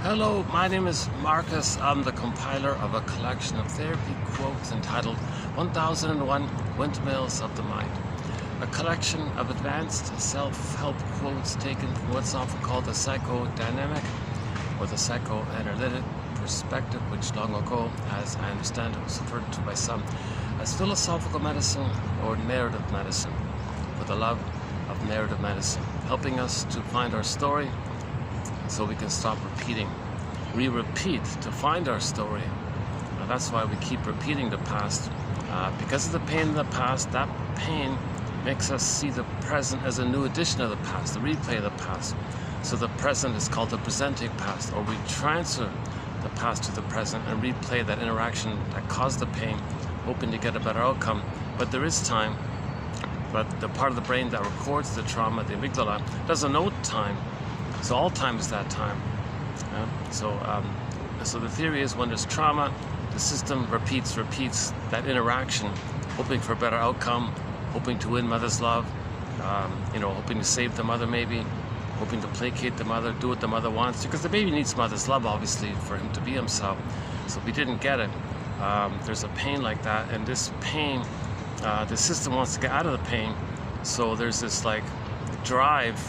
Hello, my name is Marcus. I'm the compiler of a collection of therapy quotes entitled 1001 Windmills of the Mind. A collection of advanced self-help quotes taken from what's often called the psychodynamic or the psychoanalytic perspective, which long ago, as I understand it, was referred to by some as philosophical medicine or narrative medicine, for the love of narrative medicine, helping us to find our story so we can stop repeating. We repeat to find our story. And that's why we keep repeating the past. Because of the pain in the past, that pain makes us see the present as a new edition of the past, the replay of the past. So the present is called the presenting past, or we transfer the past to the present and replay that interaction that caused the pain, hoping to get a better outcome. But there is time. But the part of the brain that records the trauma, the amygdala, doesn't know time. So all time is that time. So the theory is when there's trauma, the system repeats that interaction, hoping for a better outcome, hoping to win mother's love, hoping to save the mother maybe, hoping to placate the mother, do what the mother wants, because the baby needs mother's love obviously for him to be himself. So if he didn't get it, there's a pain like that, and this pain, the system wants to get out of the pain. So there's this like drive,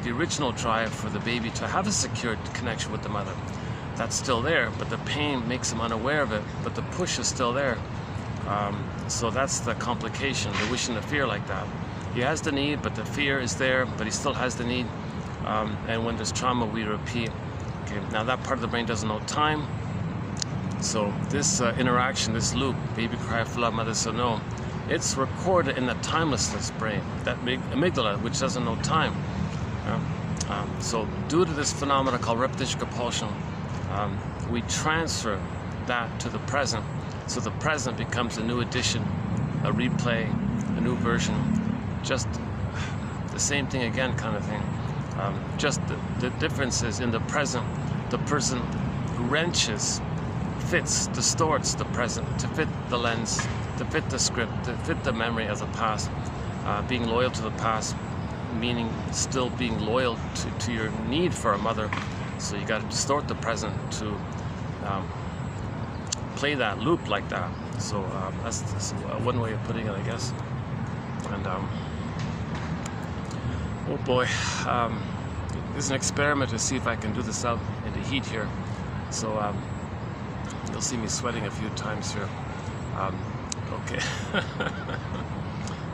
the original drive for the baby to have a secure connection with the mother. That's still there, but the pain makes him unaware of it, but the push is still there. So that's the complication, the wish and the fear like that. He has the need, but the fear is there, but he still has the need. And when there's trauma, we repeat. Okay, now that part of the brain doesn't know time. So this interaction, this loop, baby cry for love, mother said no, it's recorded in the timelessness brain, that amygdala, which doesn't know time. So due to this phenomenon called repetition compulsion, we transfer that to the present. So the present becomes a new edition, a replay, a new version, just the same thing again kind of thing. Just the difference is in the present, the person wrenches, fits, distorts the present to fit the lens, to fit the script, to fit the memory of the past. Being loyal to the past, meaning still being loyal to your need for a mother. So you got to distort the present to play that loop like that. So that's one way of putting it, I guess. And oh boy, this is an experiment to see if I can do this out in the heat here. So you'll see me sweating a few times here. Okay.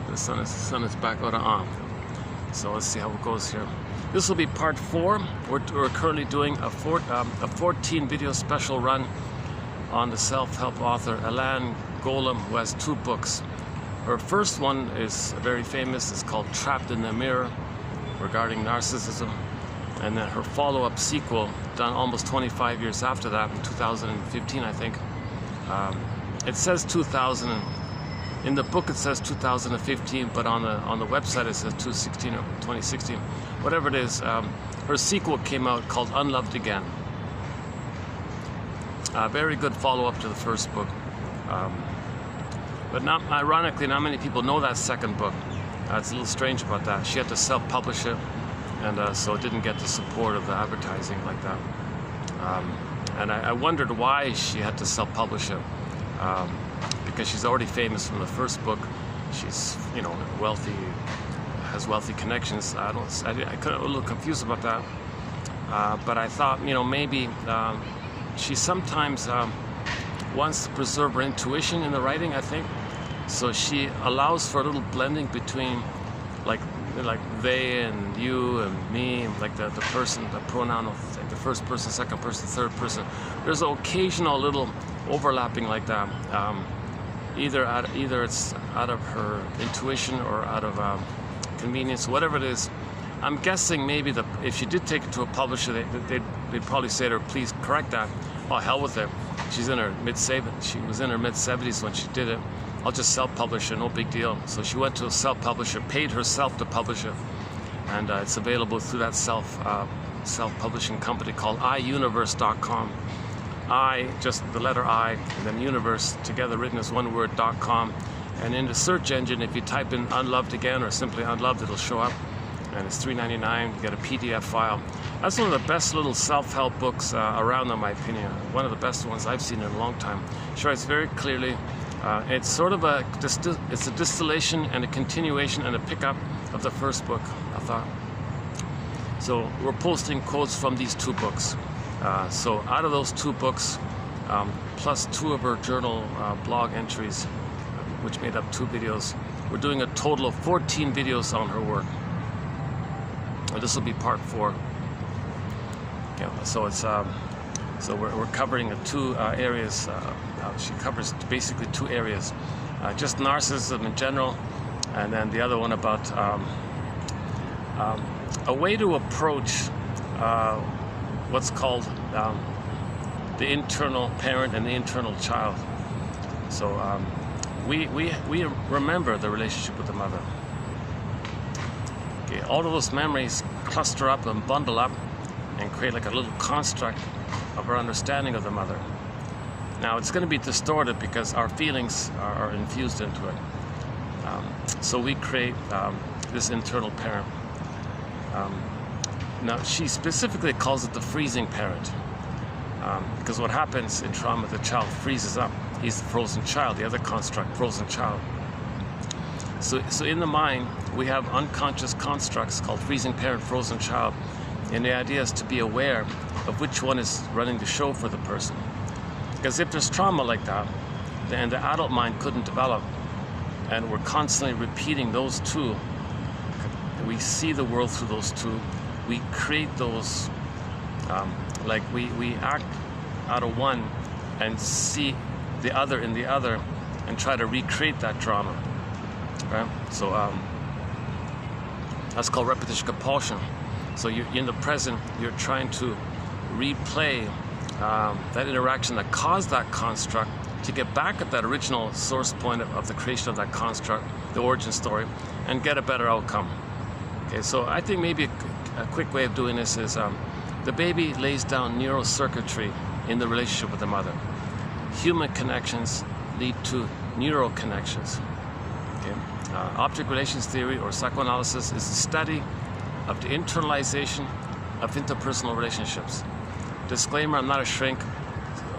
the sun is back out on. So let's see how it goes here. This will be part 4. We're currently doing a 14 video special run on the self-help author Elaine Golem, who has 2 books. Her first one is very famous. It's called Trapped in the Mirror, regarding narcissism. And then her follow-up sequel, done almost 25 years after that, in 2015, I think. It says 2000. In the book it says 2015, but on the website it says 2016 or 2016. Whatever it is, her sequel came out called Unloved Again. Very good follow-up to the first book. But not ironically, not many people know that second book. It's a little strange about that. She had to self-publish it, and so it didn't get the support of the advertising like that. And I wondered why she had to self-publish it. Because she's already famous from the first book. She's, wealthy, has wealthy connections. I got a little confused about that. But I thought, maybe she sometimes wants to preserve her intuition in the writing, I think. So she allows for a little blending between like they and you and me, like the person, the pronoun of like the first person, second person, third person. There's an occasional little overlapping like that. Either it's out of her intuition or out of convenience, whatever it is. I'm guessing maybe if she did take it to a publisher, they'd probably say to her, please correct that. Oh, hell with it. She's in her mid-70s. She was in her mid-70s when she did it. I'll just self-publish it, no big deal. So she went to a self-publisher, paid herself to publish it, and it's available through that self-publishing company called iuniverse.com. I, just the letter I, and then universe, together written as one word, .com. And in the search engine, if you type in Unloved Again or simply Unloved, it'll show up. and it's $3.99. You get a PDF file. That's one of the best little self-help books around, in my opinion. One of the best ones I've seen in a long time. Shows very clearly. It's sort of it's a distillation and a continuation and a pickup of the first book, I thought. So we're posting quotes from these two books. So out of those two books, plus 2 of her journal blog entries, which made up 2 videos, we're doing a total of 14 videos on her work. And this will be part 4. Yeah, so it's so we're covering 2 areas. She covers basically 2 areas, just narcissism in general, and then the other one about a way to approach what's called the internal parent and the internal child. So we remember the relationship with the mother. Okay, all of those memories cluster up and bundle up and create like a little construct of our understanding of the mother. Now it's going to be distorted because our feelings are infused into it. So we create this internal parent. Now she specifically calls it the freezing parent, because what happens in trauma, the child freezes up. He's the frozen child, the other construct, frozen child. So in the mind, we have unconscious constructs called freezing parent, frozen child. And the idea is to be aware of which one is running the show for the person. Because if there's trauma like that, then the adult mind couldn't develop. And we're constantly repeating those 2. We see the world through those 2. We create those, like we act out of one and see the other in the other and try to recreate that drama. Right? So that's called repetition compulsion. So you're in the present, you're trying to replay that interaction that caused that construct to get back at that original source point of the creation of that construct, the origin story, and get a better outcome. Okay, so I think maybe a quick way of doing this is the baby lays down neural circuitry in the relationship with the mother. Human connections lead to neural connections. Okay? Object relations theory or psychoanalysis is the study of the internalization of interpersonal relationships. Disclaimer, I'm not a shrink.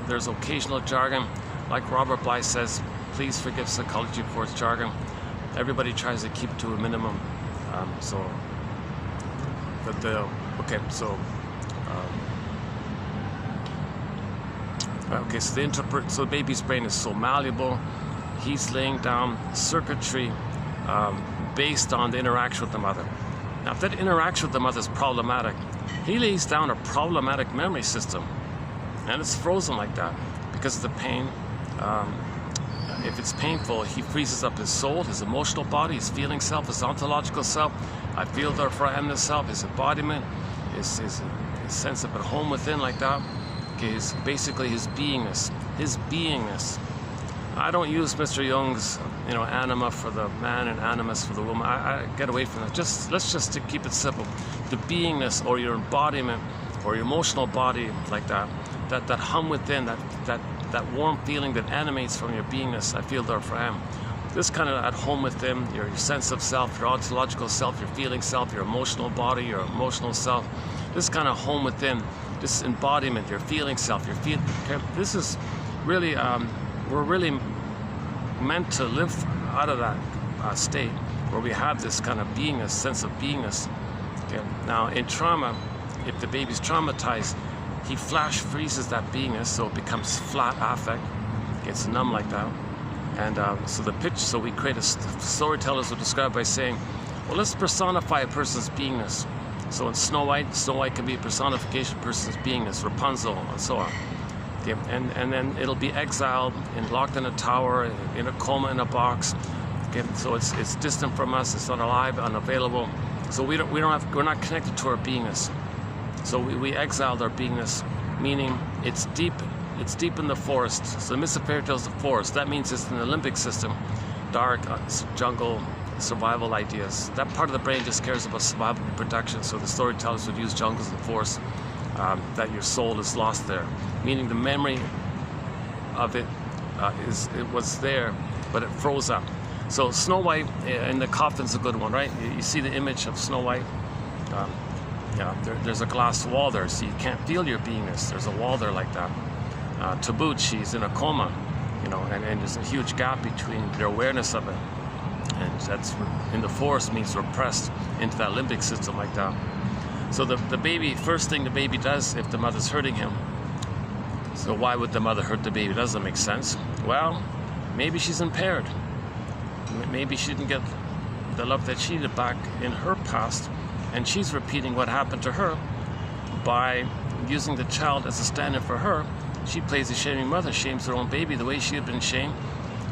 There's occasional jargon. Like Robert Bly says, please forgive psychology for its jargon. Everybody tries to keep to a minimum. So the baby's brain is so malleable. He's laying down circuitry based on the interaction with the mother. Now, if that interaction with the mother is problematic, he lays down a problematic memory system, and it's frozen like that because of the pain. If it's painful, he freezes up his soul, his emotional body, his feeling self, his ontological self. I feel, therefore I am the self, his embodiment, his sense of at home within, like that. Okay, basically his beingness. His beingness. I don't use Mr. Jung's, anima for the man and animus for the woman. I get away from that. Let's just keep it simple. The beingness or your embodiment or your emotional body, like that hum within, that warm feeling that animates from your beingness. I feel, therefore I am. This kind of at home within, your sense of self, your ontological self, your feeling self, your emotional body, your emotional self. This kind of home within, this embodiment, your feeling self, this is really, we're really meant to live out of that state where we have this kind of beingness, sense of beingness. Okay. Now, in trauma, if the baby's traumatized, he flash freezes that beingness, so it becomes flat affect, gets numb like that. And so we create storytellers will describe by saying, well, let's personify a person's beingness. So in Snow White can be a personification of a person's beingness, Rapunzel, and so on. Okay. And then it'll be exiled and locked in a tower, in a coma, in a box. Okay. So it's distant from us, it's not alive, unavailable. So we're not connected to our beingness. So we exiled our beingness, meaning it's deep in the forest. So the myth of fairy tales, the forest. That means it's an limbic system, dark, jungle, survival ideas. That part of the brain just cares about survival and reproduction. So the storytellers would use jungles and forests, that your soul is lost there, meaning the memory of it was there, but it froze up. So Snow White in the coffin's a good one, right? You see the image of Snow White. there's a glass wall there, so you can't feel your beingness. There's a wall there like that. To boot, she's in a coma, and there's a huge gap between their awareness of it. And that's in the forest means repressed into that limbic system like that. So the baby, first thing the baby does if the mother's hurting him. So why would the mother hurt the baby? Doesn't make sense. Well, maybe she's impaired. Maybe she didn't get the love that she needed back in her past, and she's repeating what happened to her by using the child as a stand-in for her. She plays the shaming mother, shames her own baby the way she had been shamed,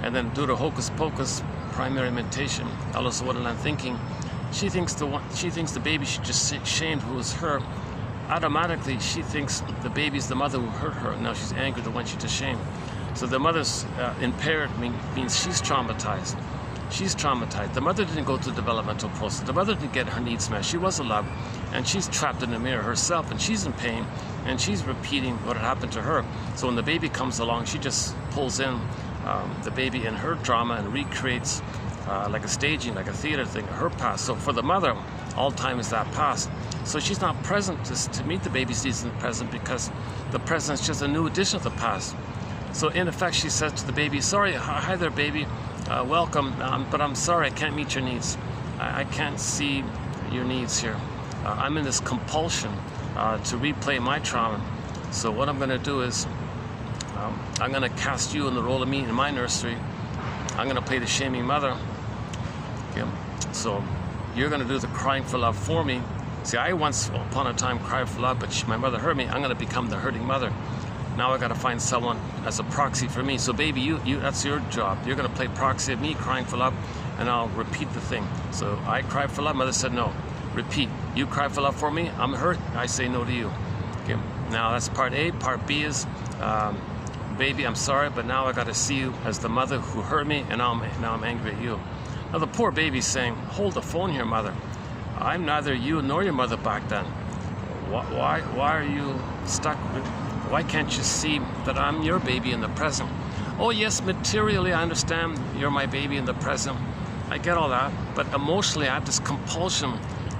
and then due to hocus pocus, primary imitation, Alice in Wonderland thinking, she thinks the baby she just shamed, who was her, automatically she thinks the baby's the mother who hurt her. Now she's angry the one she just shamed. So the mother's impaired means she's traumatized. She's traumatized. The mother didn't go through the developmental process. The mother didn't get her needs met. She wasn't loved, and she's trapped in the mirror herself, and she's in pain, and she's repeating what had happened to her. So when the baby comes along, she just pulls in the baby in her drama and recreates like a staging, like a theater thing, her past. So for the mother, all time is that past. So she's not present to meet the baby's needs in the present, because the present is just a new addition of the past. So in effect, she says to the baby, sorry, hi there, baby. Welcome, but I'm sorry, I can't meet your needs. I can't see your needs here. I'm in this compulsion to replay my trauma. So what I'm going to do is I'm going to cast you in the role of me in my nursery. I'm going to play the shaming mother. Okay. So you're going to do the crying for love for me. See, I once upon a time cried for love, but my mother hurt me. I'm going to become the hurting mother. Now I got to find someone as a proxy for me. So baby, you that's your job. You're going to play proxy of me crying for love, and I'll repeat the thing. So I cried for love. Mother said no. Repeat. You cry for love for me. I'm hurt. I say no to you. Okay. Now that's part A. Part B is, baby, I'm sorry, but now I got to see you as the mother who hurt me, and now I'm angry at you. Now the poor baby's saying, hold the phone here, mother. I'm neither you nor your mother back then. Why are you stuck with? Why can't you see that I'm your baby in the present? Oh yes, materially I understand you're my baby in the present. I get all that, but emotionally I have this compulsion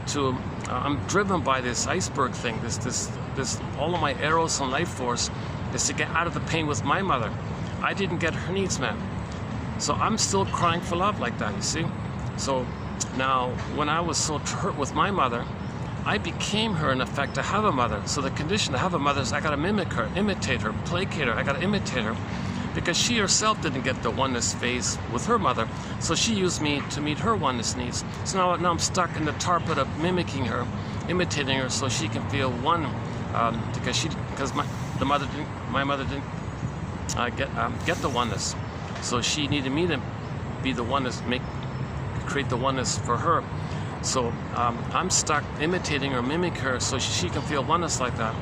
to, I'm driven by this iceberg thing, this all of my eros and life force is to get out of the pain with my mother. I didn't get her needs met. So I'm still crying for love like that, you see? So now, when I was so hurt with my mother, I became her in effect to have a mother. So the condition to have a mother is I gotta mimic her, imitate her, placate her, I gotta imitate her. Because she herself didn't get the oneness phase with her mother, so she used me to meet her oneness needs. So now I'm stuck in the tar pit of mimicking her, imitating her, so she can feel one. Because my mother didn't get the oneness, so she needed me to be the oneness, create the oneness for her. So I'm stuck imitating her, mimic her, so she can feel oneness like that.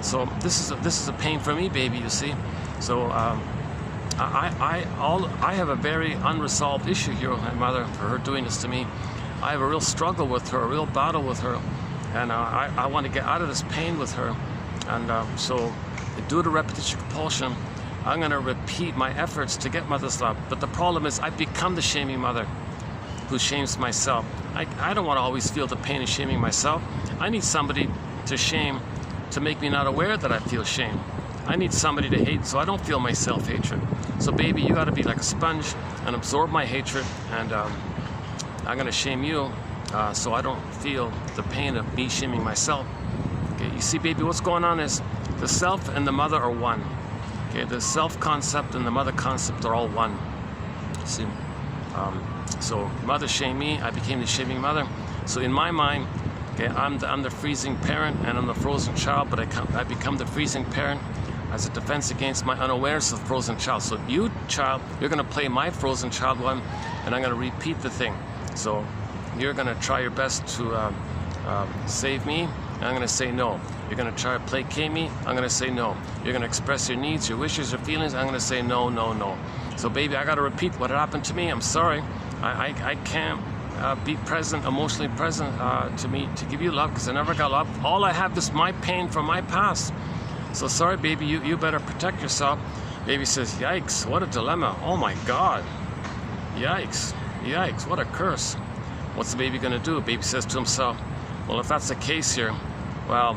So this is a pain for me, baby. You see. So I have a very unresolved issue here with my mother for her doing this to me. I have a real struggle with her, a real battle with her, and I want to get out of this pain with her. And so, due to repetition compulsion, I'm going to repeat my efforts to get mother's love. But the problem is I've become the shaming mother who shames myself. I don't want to always feel the pain of shaming myself. I need somebody to shame to make me not aware that I feel shame. I need somebody to hate so I don't feel my self-hatred. So baby, you got to be like a sponge and absorb my hatred, and I'm going to shame you so I don't feel the pain of me shaming myself. Okay, you see, baby, what's going on is the self and the mother are one. Okay, the self concept and the mother concept are all one. See, so mother shamed me, I became the shaming mother. So in my mind, okay, I'm the freezing parent and I'm the frozen child, but I become the freezing parent as a defense against my unawareness of the frozen child. So you, child, you're going to play my frozen child one, and I'm going to repeat the thing. So you're going to try your best to save me, and I'm going to say no. You're going to try to placate me, I'm going to say no. You're going to express your needs, your wishes, your feelings, I'm going to say no, no, no. So baby, I got to repeat what happened to me. I'm sorry. I can't be present, emotionally present to me, to give you love, because I never got love. All I have is my pain from my past. So sorry, baby, you better protect yourself. Baby says, yikes, what a dilemma. Oh my God, yikes. Yikes, what a curse. What's the baby going to do? Baby says to himself, well, if that's the case here, well,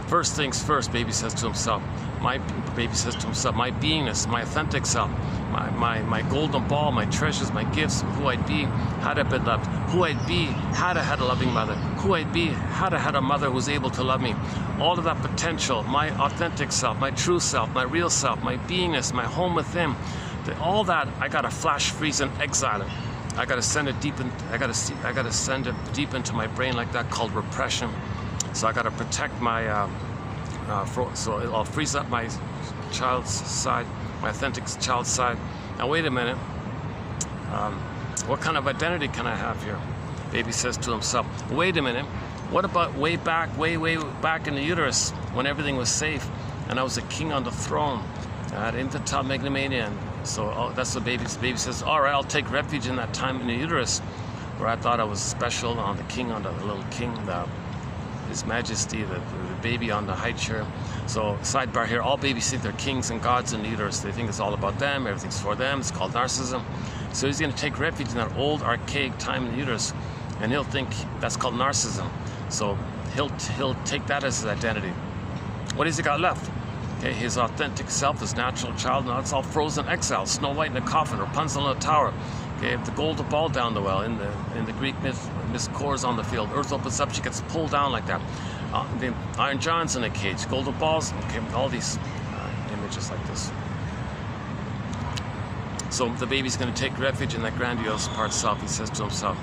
first things first, baby says to himself, my beingness, my authentic self, my golden ball, my treasures, my gifts, who I'd be had I been loved, who I'd be had I had a loving mother, who I'd be had I had a mother who's able to love me. All of that potential, my authentic self, my true self, my real self, my beingness, my home within, all that I gotta flash, freeze, and exile it. I gotta send it deep in. I gotta send it deep into my brain, like that, called repression. So I gotta protect my. So I'll freeze up my child's side, my authentic child's side. Now wait a minute. What kind of identity can I have here? Baby says to himself, wait a minute. What about way back in the uterus, when everything was safe and I was a king on the throne? I had infantile megalomania. So that's what baby says, all right, I'll take refuge in that time in the uterus where I thought I was special, on the king, on the little king, His Majesty, the baby on the high chair. So sidebar here, all babies think they're kings and gods in the uterus. They think it's all about them, everything's for them. It's called narcissism. So he's going to take refuge in that old archaic time in the uterus, and he'll think that's called narcissism. So he'll take that as his identity. What has he got left? Okay, his authentic self, his natural child, now it's all frozen exile. Snow White in a coffin, Rapunzel in a tower. Okay, the golden ball down the well. In the Greek myth, Miss Core's on the field. Earth opens up, she gets pulled down like that. The Iron John's in a cage. Golden balls. Okay, all these images like this. So the baby's going to take refuge in that grandiose part self, he says to himself.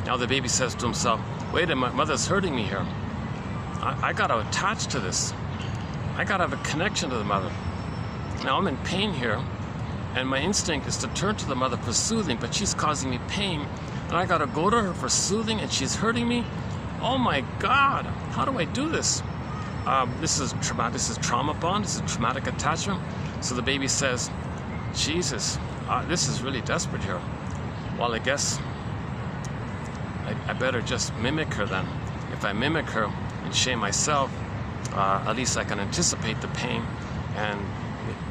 Now the baby says to himself, wait a minute, mother's hurting me here. I got to attach to this. I got to have a connection to the mother. Now I'm in pain here, and my instinct is to turn to the mother for soothing, but she's causing me pain, and I got to go to her for soothing, and she's hurting me. Oh my God, how do I do this? This is trauma bond, this is traumatic attachment. So the baby says, Jesus, this is really desperate here. Well, I guess I better just mimic her then. If I mimic her and shame myself, at least I can anticipate the pain, and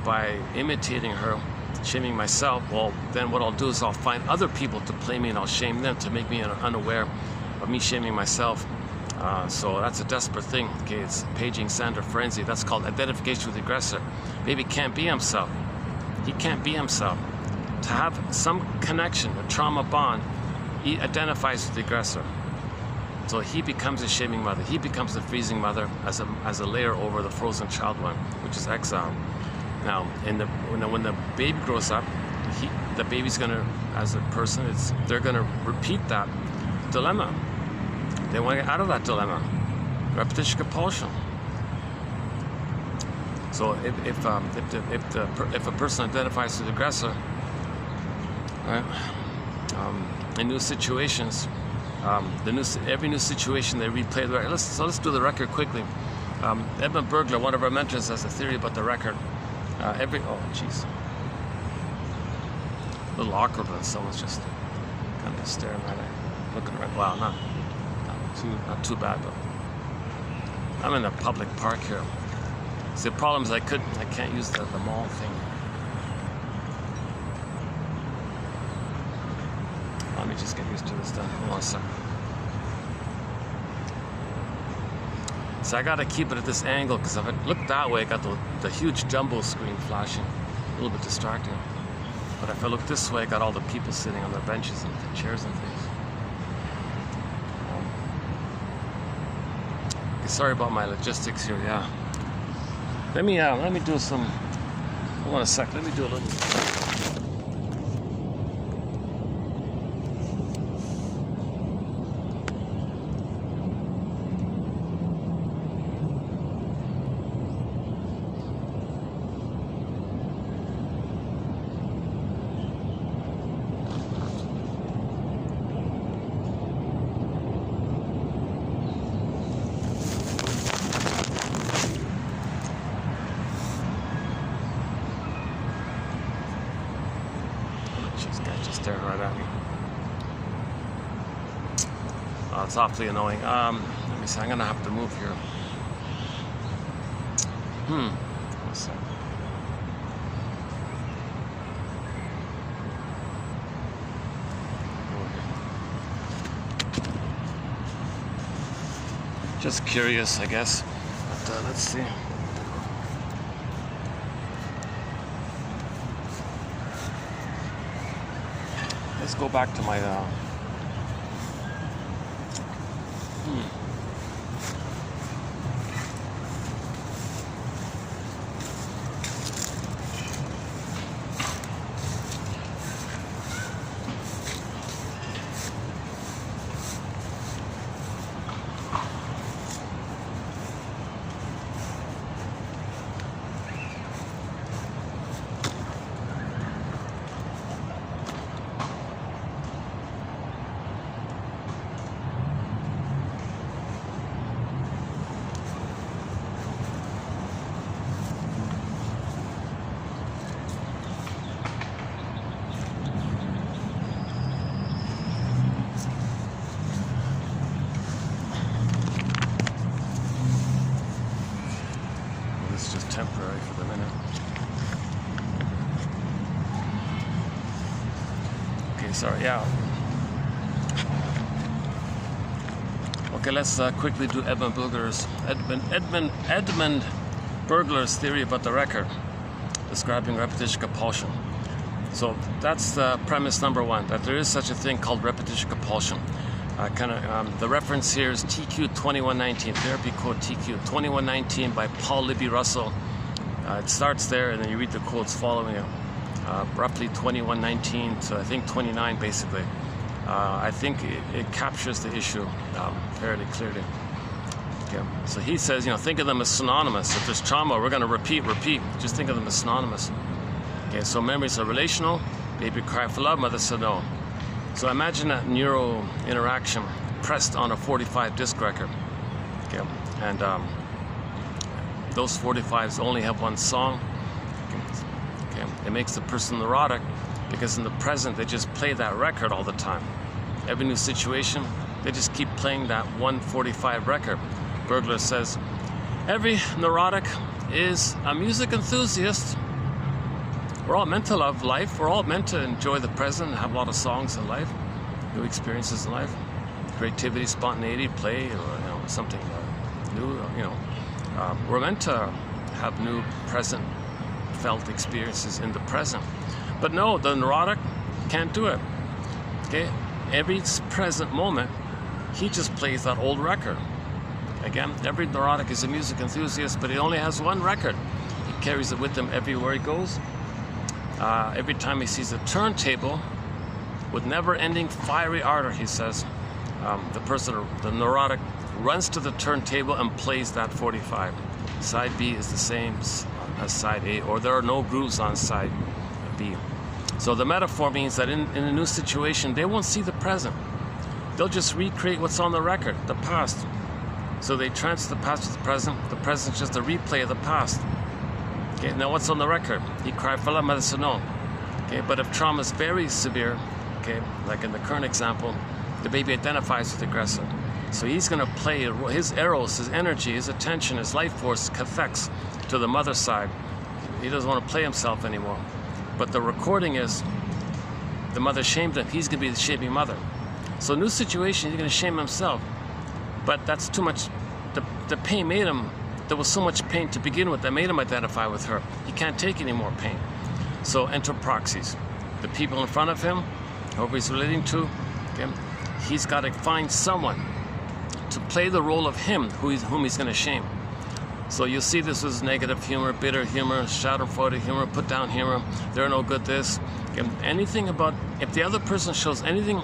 by imitating her, shaming myself, well, then what I'll do is I'll find other people to play me, and I'll shame them to make me unaware of me shaming myself. So that's a desperate thing. Okay, it's paging Sandra frenzy. That's called identification with the aggressor. Baby can't be himself. He can't be himself. To have some connection, a trauma bond, he identifies with the aggressor. So he becomes a shaming mother. He becomes the freezing mother as a layer over the frozen child one, which is exile. Now, when the baby grows up, the baby's gonna, as a person, they're gonna repeat that dilemma. They want to get out of that dilemma. Repetition compulsion. So if a person identifies with the aggressor, right, in new situations, every new situation they replay the record. Let's do the record quickly. Edmund Bergler, one of our mentors, has a theory about the record. Oh jeez, a little awkward when someone's just kind of staring right at, looking right. Wow, not too bad, but I'm in a public park here. So the problem is I can't use the mall thing. Let me just get used to this then. Hold on a second. So I gotta keep it at this angle, because if I look that way, I got the huge jumbo screen flashing. A little bit distracting. But if I look this way, I got all the people sitting on their benches and the chairs and things. Okay, sorry about my logistics here, yeah. Let me do some, hold on a sec, let me do a little. Staring right at me. Oh, it's awfully annoying. Let me see. I'm gonna have to move here. One sec. Just curious, I guess. But let's see. Let's go back to my temporary for the minute. Okay, sorry, yeah. Okay, let's quickly do Edmund Burglar's theory about the record, describing repetition compulsion. So that's the premise number one, that there is such a thing called repetition compulsion. The reference here is TQ 2119, therapy quote TQ 2119 by Paul Libby Russell. It starts there, and then you read the quotes following it. Roughly 2119 to I think 29, basically. I think it captures the issue fairly clearly. Okay. So he says, think of them as synonymous. If there's trauma, we're going to repeat. Just think of them as synonymous. Okay. So memories are relational. Baby cried for love, mother said no. So imagine that neural interaction pressed on a 45 disc record. Okay. And those 45s only have one song. Okay. It makes the person neurotic because in the present they just play that record all the time. Every new situation, they just keep playing that 145 record. Burglar says, every neurotic is a music enthusiast. We're all meant to love life. We're all meant to enjoy the present and have a lot of songs in life, new experiences in life, creativity, spontaneity, play, or something new. We're meant to have new present felt experiences in the present. But no, the neurotic can't do it. Okay, every present moment, he just plays that old record. Again, every neurotic is a music enthusiast, but he only has one record. He carries it with him everywhere he goes. Every time he sees a turntable with never-ending fiery ardor, he says, the neurotic runs to the turntable and plays that 45. Side B is the same as side A, or there are no grooves on side B. So the metaphor means that in a new situation, they won't see the present. They'll just recreate what's on the record, the past. So they transfer the past to the present. The present's just a replay of the past. Okay, now what's on the record? He cried for love, mother said no. Okay, but if trauma is very severe, okay, like in the current example, the baby identifies with the aggressor. So he's going to play his eros, his energy, his attention, his life force, cathects to the mother's side. He doesn't want to play himself anymore. But the recording is the mother shamed him. He's going to be the shaming mother. So new situation, he's going to shame himself. But that's too much. The pain made him. There was so much pain to begin with that made him identify with her. He can't take any more pain. So enter proxies. The people in front of him, whoever he's relating to, okay, he's got to find someone to play the role of him whom he's going to shame. So you'll see this as negative humor, bitter humor, schadenfreude humor, put down humor, they're no good this. Okay, anything about, if the other person shows anything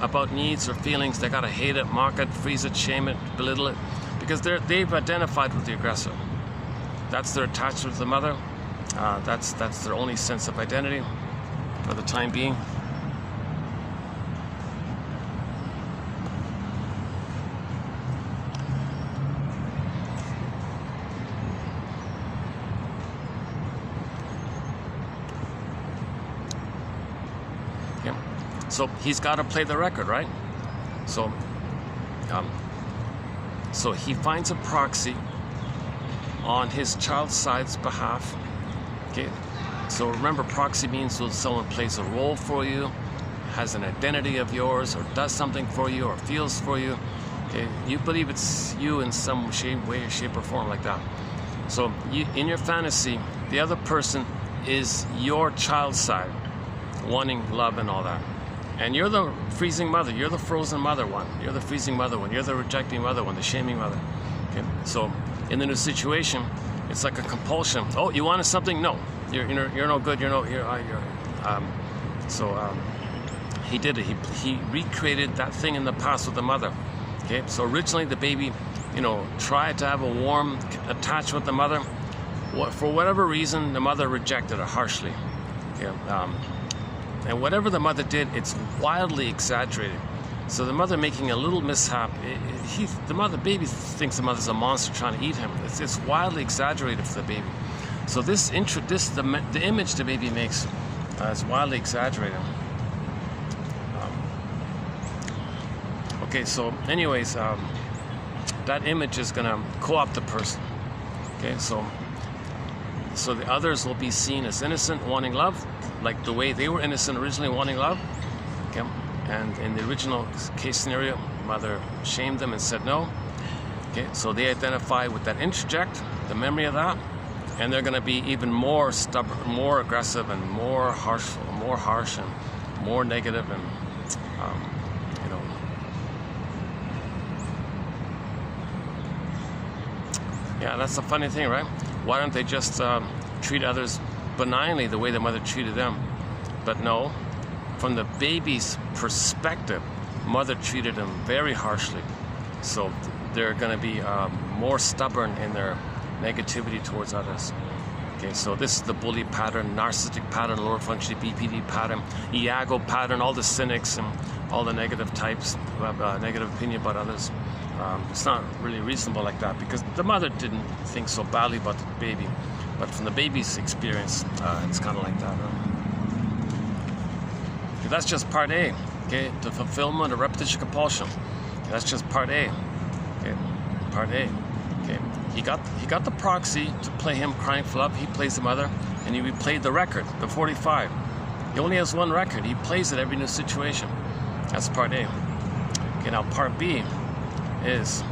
about needs or feelings, they got to hate it, mock it, freeze it, shame it, belittle it, because they've identified with the aggressor. That's their attachment to the mother. That's their only sense of identity for the time being. Okay. So he's got to play the record, right? So he finds a proxy on his child's side's behalf. Okay, so remember, proxy means when someone plays a role for you, has an identity of yours, or does something for you, or feels for you. Okay, you believe it's you in some way, shape, or form like that. So in your fantasy, the other person is your child side, wanting love and all that. And you're the freezing mother, you're the frozen mother one, you're the freezing mother one, you're the rejecting mother one, the shaming mother. Okay, so in the new situation, it's like a compulsion. Oh, you wanted something? No, you're no good. He did it. He recreated that thing in the past with the mother. Okay, so originally the baby, tried to have a warm attachment with the mother. For whatever reason, the mother rejected her harshly. Okay, and whatever the mother did, it's wildly exaggerated. So the mother making a little mishap, the baby thinks the mother's a monster trying to eat him. It's wildly exaggerated for the baby. So the image the baby makes is wildly exaggerated. Okay, so anyways, that image is gonna co-opt the person. Okay, so the others will be seen as innocent, wanting love, like the way they were innocent originally, wanting love. Okay, and in the original case scenario, mother shamed them and said no. Okay, so they identify with that interject, the memory of that, and they're gonna be even more stubborn, more aggressive, and more harsh, and more negative, and yeah, that's the funny thing, right? Why don't they just treat others benignly the way the mother treated them? But no, from the baby's perspective, mother treated them very harshly. So they're going to be more stubborn in their negativity towards others. Okay, so this is the bully pattern, narcissistic pattern, lower functioning BPD pattern, Iago pattern, all the cynics and all the negative types who have a negative opinion about others. It's not really reasonable like that because the mother didn't think so badly about the baby, but from the baby's experience, it's kind of like that. Okay, that's just part A. Okay, the fulfillment of repetition compulsion. Okay, that's just part A. Okay, part A. Okay, he got the proxy to play him crying for love. He plays the mother, and he replayed the record, the 45. He only has one record. He plays it every new situation. That's part A. Okay, now part B is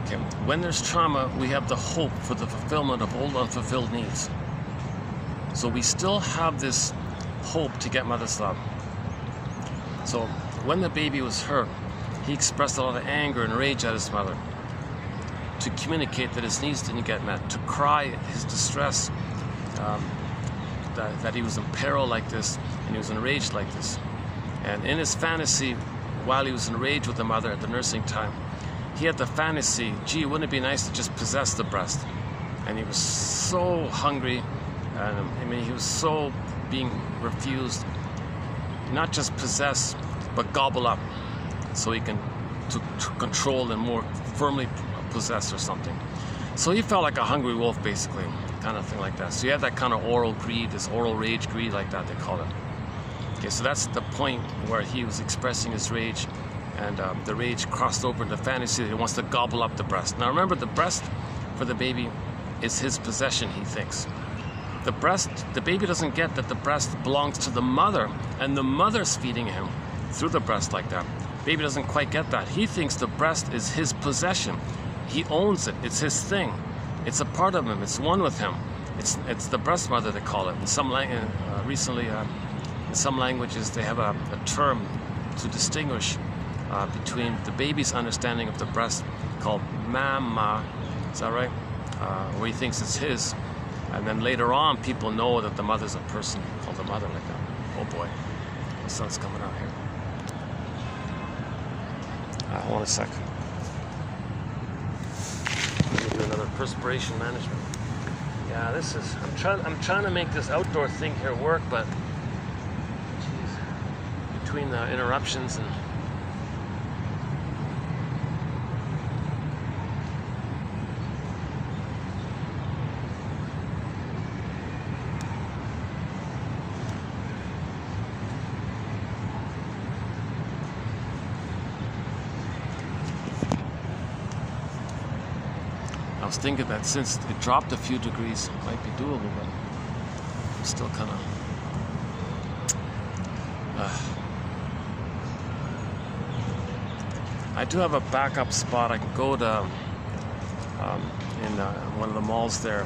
okay, when there's trauma, we have the hope for the fulfillment of old unfulfilled needs. So we still have this hope to get mother's love. So when the baby was hurt, he expressed a lot of anger and rage at his mother to communicate that his needs didn't get met, to cry his distress, that he was in peril like this, and he was enraged like this. And in his fantasy, while he was enraged with the mother at the nursing time, he had the fantasy, gee, wouldn't it be nice to just possess the breast? And he was so hungry, and he was so being refused, not just possess, but gobble up, so he can to control and more firmly possess or something. So he felt like a hungry wolf, basically, kind of thing like that. So you have that kind of oral greed, this oral rage greed, like that they call it. Okay, so that's the point where he was expressing his rage, and the rage crossed over into fantasy that he wants to gobble up the breast. Now remember, the breast for the baby is his possession, he thinks. The baby doesn't get that the breast belongs to the mother, and the mother's feeding him through the breast like that. Baby doesn't quite get that. He thinks the breast is his possession. He owns it. It's his thing. It's a part of him. It's one with him. It's the breast mother, they call it. In some recently, in some languages, they have a term to distinguish between the baby's understanding of the breast called mama. Is that right? Where he thinks it's his. And then later on, people know that the mother's a person called the mother like that. Oh boy, the sun's coming out here. Hold on a sec. Do another perspiration management. Yeah, this is. I'm trying to make this outdoor thing here work, but geez, between the interruptions and. I was thinking that since it dropped a few degrees, it might be doable, but I'm still kind of I do have a backup spot. I can go to in one of the malls there.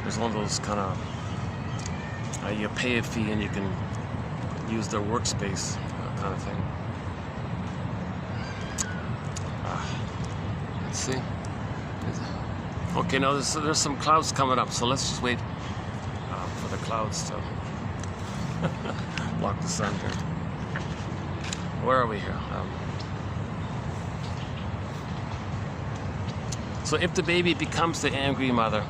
There's one of those kind of you pay a fee and you can use their workspace kind of thing. Let's see. Okay, now there's some clouds coming up, so let's just wait for the clouds to block the sun here. Where are we here? So if the baby becomes the angry mother,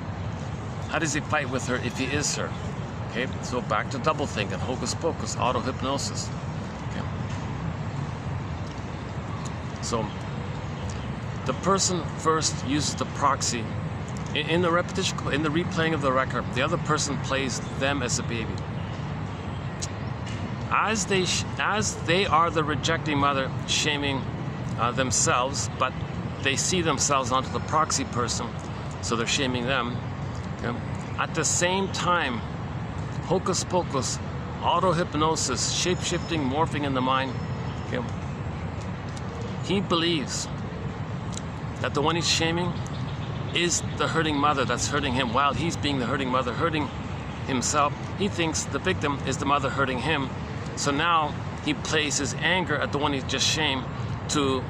how does he fight with her if he is her? Okay, so back to double thinking, hocus pocus, auto-hypnosis. Okay. So the person first uses the proxy. In the repetition, in the replaying of the record, the other person plays them as a baby. As they are the rejecting mother, shaming themselves, but they see themselves onto the proxy person, so they're shaming them. Okay? At the same time, hocus pocus, auto-hypnosis, shape-shifting, morphing in the mind. Okay? He believes that the one he's shaming is the hurting mother that's hurting him, while he's being the hurting mother, hurting himself. He thinks the victim is the mother hurting him. So now he plays his anger at the one he's just shamed to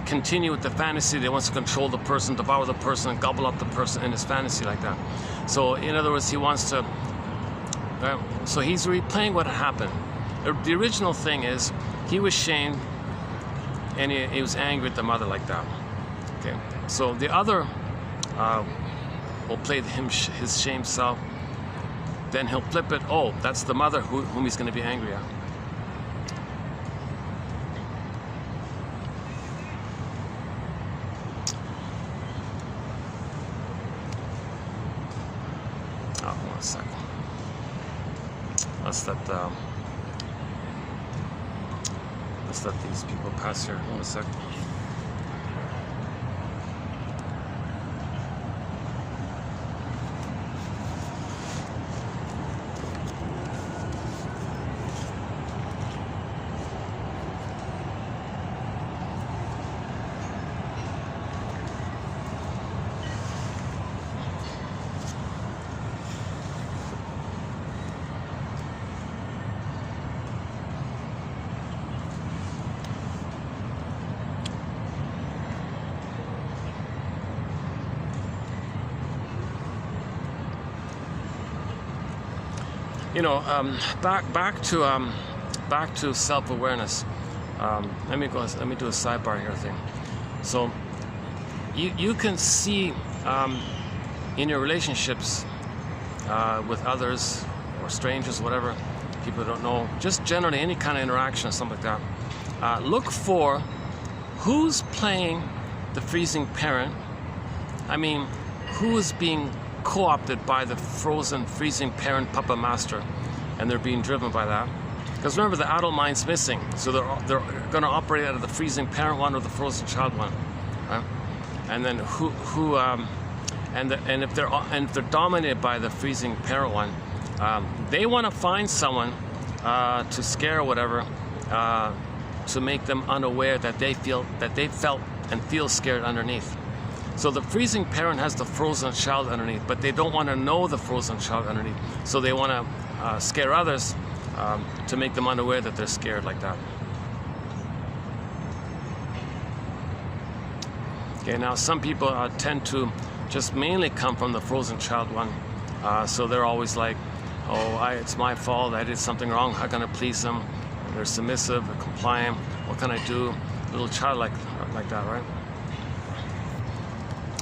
continue with the fantasy that he wants to control the person, devour the person, and gobble up the person in his fantasy like that. So in other words, he wants to, so he's replaying what happened. The original thing is, he was shamed and he was angry at the mother like that. Okay, so the other will play his shame self, then he'll flip it, oh, that's the mother whom he's going to be angry at. Oh, 1 second. Let's let these people pass here. 1 second. You know, back to self-awareness. Let me do a sidebar here thing. So you can see in your relationships with others or strangers, whatever, people don't know, just generally any kind of interaction or something like that. Look for who's playing the freezing parent. I mean, who is being co-opted by the frozen, freezing parent puppet master, and they're being driven by that. Because remember, the adult mind's missing, so they're going to operate out of the freezing parent one or the frozen child one, right? And then and if they're dominated by the freezing parent one, they want to find someone to scare or whatever, to make them unaware that they felt and feel scared underneath. So the freezing parent has the frozen child underneath, but they don't want to know the frozen child underneath. So they want to scare others to make them unaware that they're scared like that. Okay, now some people tend to just mainly come from the frozen child one. So they're always like, oh, it's my fault, I did something wrong, how can I please them? And they're submissive, they're compliant, what can I do? Little child like that, right?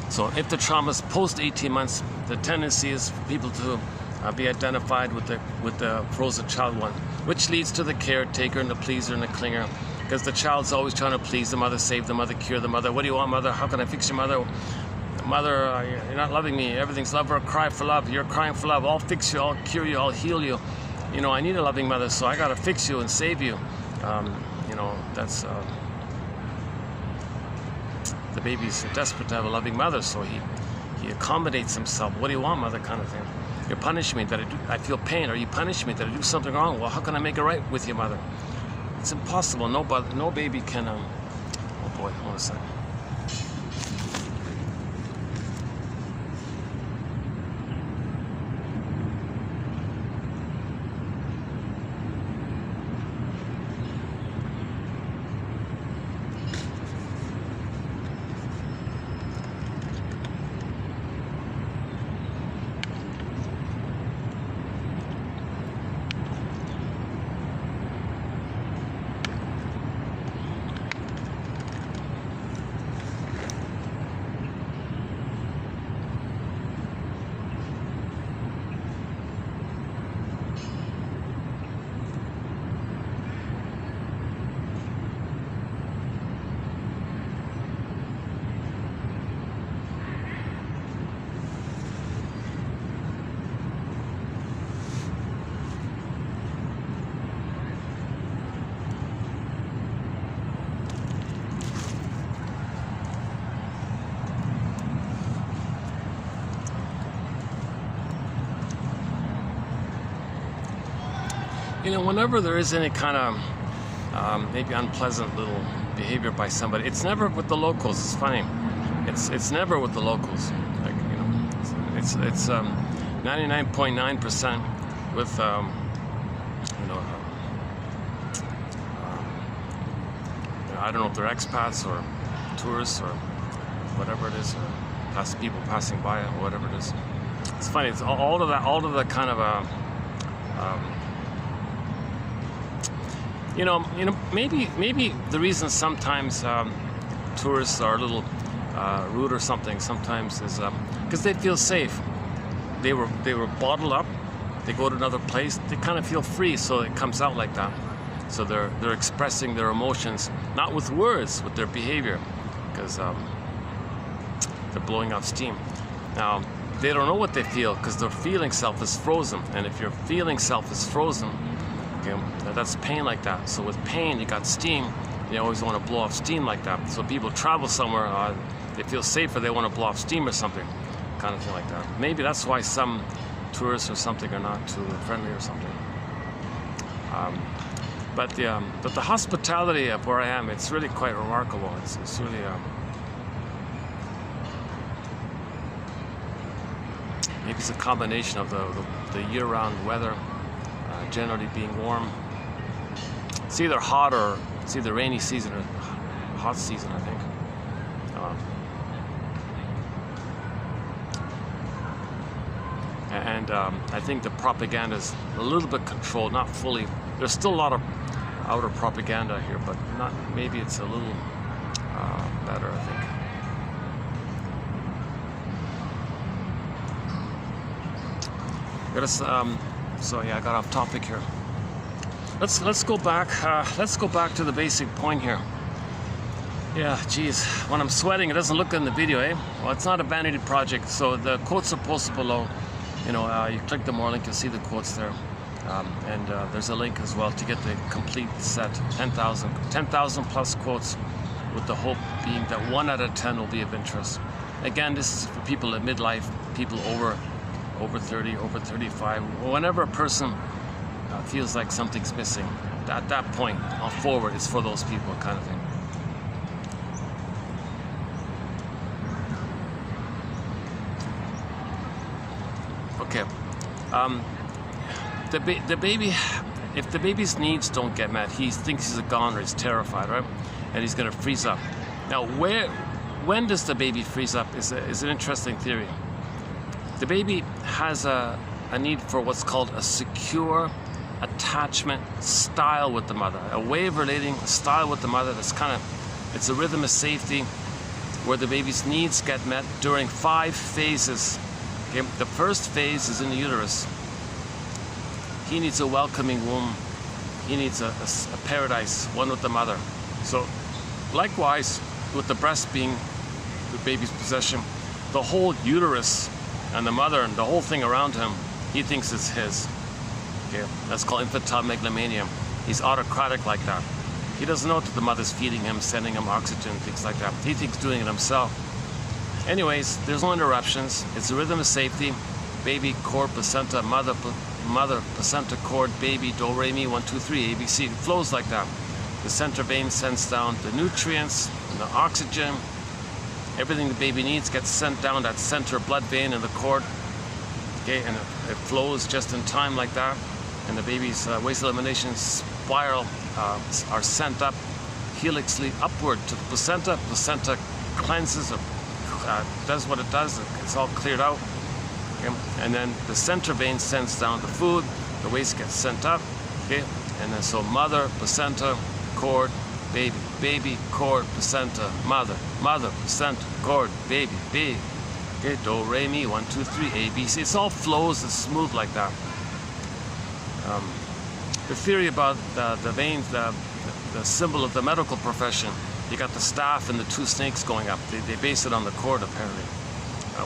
So if the trauma is post 18 months, the tendency is for people to be identified with the frozen child one, which leads to the caretaker and the pleaser and the clinger, because the child's always trying to please the mother, save the mother, cure the mother. What do you want, mother? How can I fix your mother? Mother, you're not loving me. Everything's love or cry for love. You're crying for love. I'll fix you. I'll cure you. I'll heal you. You know, I need a loving mother, so I gotta fix you and save you. You know, that's. The baby's desperate to have a loving mother, so he accommodates himself. What do you want, mother, kind of thing. You're punishing me that I feel pain, or you punish me that I do something wrong. Well, how can I make it right with you, mother? It's impossible. No baby can. Oh boy, hold on a second. You know, whenever there is any kind of maybe unpleasant little behavior by somebody, it's never with the locals. It's funny. It's never with the locals. Like, you know, it's 99.9% with you know, I don't know if they're expats or tourists or whatever it is, or people passing by or whatever it is. It's funny. It's all of that kind of you know, maybe the reason sometimes tourists are a little rude or something sometimes is because they feel safe. They were bottled up. They go to another place. They kind of feel free, so it comes out like that. So they're expressing their emotions not with words, with their behavior, because they're blowing off steam. Now they don't know what they feel because their feeling self is frozen, and if your feeling self is frozen, okay, that's pain like that. So with pain, you got steam. You always want to blow off steam like that. So people travel somewhere, they feel safer, they want to blow off steam or something, kind of thing like that. Maybe that's why some tourists or something are not too friendly or something. But the hospitality of where I am, it's really quite remarkable. It's really maybe it's a combination of the year-round weather. Generally being warm. It's either hot or it's either rainy season or hot season, I think. And I think the propaganda is a little bit controlled, not fully. There's still a lot of outer propaganda here, but not. Maybe it's a little better, I think. So yeah, I got off topic here. Let's go back. Let's go back to the basic point here. Yeah, geez, when I'm sweating, it doesn't look good in the video, eh? Well, it's not a vanity project, so the quotes are posted below. You know, you click the more link, you'll see the quotes there, and there's a link as well to get the complete set, 10,000 plus quotes, with the hope being that 1 out of 10 will be of interest. Again, this is for people at midlife, people over 30, over 35, whenever a person feels like something's missing, at that point forward, it's for those people, kind of thing. Okay, the baby, if the baby's needs don't get met, he thinks he's a goner, he's terrified, right? And he's going to freeze up. Now, when does the baby freeze up is an interesting theory. The baby has a need for what's called a secure attachment style with the mother, a way of relating, a style with the mother that's it's a rhythm of safety where the baby's needs get met during 5 phases. Okay? The first phase is in the uterus. He needs a welcoming womb. He needs a paradise, one with the mother. So likewise, with the breast being the baby's possession, the whole uterus and the mother and the whole thing around him, he thinks it's his. Okay, that's called infantile megalomania. He's autocratic like that. He doesn't know that the mother's feeding him, sending him oxygen, things like that. He thinks doing it himself. Anyways, there's no interruptions. It's a rhythm of safety. baby, cord, placenta, mother, placenta, cord, baby, do, re, mi, 1, 2, 3, ABC. It flows like that. The center vein sends down the nutrients and the oxygen. Everything the baby needs gets sent down that center blood vein in the cord. Okay, and it flows just in time like that. And the baby's waste elimination spiral are sent up helixly upward to the placenta. Placenta cleanses, does what it does. It's all cleared out. Okay? And then the center vein sends down the food. The waste gets sent up. Okay, and then so mother, placenta, cord, baby, baby, cord, placenta, mother, mother, placenta, cord, baby, baby. Okay, do, re, mi, 1, 2, 3, A, B, C. It's all flows, it's smooth like that. The theory about the veins, the symbol of the medical profession, you got the staff and the two snakes going up. They base it on the cord, apparently.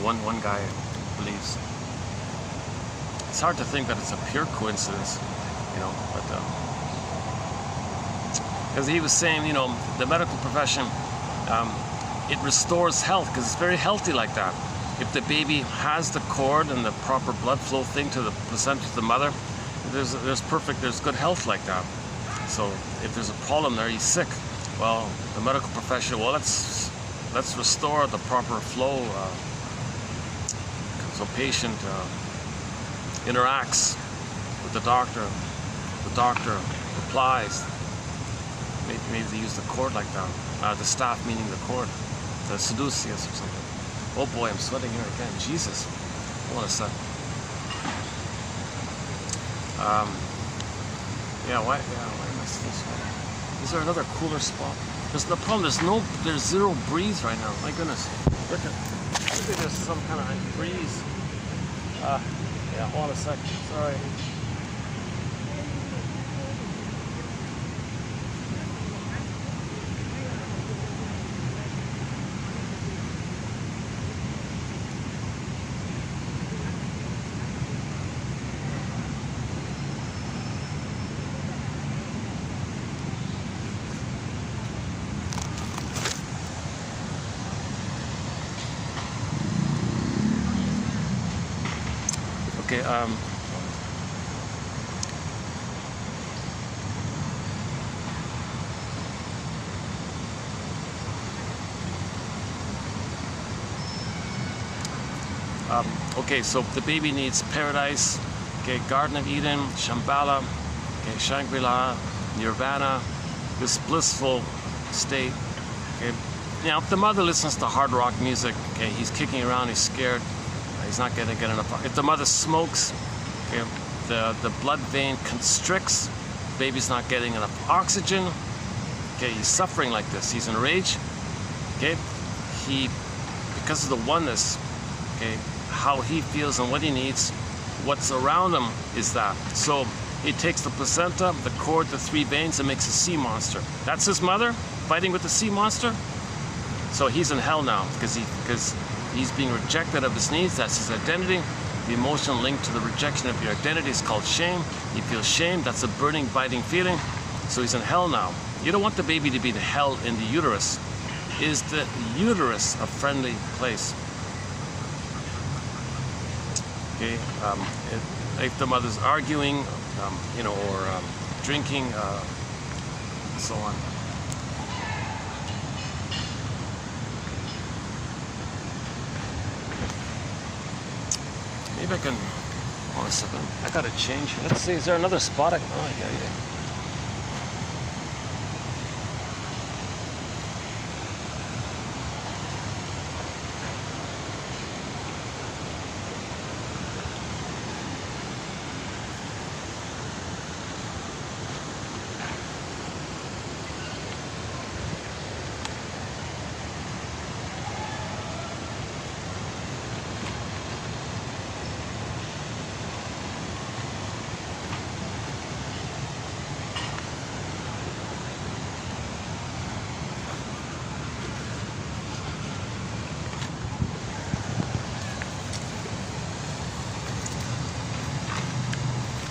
One guy believes. It's hard to think that it's a pure coincidence, you know, but because he was saying, you know, the medical profession, it restores health because it's very healthy like that. If the baby has the cord and the proper blood flow thing to the placenta, to the mother, there's good health like that. So if there's a problem there, he's sick. Well, the medical profession, well, let's restore the proper flow. So patient interacts with the doctor replies. Maybe they use the cord like that. The staff meaning the cord, the seducius or something. Oh boy, I'm sweating here again. Jesus, hold on a sec. Why am I still sweating? Is there another cooler spot? There's the problem. There's zero breeze right now. My goodness. Look at. Maybe there's some kind of breeze. Hold on a sec. Sorry. Okay, okay, so the baby needs paradise, okay, Garden of Eden, Shambhala, okay, Shangri-La, Nirvana, this blissful state, okay. Now, if the mother listens to hard rock music, okay, he's kicking around, he's scared. He's not going to get enough. If the mother smokes, okay, the blood vein constricts, the baby's not getting enough oxygen, okay, he's suffering like this, he's in rage, okay, because of the oneness, okay, how he feels and what he needs, what's around him is that. So he takes the placenta, the cord, the three veins, and makes a sea monster. That's his mother fighting with the sea monster. So he's in hell now because he's being rejected of his needs. That's his identity. The emotional link to the rejection of your identity is called shame. He feels shame. That's a burning, biting feeling. So he's in hell now. You don't want the baby to be the hell in the uterus. Is the uterus a friendly place? Okay. If the mother's arguing, you know, or drinking, and so on. Maybe I can, hold on a second, I gotta change. Let's see, is there another spot? Oh, yeah.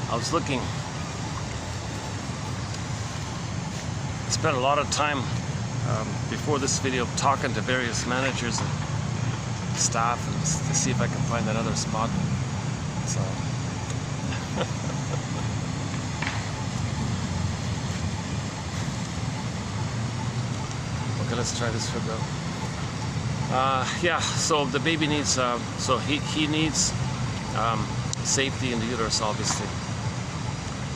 I was looking, I spent a lot of time before this video talking to various managers and staff and to see if I can find that other spot. So. Okay, let's try this for now. Yeah, so the baby needs, so he needs safety in the uterus, obviously.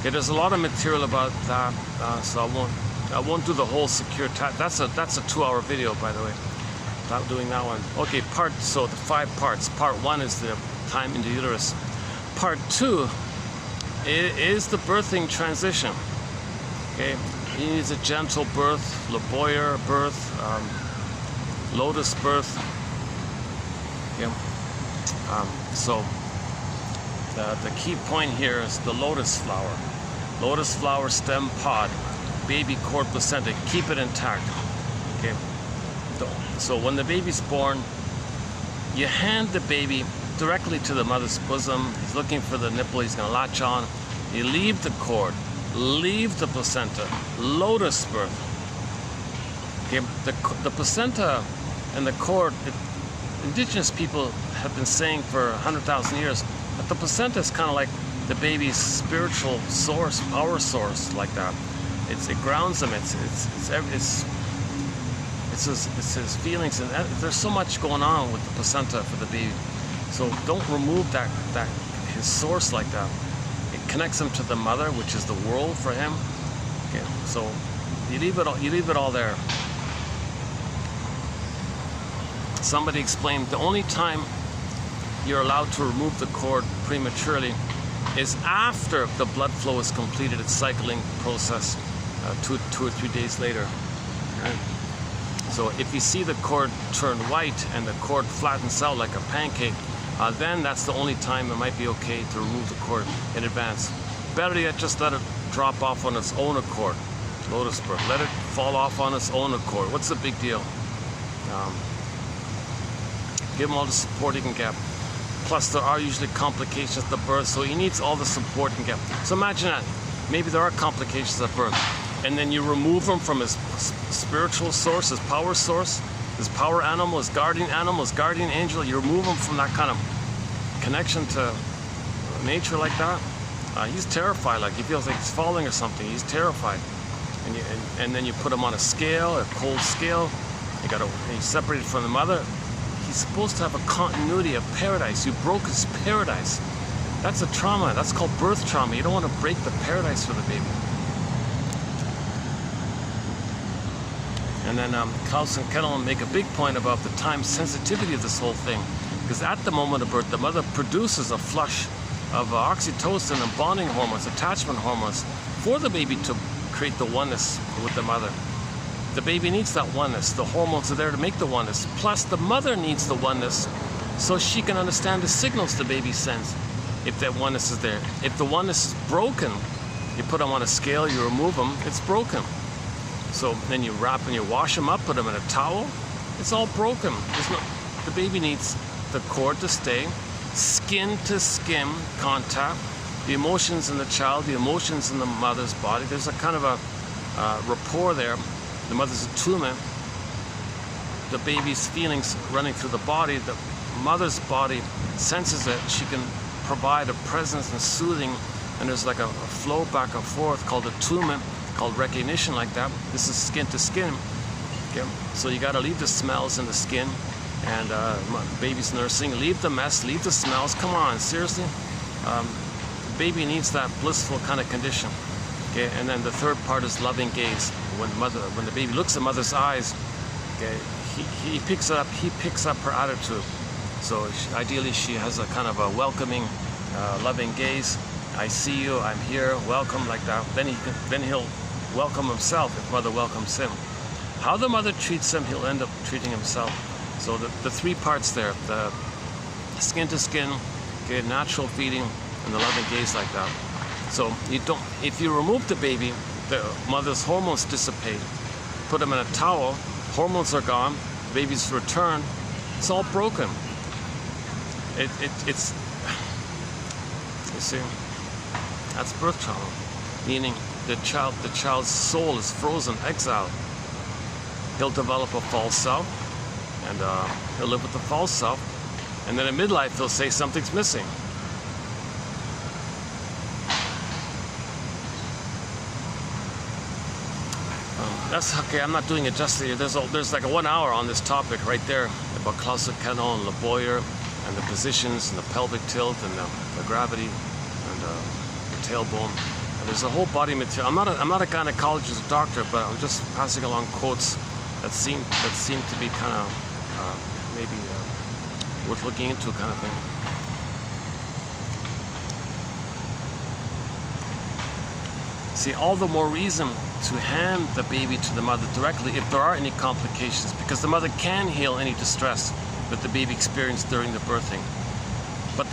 Okay, there's a lot of material about that, so I won't do the whole secure type. That's a 2-hour video, by the way. Not doing that one. Okay, so the 5 parts. Part 1 is the time in the uterus. Part 2 is the birthing transition. Okay, he needs a gentle birth, laboyer birth, lotus birth. Okay, so the key point here is the lotus flower. Lotus flower stem pod, baby cord placenta. Keep it intact. Okay. So when the baby's born, you hand the baby directly to the mother's bosom. He's looking for the nipple. He's going to latch on. You leave the cord, leave the placenta, lotus birth. Okay, the placenta and the cord, indigenous people have been saying for 100,000 years that the placenta is kind of like the baby's spiritual source, power source, like that. It grounds him. It's his feelings, and there's so much going on with the placenta for the baby. So don't remove his source like that. It connects him to the mother, which is the world for him. Okay, so you leave it all there. Somebody explained the only time you're allowed to remove the cord prematurely is after the blood flow is completed its cycling process, 2 or 3 days later. Right? So if you see the cord turn white and the cord flattens out like a pancake, then that's the only time it might be okay to remove the cord in advance. Better yet, just let it drop off on its own accord. Lotus birth. Let it fall off on its own accord. What's the big deal? Give him all the support he can get. Plus, there are usually complications at the birth, so he needs all the support he can get. So imagine that. Maybe there are complications at birth, and then you remove him from his spiritual source, his power animal, his guardian angel. You remove him from that kind of connection to nature like that. He's terrified, like he feels like he's falling or something. He's terrified. And then you put him on a scale, a cold scale. He's separated from the mother. He's supposed to have a continuity of paradise. You broke his paradise. That's a trauma. That's called birth trauma. You don't want to break the paradise for the baby. And then Klaus and Kettleman make a big point about the time sensitivity of this whole thing. Because at the moment of birth, the mother produces a flush of oxytocin and bonding hormones, attachment hormones, for the baby to create the oneness with the mother. The baby needs that oneness. The hormones are there to make the oneness. Plus, the mother needs the oneness so she can understand the signals the baby sends if that oneness is there. If the oneness is broken, you put them on a scale, you remove them, it's broken. So then you wrap and you wash them up, put them in a towel, it's all broken. The baby needs the cord to stay, skin to skin contact, the emotions in the child, the emotions in the mother's body. There's a kind of a rapport there. The mother's attunement, the baby's feelings running through the body, the mother's body senses it. She can provide a presence and soothing, and there's like a flow back and forth called attunement, called recognition, like that. This is skin to skin. Okay? So you got to leave the smells in the skin, and baby's nursing. Leave the mess, leave the smells. Come on, seriously. The baby needs that blissful kind of condition. Okay, and then the third part is loving gaze. When the baby looks at mother's eyes, okay, he picks up her attitude. So ideally, she has a kind of a welcoming, loving gaze. I see you. I'm here. Welcome, like that. Then he'll welcome himself if mother welcomes him. How the mother treats him, he'll end up treating himself. So the 3 parts there: the skin to skin, okay, natural feeding, and the loving gaze, like that. So if you remove the baby, the mother's hormones dissipate. Put them in a towel, hormones are gone, the baby's returned, it's all broken. It's you see, that's birth trauma, meaning the child's soul is frozen, exiled. He'll develop a false self, and he'll live with the false self, and then in midlife he'll say something's missing. That's okay. I'm not doing it justice. There's like a 1 hour on this topic right there about Clausic Canon and Le Boyer and the positions and the pelvic tilt and the gravity and the tailbone. And there's a whole body material. I'm not a gynecologist or doctor, but I'm just passing along quotes that seem to be kind of maybe worth looking into, kind of thing. See, all the more reason to hand the baby to the mother directly if there are any complications, because the mother can heal any distress that the baby experienced during the birthing. But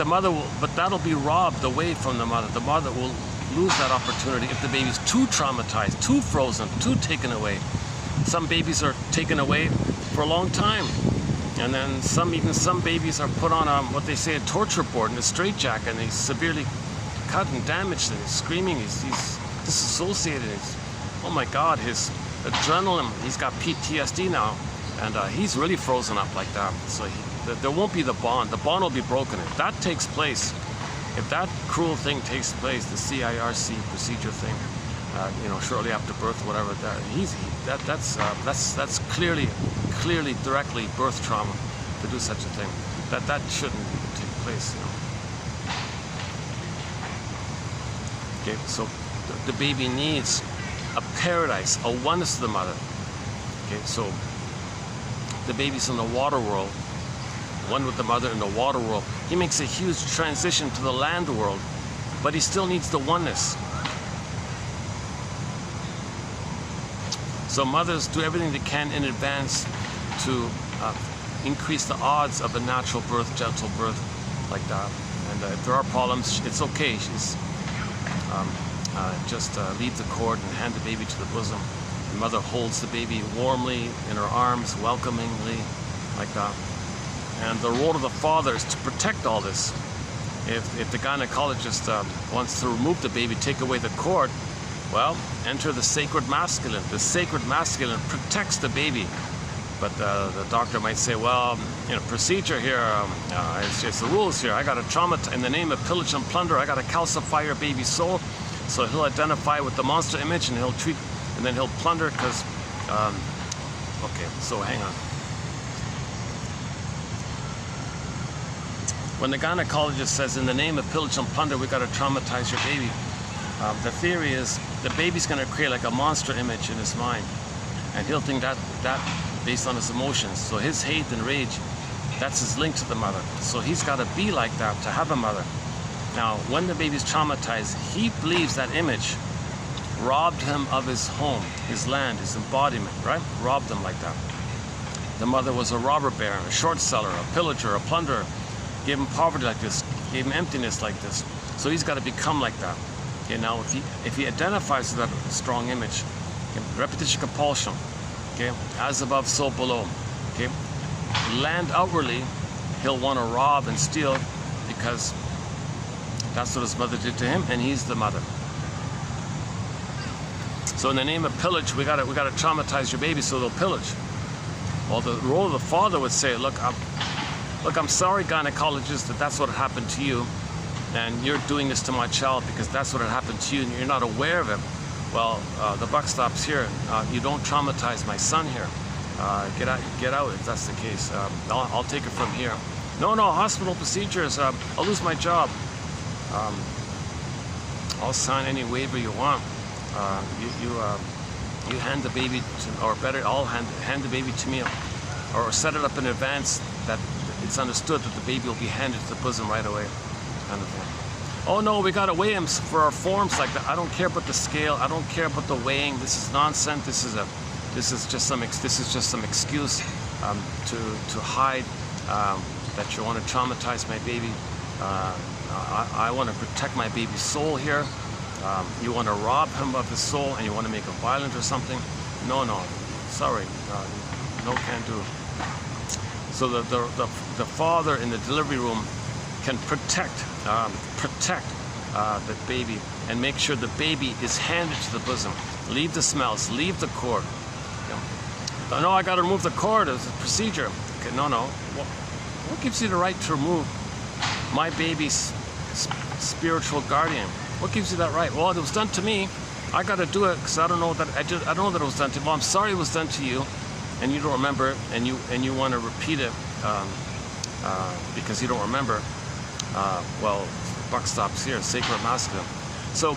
that'll be robbed away from the mother. The mother will lose that opportunity if the baby's too traumatized, too frozen, too taken away. Some babies are taken away for a long time, and then some babies are put on what they say a torture board in a straitjacket, and he's severely cut and damaged, and he's screaming, he's disassociated. Oh my God, his adrenaline, he's got PTSD now, and he's really frozen up like that. So there won't be the bond. The bond will be broken. If that takes place, if that cruel thing takes place, the CIRC procedure thing, shortly after birth, whatever, that's clearly directly birth trauma to do such a thing. That shouldn't take place. Okay, so the baby needs a paradise, a oneness to the mother. Okay, so the baby's in the water world, one with the mother in the water world. He makes a huge transition to the land world, but he still needs the oneness. So mothers do everything they can in advance to increase the odds of a natural birth, gentle birth, like that. And if there are problems, it's okay. Just leave the cord and hand the baby to the bosom. The mother holds the baby warmly in her arms, welcomingly, like that. And the role of the father is to protect all this. If the gynecologist wants to remove the baby, take away the cord, well, enter the sacred masculine. The sacred masculine protects the baby. But the doctor might say, well, procedure here, it's just the rules here. I got to traumatize, in the name of pillage and plunder, I got to calcify your baby's soul. So he'll identify with the monster image and he'll treat, and then he'll plunder because, okay, so hang on. When the gynecologist says, in the name of pillage and plunder, we got to traumatize your baby, the theory is the baby's going to create like a monster image in his mind. And he'll think that based on his emotions. So his hate and rage, that's his link to the mother. So he's got to be like that to have a mother. Now, when the baby's traumatized, he believes that image robbed him of his home, his land, his embodiment, right? Robbed him like that. The mother was a robber baron, a short seller, a pillager, a plunderer. Gave him poverty like this, gave him emptiness like this. So he's got to become like that. Okay, now if he identifies with that strong image, okay, repetition compulsion, okay, as above, so below, okay, land outwardly, he'll want to rob and steal because that's what his mother did to him, and he's the mother. So in the name of pillage, we gotta traumatize your baby so they'll pillage. Well, the role of the father would say, look, I'm sorry, gynecologist, that's what happened to you, and you're doing this to my child because that's what happened to you, and you're not aware of it. Well, the buck stops here. You don't traumatize my son here. Get out if that's the case. I'll take it from here. No, hospital procedures. I'll lose my job. I'll sign any waiver you want. You hand the baby to, or better, I'll hand the baby to me, or set it up in advance that it's understood that the baby will be handed to the bosom right away, kind of thing. Oh no, we gotta weigh him for our forms like that. I don't care about the scale. I don't care about the weighing. This is nonsense. This is just some excuse to hide that you want to traumatize my baby. I want to protect my baby's soul here. You want to rob him of his soul and you want to make him violent or something. No, sorry, no, can do. So the father in the delivery room can protect the baby and make sure the baby is handed to the bosom. Leave the smells, leave the cord. No, I got to remove the cord. It's a procedure. Okay, no. What gives you the right to remove my baby's spiritual guardian? What gives you that right? Well, it was done to me. I got to do it because I don't know that I don't know that it was done to me. Well, I'm sorry it was done to you, and you don't remember it, and you want to repeat it because you don't remember. Well, buck stops here. Sacred masculine. So,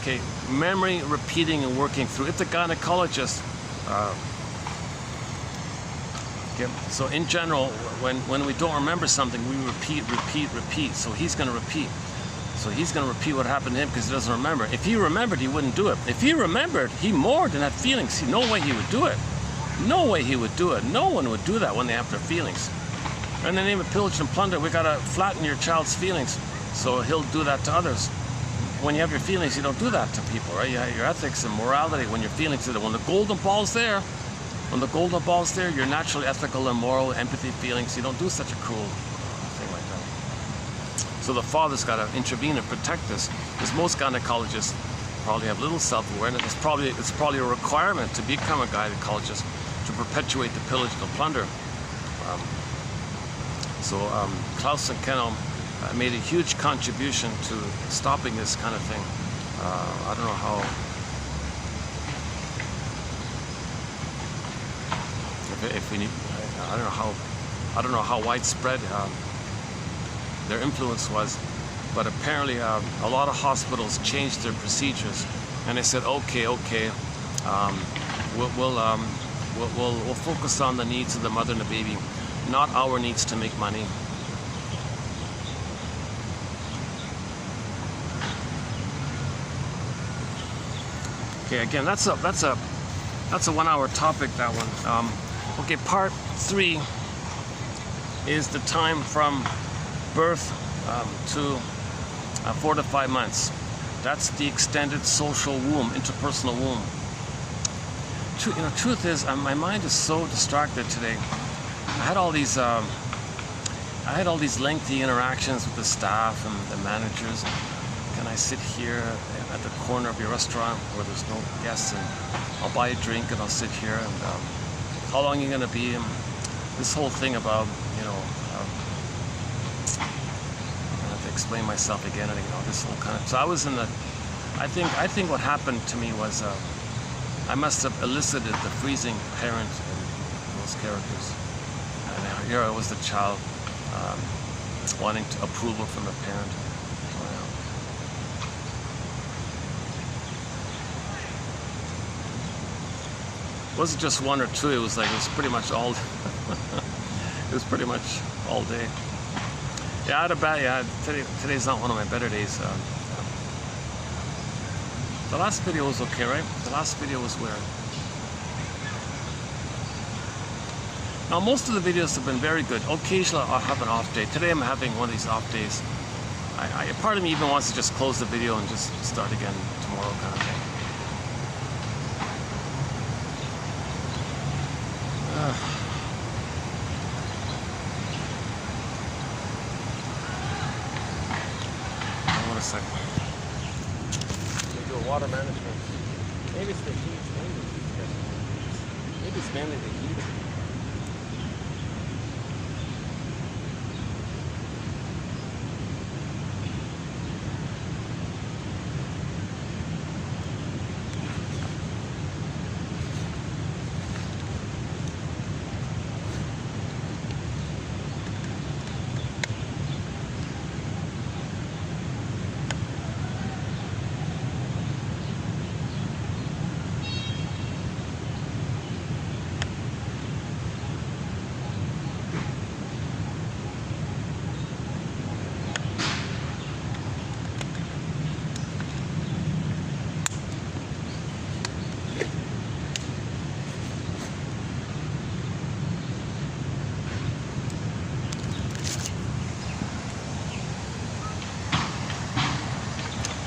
okay, memory, repeating, and working through. If the gynecologist. Okay, so in general, when we don't remember something, we repeat. So he's going to repeat. So he's going to repeat what happened to him because he doesn't remember. If he remembered, he wouldn't do it. If he remembered, he mourned and had feelings. See, no way he would do it. No way he would do it. No one would do that when they have their feelings. In the name of pillage and plunder, we got to flatten your child's feelings. So he'll do that to others. When you have your feelings, you don't do that to people, right? You have your ethics and morality when your feelings are there. When the golden ball's there, you're naturally ethical and moral, empathy, feelings. You don't do such a cruel thing like that. So the father's got to intervene and protect this, because most gynecologists probably have little self-awareness. It's probably a requirement to become a gynecologist to perpetuate the pillage and the plunder. Klaus and Kennel made a huge contribution to stopping this kind of thing. I don't know how. If we need, I don't know how widespread their influence was, but apparently a lot of hospitals changed their procedures, and they said, okay, we'll focus on the needs of the mother and the baby, not our needs to make money. Okay, again, that's a 1 hour topic, that one. Okay, part 3 is the time from birth to 4 to 5 months. That's the extended social womb, interpersonal womb. Truth is, my mind is so distracted today. I had all these lengthy interactions with the staff and the managers. Can I sit here at the corner of your restaurant where there's no guests, and I'll buy a drink and I'll sit here, and how long are you going to be? And this whole thing about, I have to explain myself again and again, this whole kind of, so I was in the, I think what happened to me was, I must have elicited the freezing parent in those characters. And here I was, the child, wanting approval from the parent. It wasn't just 1 or 2. It was pretty much all. It was pretty much all day. Yeah, I had a bad. Yeah, today's not one of my better days. The last video was okay, right? The last video was weird. Now, most of the videos have been very good. Occasionally, I'll have an off day. Today, I'm having one of these off days. Part of me even wants to just close the video and just start again tomorrow, kind of thing. Hold on a second. Do a water management. Maybe it's the heat. Maybe it's mainly the heat.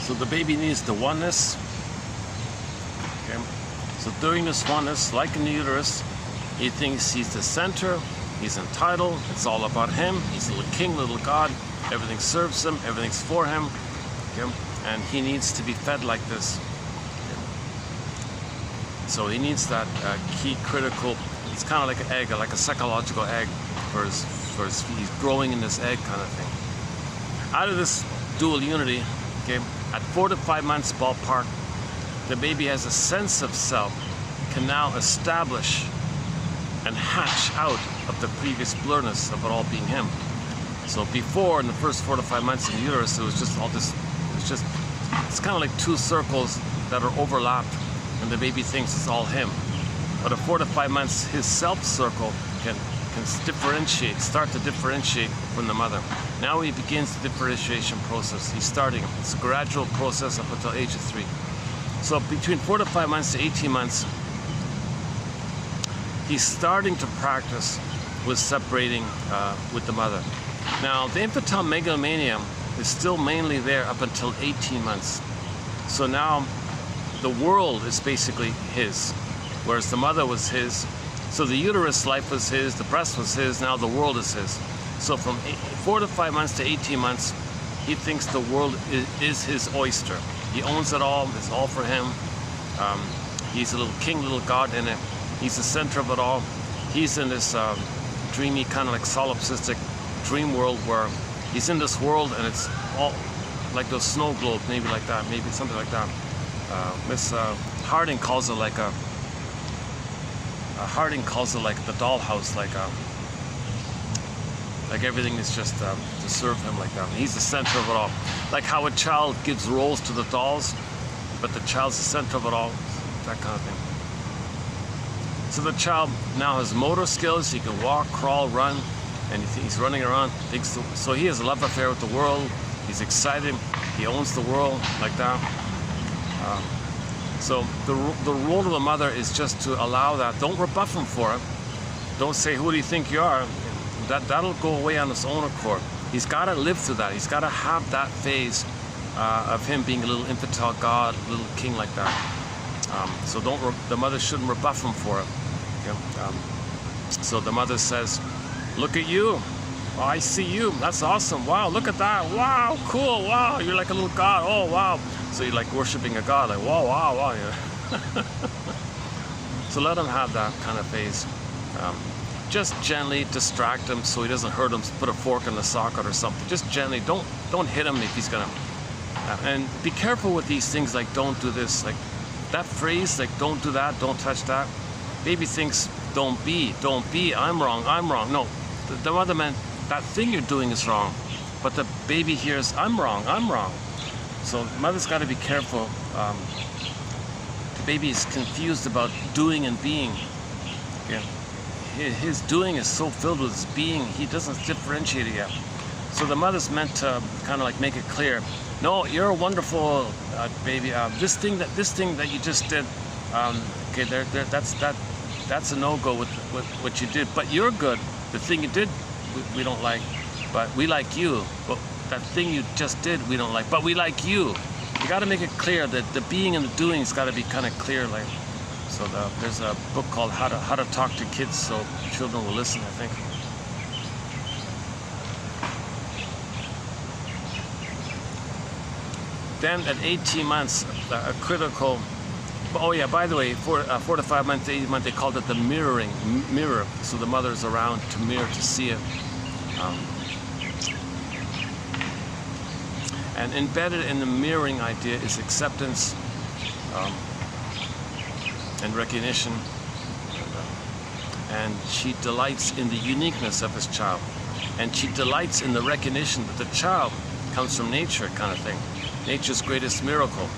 So the baby needs the oneness. Okay. So during this oneness, like in the uterus, he thinks he's the center, he's entitled, it's all about him, he's little king, little god, everything serves him, everything's for him, okay. And he needs to be fed like this. Okay. So he needs that key critical, it's kind of like an egg, like a psychological egg for his he's growing in this egg kind of thing. Out of this dual unity, okay, at 4 to 5 months ballpark, the baby has a sense of self, can now establish and hatch out of the previous blurriness of it all being him. So before, in the first 4 to 5 months in the uterus, it was just all this, it's kind of like two circles that are overlapped, and the baby thinks it's all him. But at 4 to 5 months, his self circle can start to differentiate from the mother. Now he begins the differentiation process. He's starting. It's a gradual process up until age of 3. So between 4 to 5 months to 18 months, he's starting to practice with separating with the mother. Now, the infantile megalomania is still mainly there up until 18 months. So now the world is basically his, whereas the mother was his. So the uterus life was his, the breast was his, now the world is his. So from 4 to 5 months to 18 months, he thinks the world is his oyster. He owns it all, it's all for him. He's a little king, little god in it. He's the center of it all. He's in this dreamy, kind of like solipsistic dream world where he's in this world and it's all like those snow globes, maybe like that, maybe something like that. Miss Harding calls it like the dollhouse, like everything is just to serve him like that. And he's the center of it all. Like how a child gives roles to the dolls, but the child's the center of it all, that kind of thing. So the child now has motor skills. He can walk, crawl, run, and he's running around. So he has a love affair with the world. He's excited. He owns the world like that. So the role of the mother is just to allow that. Don't rebuff him for it. Don't say, who do you think you are? That'll go away on its own accord. He's got to live through that. He's got to have that phase of him being a little infantile god, a little king like that. So the mother shouldn't rebuff him for it. So the mother says, look at you. Oh, I see you. That's awesome. Wow, look at that. Wow, cool. Wow, you're like a little god. Oh, wow. So you're like worshiping a god. Like, wow, wow, wow. Yeah. So let him have that kind of phase. Just gently distract him so he doesn't hurt him. Put a fork in the socket or something. Just gently. Don't hit him if he's gonna. And be careful with these things. Like, don't do this. Like that phrase. Like, don't do that. Don't touch that. Baby thinks, don't be. I'm wrong. No, the mother meant that thing you're doing is wrong. But the baby hears, I'm wrong. So mother's got to be careful. The baby is confused about doing and being. Yeah. His doing is so filled with his being, he doesn't differentiate it yet. So the mother's meant to kind of like make it clear. No, you're a wonderful baby. This thing that you just did. Okay, that's a no-go with what you did. But you're good. The thing you did, we don't like. But we like you. But that thing you just did, we don't like. But we like you. You got to make it clear that the being and the doing's got to be kind of clear. Like, so there's a book called How to Talk to Kids So Children Will Listen, I think. Then at 18 months, a critical. Oh yeah, by the way, 4 to 5 months, 8 months, they called it the mirror. So the mother's around to mirror, to see it. And embedded in the mirroring idea is acceptance and recognition. And she delights in the uniqueness of his child. And she delights in the recognition that the child comes from nature, kind of thing. Nature's greatest miracle.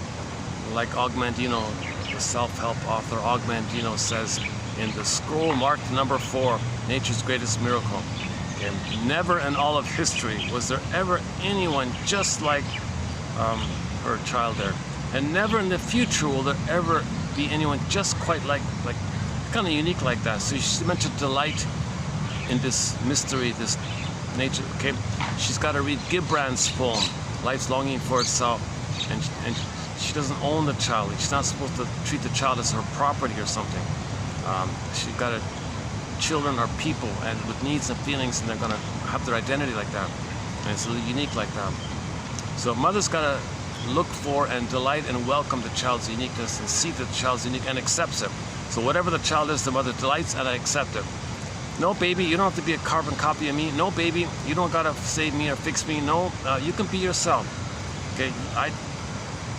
Like Augmentino, the self-help author Augmentino says in the scroll marked number 4, nature's greatest miracle. And never in all of history was there ever anyone just like her child there. And never in the future will there ever be anyone just quite like kind of unique like that. So she's meant to delight in this mystery, this nature. Okay, she's got to read Gibran's poem, Life's Longing for Itself, and she doesn't own the child. She's not supposed to treat the child as her property or something. She's got to. Children are people and with needs and feelings, and they're going to have their identity like that, and it's a little unique like that. So mother's got to look for and delight and welcome the child's uniqueness and see that the child's unique and accepts it. So whatever the child is, the mother delights and accepts it. No, baby, you don't have to be a carbon copy of me. No, baby, you don't got to save me or fix me. No, you can be yourself. Okay,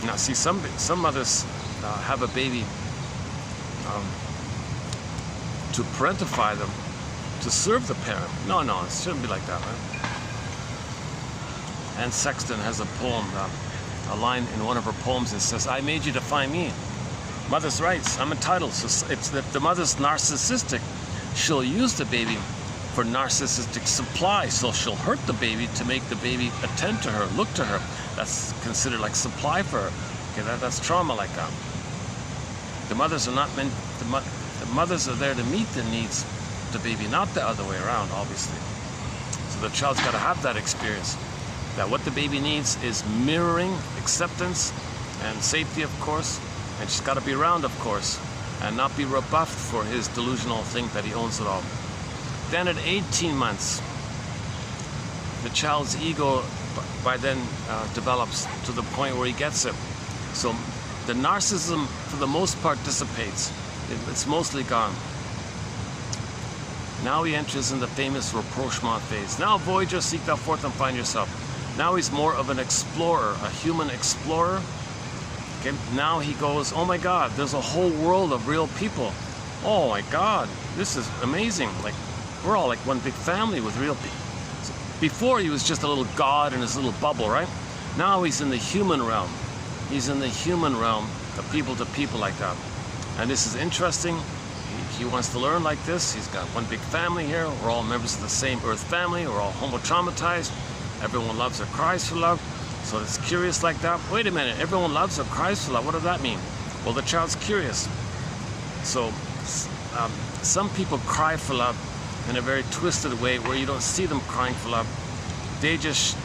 now see some mothers have a baby to parentify them, to serve the parent. No, it shouldn't be like that, right? Anne Sexton has a poem, a line in one of her poems that says, "I made you to find me. Mother's rights, I'm entitled." So if the mother's narcissistic, she'll use the baby for narcissistic supply. So she'll hurt the baby to make the baby attend to her, look to her. That's considered like supply for her. Okay, that's trauma like that. The mothers are not meant, the mothers are there to meet the needs of the baby, not the other way around, obviously. So the child's got to have that experience, that what the baby needs is mirroring, acceptance, and safety, of course. And she's got to be around, of course, and not be rebuffed for his delusional think that he owns it all. Then at 18 months, the child's ego by then develops to the point where he gets it. So the narcissism, for the most part, dissipates. It's mostly gone. Now he enters in the famous rapprochement phase. "Now, voyager, seek thou forth and find yourself." Now he's more of an explorer, a human explorer. Okay, now he goes, "Oh my God, there's a whole world of real people. Oh my God, this is amazing. Like, we're all like one big family with real people." So before he was just a little god in his little bubble, right? Now he's in the human realm. He's in the human realm of people to people like that. And this is interesting. He wants to learn like this. He's got one big family here. We're all members of the same earth family. We're all homo-traumatized. Everyone loves or cries for love. So it's curious like that. Wait a minute, everyone loves or cries for love. What does that mean? Well, the child's curious. So some people cry for love in a very twisted way where you don't see them crying for love. They just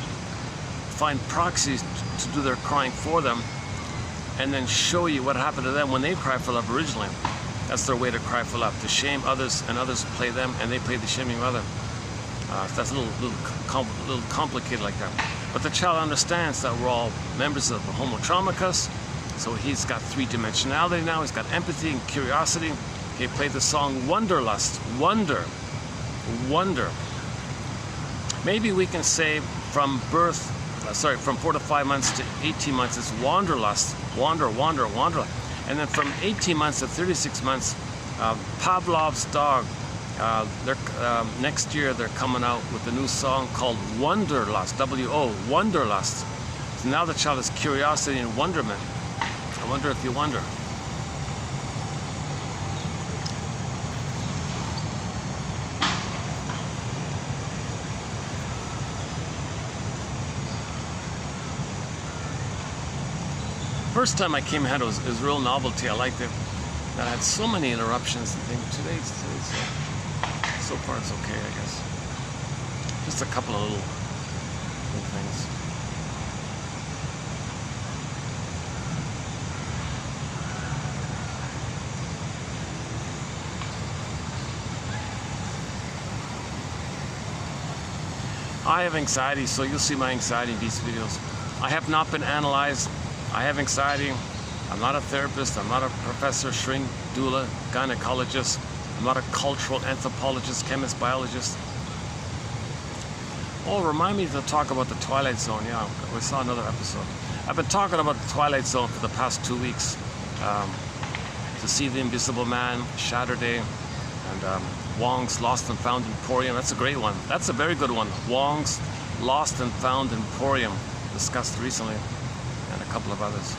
find proxies to do their crying for them and then show you what happened to them when they cried for love originally. That's their way to cry for love, to shame others, and others play them, and they play the shaming other. That's a little complicated like that. But the child understands that we're all members of the Homo Traumacus, so he's got three-dimensionality now. He's got empathy and curiosity. He played the song Wanderlust, wonder. Maybe we can say from birth, from 4 to 5 months to 18 months, it's wanderlust, wander. And then from 18 months to 36 months, Pavlov's dog. Next year they're coming out with a new song called Wonderlust, W-O, Wonderlust. So now the child has curiosity and wonderment. I wonder if you wonder. First time I came ahead, it was real novelty. I liked it. And I had so many interruptions and things. Today's so far it's okay, I guess. Just a couple of little things. I have anxiety, so you'll see my anxiety in these videos. I have not been analyzed. I have anxiety. I'm not a therapist. I'm not a professor, shrink, doula, gynecologist. I'm not a cultural anthropologist, chemist, biologist. Oh, remind me to talk about the Twilight Zone. Yeah, we saw another episode. I've been talking about the Twilight Zone for the past 2 weeks. To See the Invisible Man, Saturday, and Wong's Lost and Found Emporium. That's a great one. That's a very good one. Wong's Lost and Found Emporium, discussed recently, and a couple of others.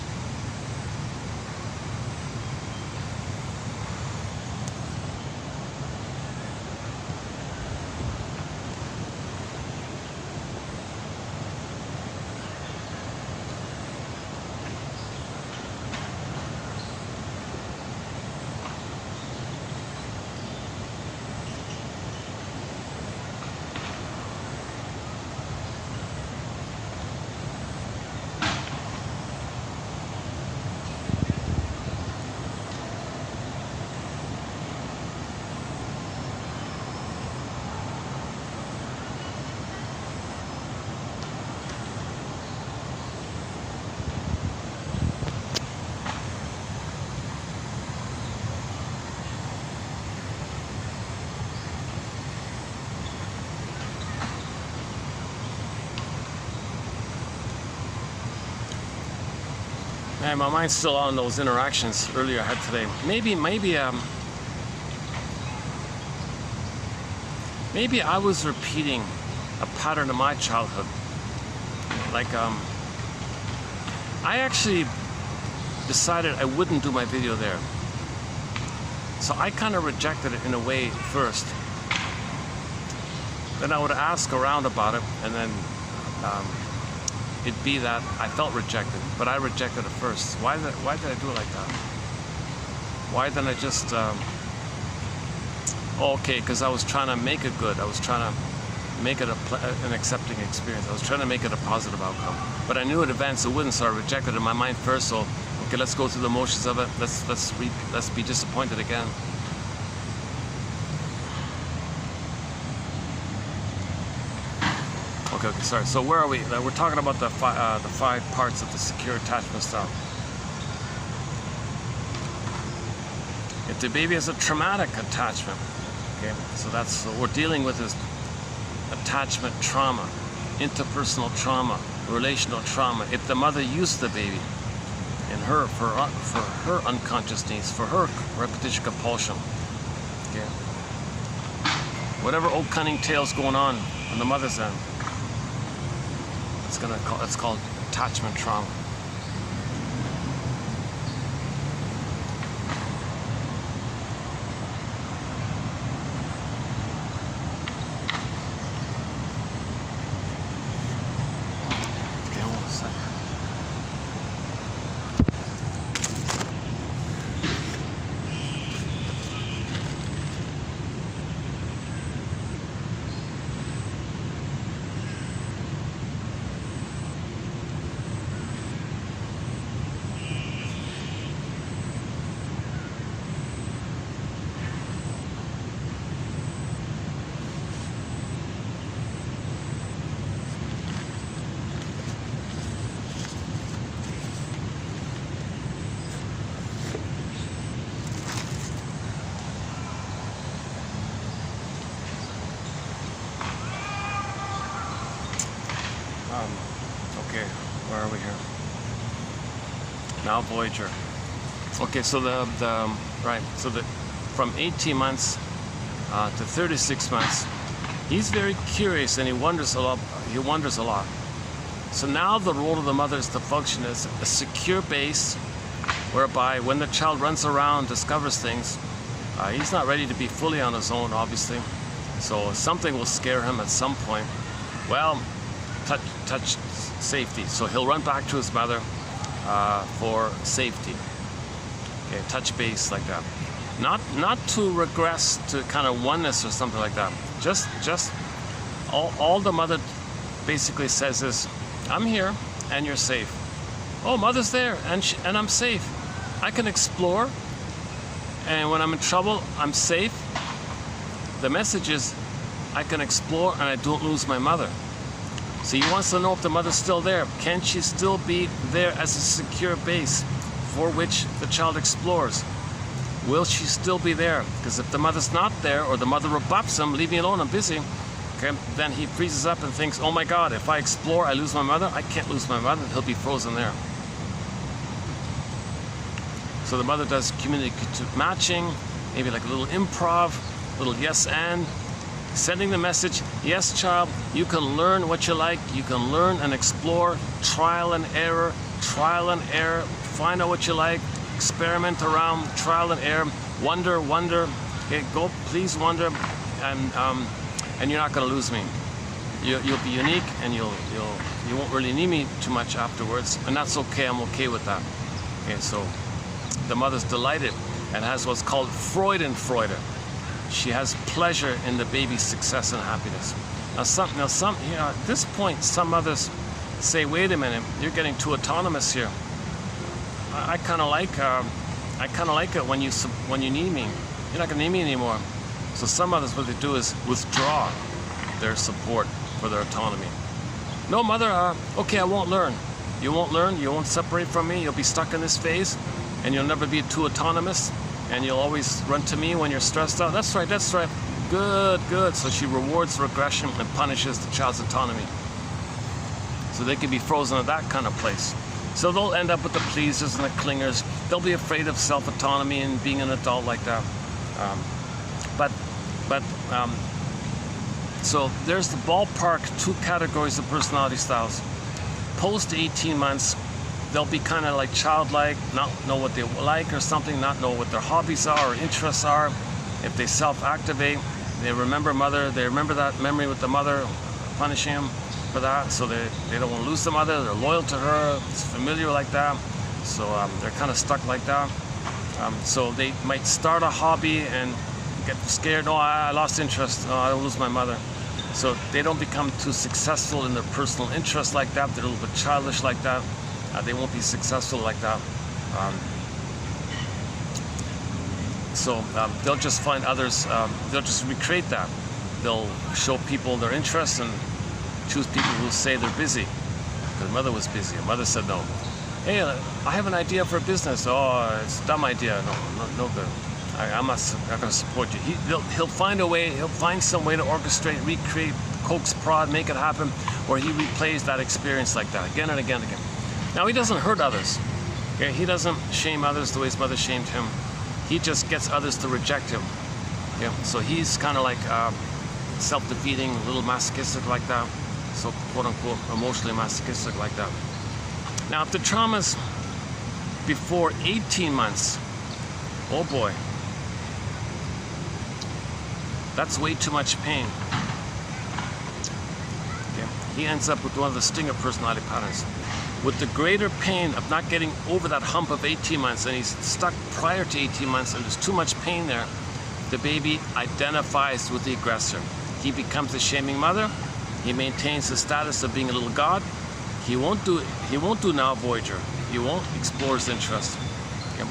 Man, my mind's still on those interactions earlier I had today. Maybe I was repeating a pattern of my childhood. Like, I actually decided I wouldn't do my video there. So I kind of rejected it in a way first. Then I would ask around about it, and then it'd be that I felt rejected, but I rejected it first. Why did I do it like that? Why didn't I just, okay, because I was trying to make it good. I was trying to make it an accepting experience. I was trying to make it a positive outcome. But I knew in advance it wouldn't, so I rejected it in my mind first. So, okay, let's go through the motions of it. Let's be disappointed again. Okay, sorry. So where are we? We're talking about the 5 parts of the secure attachment style. If the baby has a traumatic attachment, okay, so that's what we're dealing with is attachment trauma, interpersonal trauma, relational trauma. If the mother used the baby in her for her unconscious needs, for her repetition compulsion, okay, whatever old cunning tale's going on the mother's end, it's called attachment trauma. Okay, where are we here? Now Voyager. Okay, so from 18 months to 36 months, he's very curious and he wonders a lot. So now the role of the mother is to function as a secure base, whereby when the child runs around, discovers things, he's not ready to be fully on his own, obviously. So something will scare him at some point. Well, touch safety. So he'll run back to his mother for safety. Okay, touch base like that. Not to regress to kind of oneness or something like that. Just all the mother basically says is, I'm here and you're safe. Oh, mother's there and I'm safe. I can explore, and when I'm in trouble, I'm safe. The message is, I can explore and I don't lose my mother. So he wants to know if the mother's still there. Can she still be there as a secure base for which the child explores? Will she still be there? Because if the mother's not there, or the mother rebuffs him, leave me alone, I'm busy, okay, then he freezes up and thinks, oh my God, if I explore, I lose my mother. I can't lose my mother. He'll be frozen there. So the mother does communicative matching, maybe like a little improv, little yes and, sending the message, yes child, you can learn what you like, you can learn and explore, trial and error, find out what you like, experiment around, trial and error, wonder, okay, go, please wonder, and you're not going to lose me. You'll be unique, and you won't really need me too much afterwards, and that's okay. I'm okay with that. Okay, so the mother's delighted and has what's called Freudenfreude. She has pleasure in the baby's success and happiness. Now, at this point, some mothers say, "Wait a minute, you're getting too autonomous here. I kind of like it when you need me. You're not gonna need me anymore." So some mothers, what they do is withdraw their support for their autonomy. No, mother, okay, I won't learn. You won't learn. You won't separate from me. You'll be stuck in this phase, and you'll never be too autonomous. And you'll always run to me when you're stressed out. That's right, that's right. Good. So she rewards regression and punishes the child's autonomy. So they can be frozen at that kind of place. So they'll end up with the pleasers and the clingers. They'll be afraid of self-autonomy and being an adult like that. So there's the ballpark 2 categories of personality styles. Post 18 months, they'll be kind of like childlike, not know what they like or something, not know what their hobbies are or interests are. If they self-activate, they remember mother, they remember that memory with the mother punishing them for that, so they don't want to lose the mother, they're loyal to her, it's familiar like that, so they're kind of stuck like that. So they might start a hobby and get scared, oh, I lost interest, oh, I don't lose my mother. So they don't become too successful in their personal interests like that, they're a little bit childish like that, they won't be successful like that. They'll just find others, they'll just recreate that. They'll show people their interests and choose people who say they're busy. Because mother was busy, and mother said no. Hey, I have an idea for a business. Oh, it's a dumb idea. No good. I'm not going to support you. He'll find a way, he'll find some way to orchestrate, recreate, coax, prod, make it happen, or he replays that experience like that again and again and again. Now, he doesn't hurt others. Okay? He doesn't shame others the way his mother shamed him. He just gets others to reject him. Okay? So he's kind of like self-defeating, a little masochistic like that. So quote-unquote emotionally masochistic like that. Now, if the trauma's before 18 months, oh boy, that's way too much pain. Okay. He ends up with one of the stinger personality patterns. With the greater pain of not getting over that hump of 18 months, and he's stuck prior to 18 months, and there's too much pain there, the baby identifies with the aggressor. He becomes a shaming mother. He maintains the status of being a little god. He won't do now Voyager. He won't explore his interest. Okay.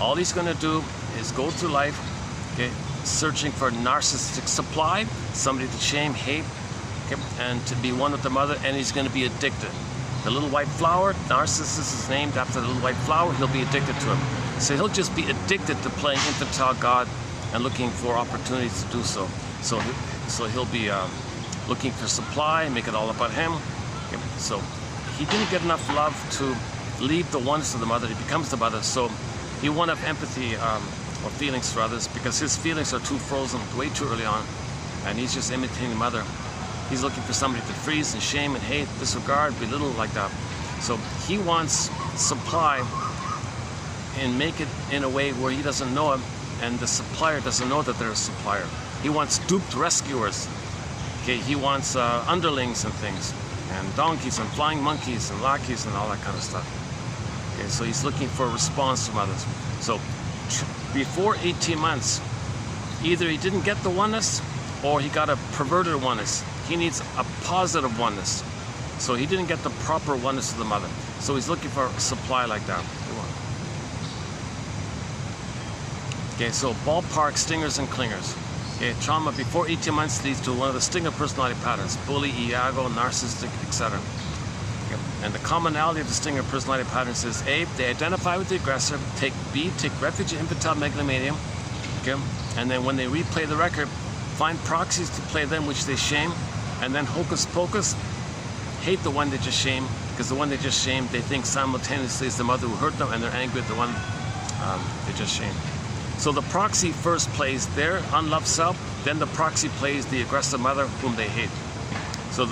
All he's going to do is go through life, okay, searching for narcissistic supply, somebody to shame, hate, okay, and to be one with the mother, and he's going to be addicted. The little white flower, Narcissus is named after the little white flower, he'll be addicted to him. So he'll just be addicted to playing infantile god and looking for opportunities to do so. So he'll be looking for supply, make it all about him. Okay. So he didn't get enough love to leave the oneness of the mother. He becomes the mother. So he won't have empathy or feelings for others because his feelings are too frozen way too early on, and he's just imitating the mother. He's looking for somebody to freeze and shame and hate, disregard, belittle like that. So he wants supply and make it in a way where he doesn't know him and the supplier doesn't know that they're a supplier. He wants duped rescuers. Okay, he wants underlings and things, and donkeys and flying monkeys and lackeys and all that kind of stuff. Okay, so he's looking for a response from others. So before 18 months, either he didn't get the oneness or he got a perverted oneness. He needs a positive oneness. So he didn't get the proper oneness of the mother. So he's looking for supply like that. Okay, so ballpark stingers and clingers. Okay, trauma before 18 months leads to one of the stinger personality patterns: bully, iago, narcissistic, etc. Okay. And the commonality of the stinger personality patterns is A, they identify with the aggressor, take refuge in infantile megalomania, okay, and then when they replay the record, find proxies to play them which they shame, and then hocus pocus, hate the one they just shamed, because the one they just shamed, they think simultaneously is the mother who hurt them, and they're angry at the one they just shamed. So the proxy first plays their unloved self, then the proxy plays the aggressive mother whom they hate. So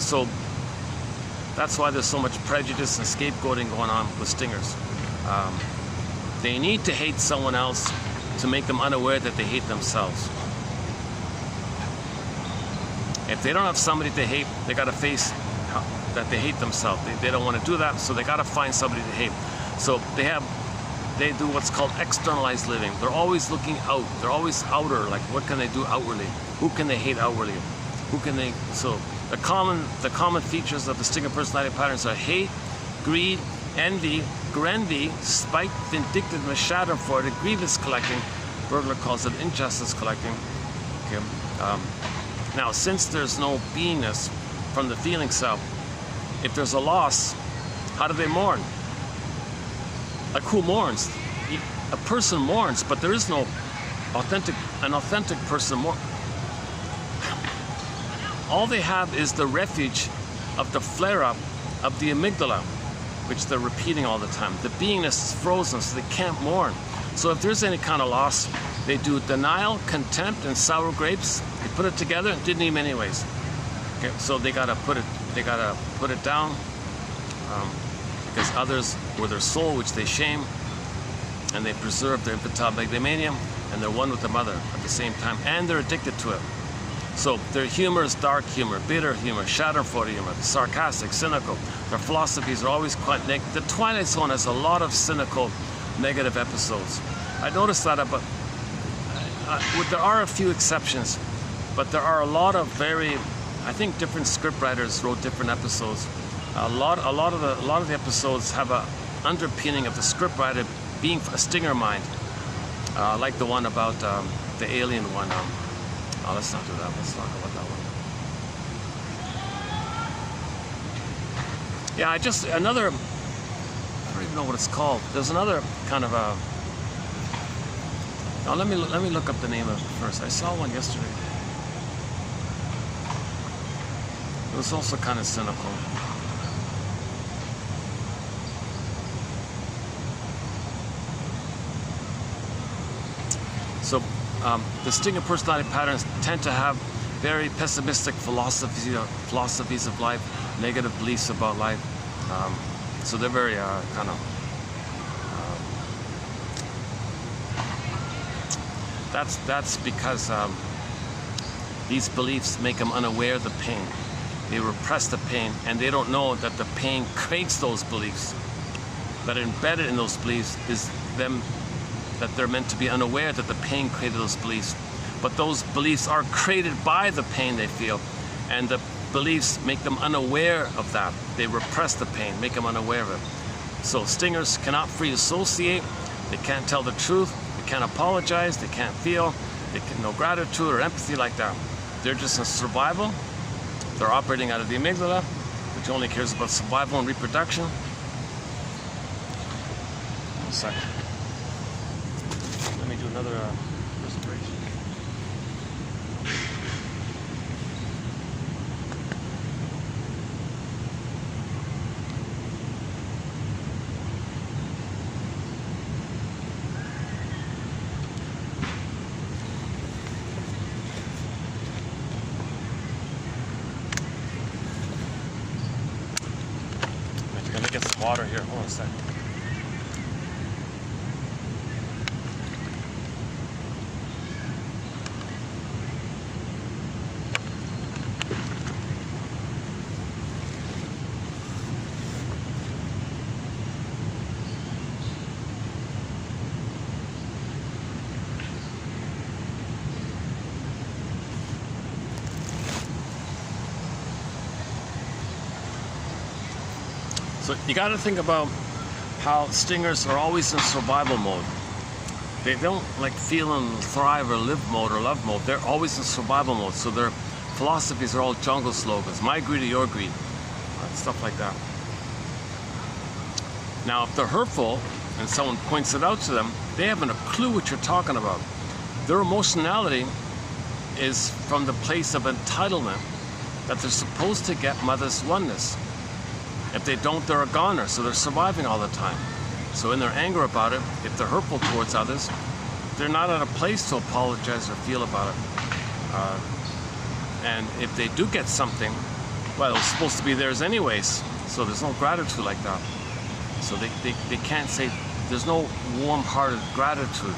so that's why there's so much prejudice and scapegoating going on with stingers. They need to hate someone else to make them unaware that they hate themselves. If they don't have somebody to hate, they got to face that they hate themselves. They don't want to do that, so they got to find somebody to hate. So they do what's called externalized living. They're always looking out. They're always outer. Like, what can they do outwardly? Who can they hate outwardly? Who can they? So the common features of the stinger personality patterns are hate, greed, envy, grandiosity, spite, vindictiveness, schadenfreude, grievous collecting. Bergler calls it injustice collecting. Okay. Now, since there's no beingness from the feeling self, if there's a loss, how do they mourn? Like, who mourns? A person mourns, but there is no an authentic person mourn. All they have is the refuge of the flare-up of the amygdala. which they're repeating all the time. The beingness is frozen, so they can't mourn. So if there's any kind of loss, they do denial, contempt, and sour grapes. They put it together and didn't even anyways. Okay, so they gotta put it down because others were their soul, which they shame, and they preserve their infantile megalomania, and they're one with the mother at the same time, and they're addicted to it. So their humor is dark humor, bitter humor, schadenfreude humor, sarcastic, cynical. Their philosophies are always quite negative. The Twilight Zone has a lot of cynical, negative episodes. I noticed that, but there are a few exceptions, but there are a lot of I think different scriptwriters wrote different episodes. A lot of the episodes have a underpinning of the scriptwriter being a stinger mind, like the one about the alien one. Let's not do that. Let's talk about that one. Yeah, I don't even know what it's called. There's another kind of a. Now let me look up the name of it first. I saw one yesterday. It was also kind of cynical. So the stinger personality patterns tend to have very pessimistic philosophies of life, negative beliefs about life. So they're very kind of. That's because these beliefs make them unaware of the pain. They repress the pain, and they don't know that the pain creates those beliefs. That embedded in those beliefs is them, that they're meant to be unaware that the pain created those beliefs. But those beliefs are created by the pain they feel, and the beliefs make them unaware of that. They repress the pain, make them unaware of it. So stingers cannot free associate, they can't tell the truth, they can't apologize, they can't feel, they can no gratitude or empathy like that. They're just in survival. They're operating out of the amygdala, which only cares about survival and reproduction. 1 second. Let me do another respiration. Let me get some water here. Hold on a second. So you got to think about how stingers are always in survival mode. They don't like feel and thrive or live mode or love mode. They're always in survival mode. So their philosophies are all jungle slogans. My greed or your greed. Stuff like that. Now, if they're hurtful and someone points it out to them, they haven't a clue what you're talking about. Their emotionality is from the place of entitlement that they're supposed to get mother's oneness. If they don't, they're a goner, so they're surviving all the time. So in their anger about it, if they're hurtful towards others, they're not at a place to apologize or feel about it. And if they do get something, well, it was supposed to be theirs anyways, so there's no gratitude like that. So they can't say, there's no warm-hearted gratitude.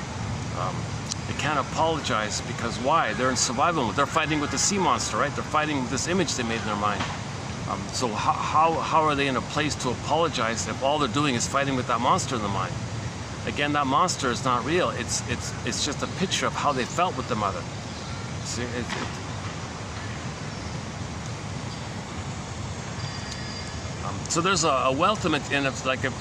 They can't apologize because why? They're in survival mode. They're fighting with the sea monster, right? They're fighting with this image they made in their mind. So how are they in a place to apologize if all they're doing is fighting with that monster in the mind? Again, that monster is not real. It's just a picture of how they felt with the mother. See, so there's a wealth of it in it. Like if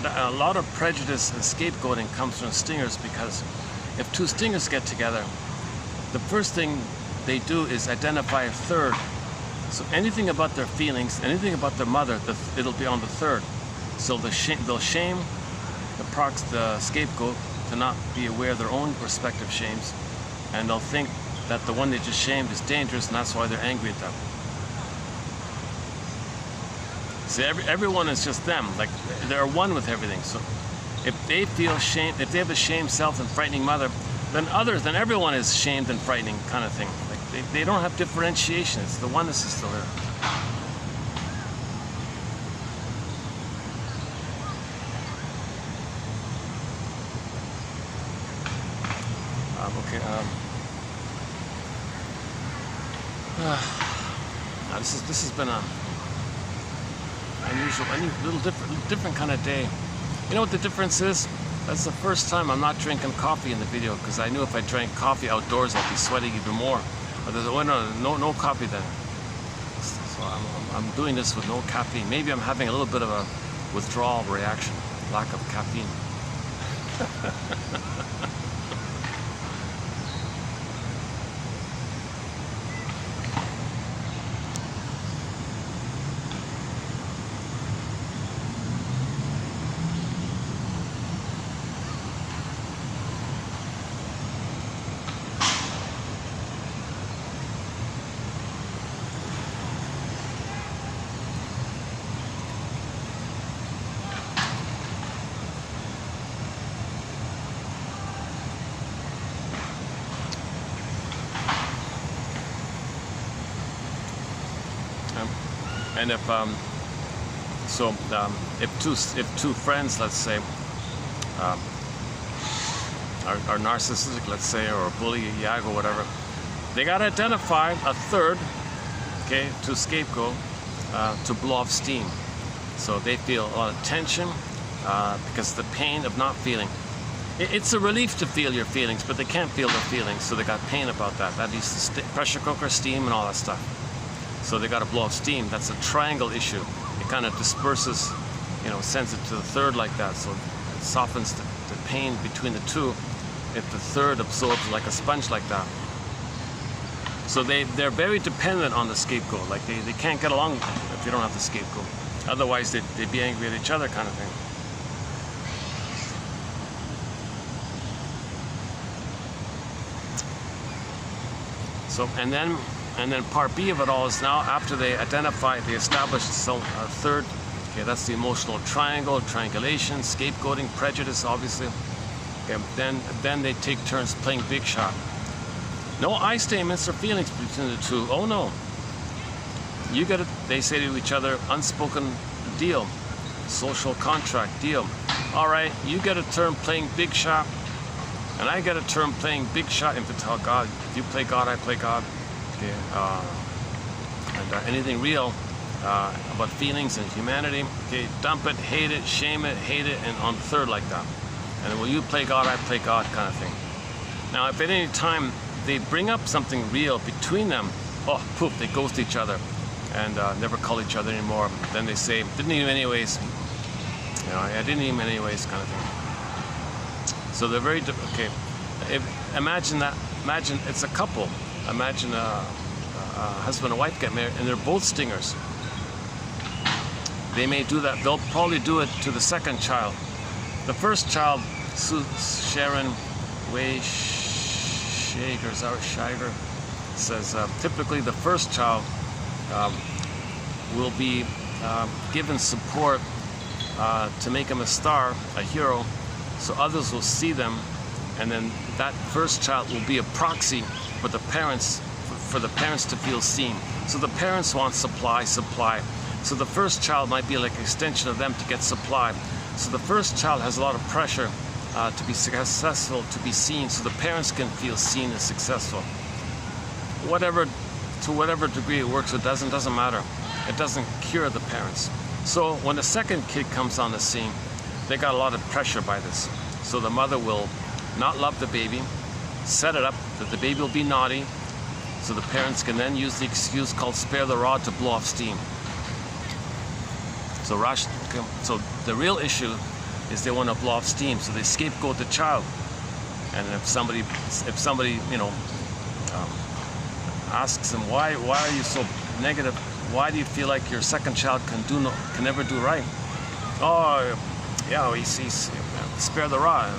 a lot of prejudice and scapegoating comes from stingers, because if two stingers get together, the first thing they do is identify a third. So anything about their feelings, anything about their mother, it'll be on the third. So they'll shame the scapegoat to not be aware of their own respective shames, and they'll think that the one they just shamed is dangerous, and that's why they're angry at them. So everyone is just them. Like they're one with everything. So if they feel shame, if they have a shamed self and frightening mother, then everyone is shamed and frightening kind of thing. Like they don't have differentiation. It's the oneness is still there. This has been a unusual, little different kind of day. You know what the difference is? That's the first time I'm not drinking coffee in the video, because I knew if I drank coffee outdoors I'd be sweating even more. But there's no coffee then. So I'm doing this with no caffeine. Maybe I'm having a little bit of a withdrawal reaction, lack of caffeine. And if two friends, let's say, are narcissistic, let's say, or a bully, a yag, or whatever, they got to identify a third, okay, to scapegoat, to blow off steam. So they feel a lot of tension because the pain of not feeling. It's a relief to feel your feelings, but they can't feel their feelings, so they got pain about that. That needs to pressure cooker, steam, and all that stuff. So they got to blow off steam. That's a triangle issue. It kind of disperses, sends it to the third like that. So it softens the pain between the two if the third absorbs like a sponge like that. So they're very dependent on the scapegoat. Like they can't get along if they don't have the scapegoat. Otherwise they'd be angry at each other kind of thing. So, and then part B of it all is now, after they establish a third, okay, that's the emotional triangle, triangulation, scapegoating, prejudice, obviously. Okay, then they take turns playing big shot. No I statements or feelings between the two. Oh no. You get it, they say to each other, unspoken deal, social contract deal. All right, you get a turn playing big shot, and I get a term playing big shot. If it's God, you play God, I play God. Okay, and anything real about feelings and humanity, okay, dump it, hate it, shame it, hate it, and on the third like that. And well, you play God, I play God kind of thing. Now, if at any time they bring up something real between them, oh, poof, they ghost each other and never call each other anymore. Then they say, didn't need him anyways. I didn't need him anyways kind of thing. So they're very, okay, imagine it's a couple. Imagine a husband and wife get married and they're both stingers. They may do that. They'll probably do it to the second child. The first child, Sharon Way Shiger says, typically the first child will be given support to make him a star, a hero, so others will see them, and then that first child will be a proxy for the parents, for the parents to feel seen. So the parents want supply. So the first child might be like an extension of them to get supply. So the first child has a lot of pressure to be successful, to be seen, so the parents can feel seen and successful. To whatever degree it works or doesn't matter. It doesn't cure the parents. So when the second kid comes on the scene, they got a lot of pressure by this. So the mother will not love the baby, set it up that the baby will be naughty, so the parents can then use the excuse called spare the rod to blow off steam. So the real issue is they want to blow off steam, so they scapegoat the child. And if somebody asks them, why are you so negative? Why do you feel like your second child can never do right? Oh, yeah, he's spare the rod.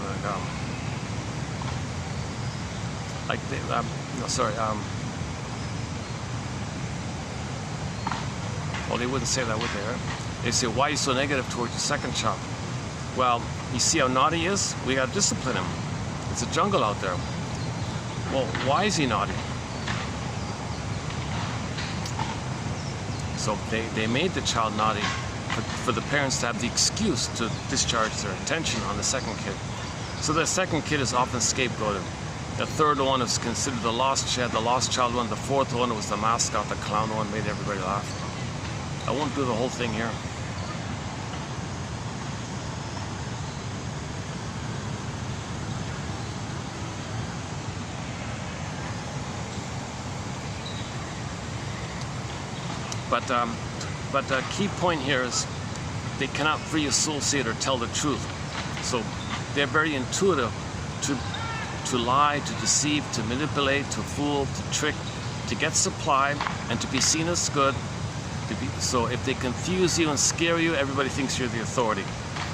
Well, they wouldn't say that, would they, right? They say, why are you so negative towards your second child? Well, you see how naughty he is? We got to discipline him. It's a jungle out there. Well, why is he naughty? So they made the child naughty for the parents to have the excuse to discharge their attention on the second kid. So the second kid is often scapegoated. The third one is considered the lost child one. The fourth one was the mascot, the clown one, made everybody laugh. I won't do the whole thing here. But the key point here is they cannot free associate or tell the truth. So they're very intuitive to lie, to deceive, to manipulate, to fool, to trick, to get supply, and to be seen as good. So if they confuse you and scare you, everybody thinks you're the authority.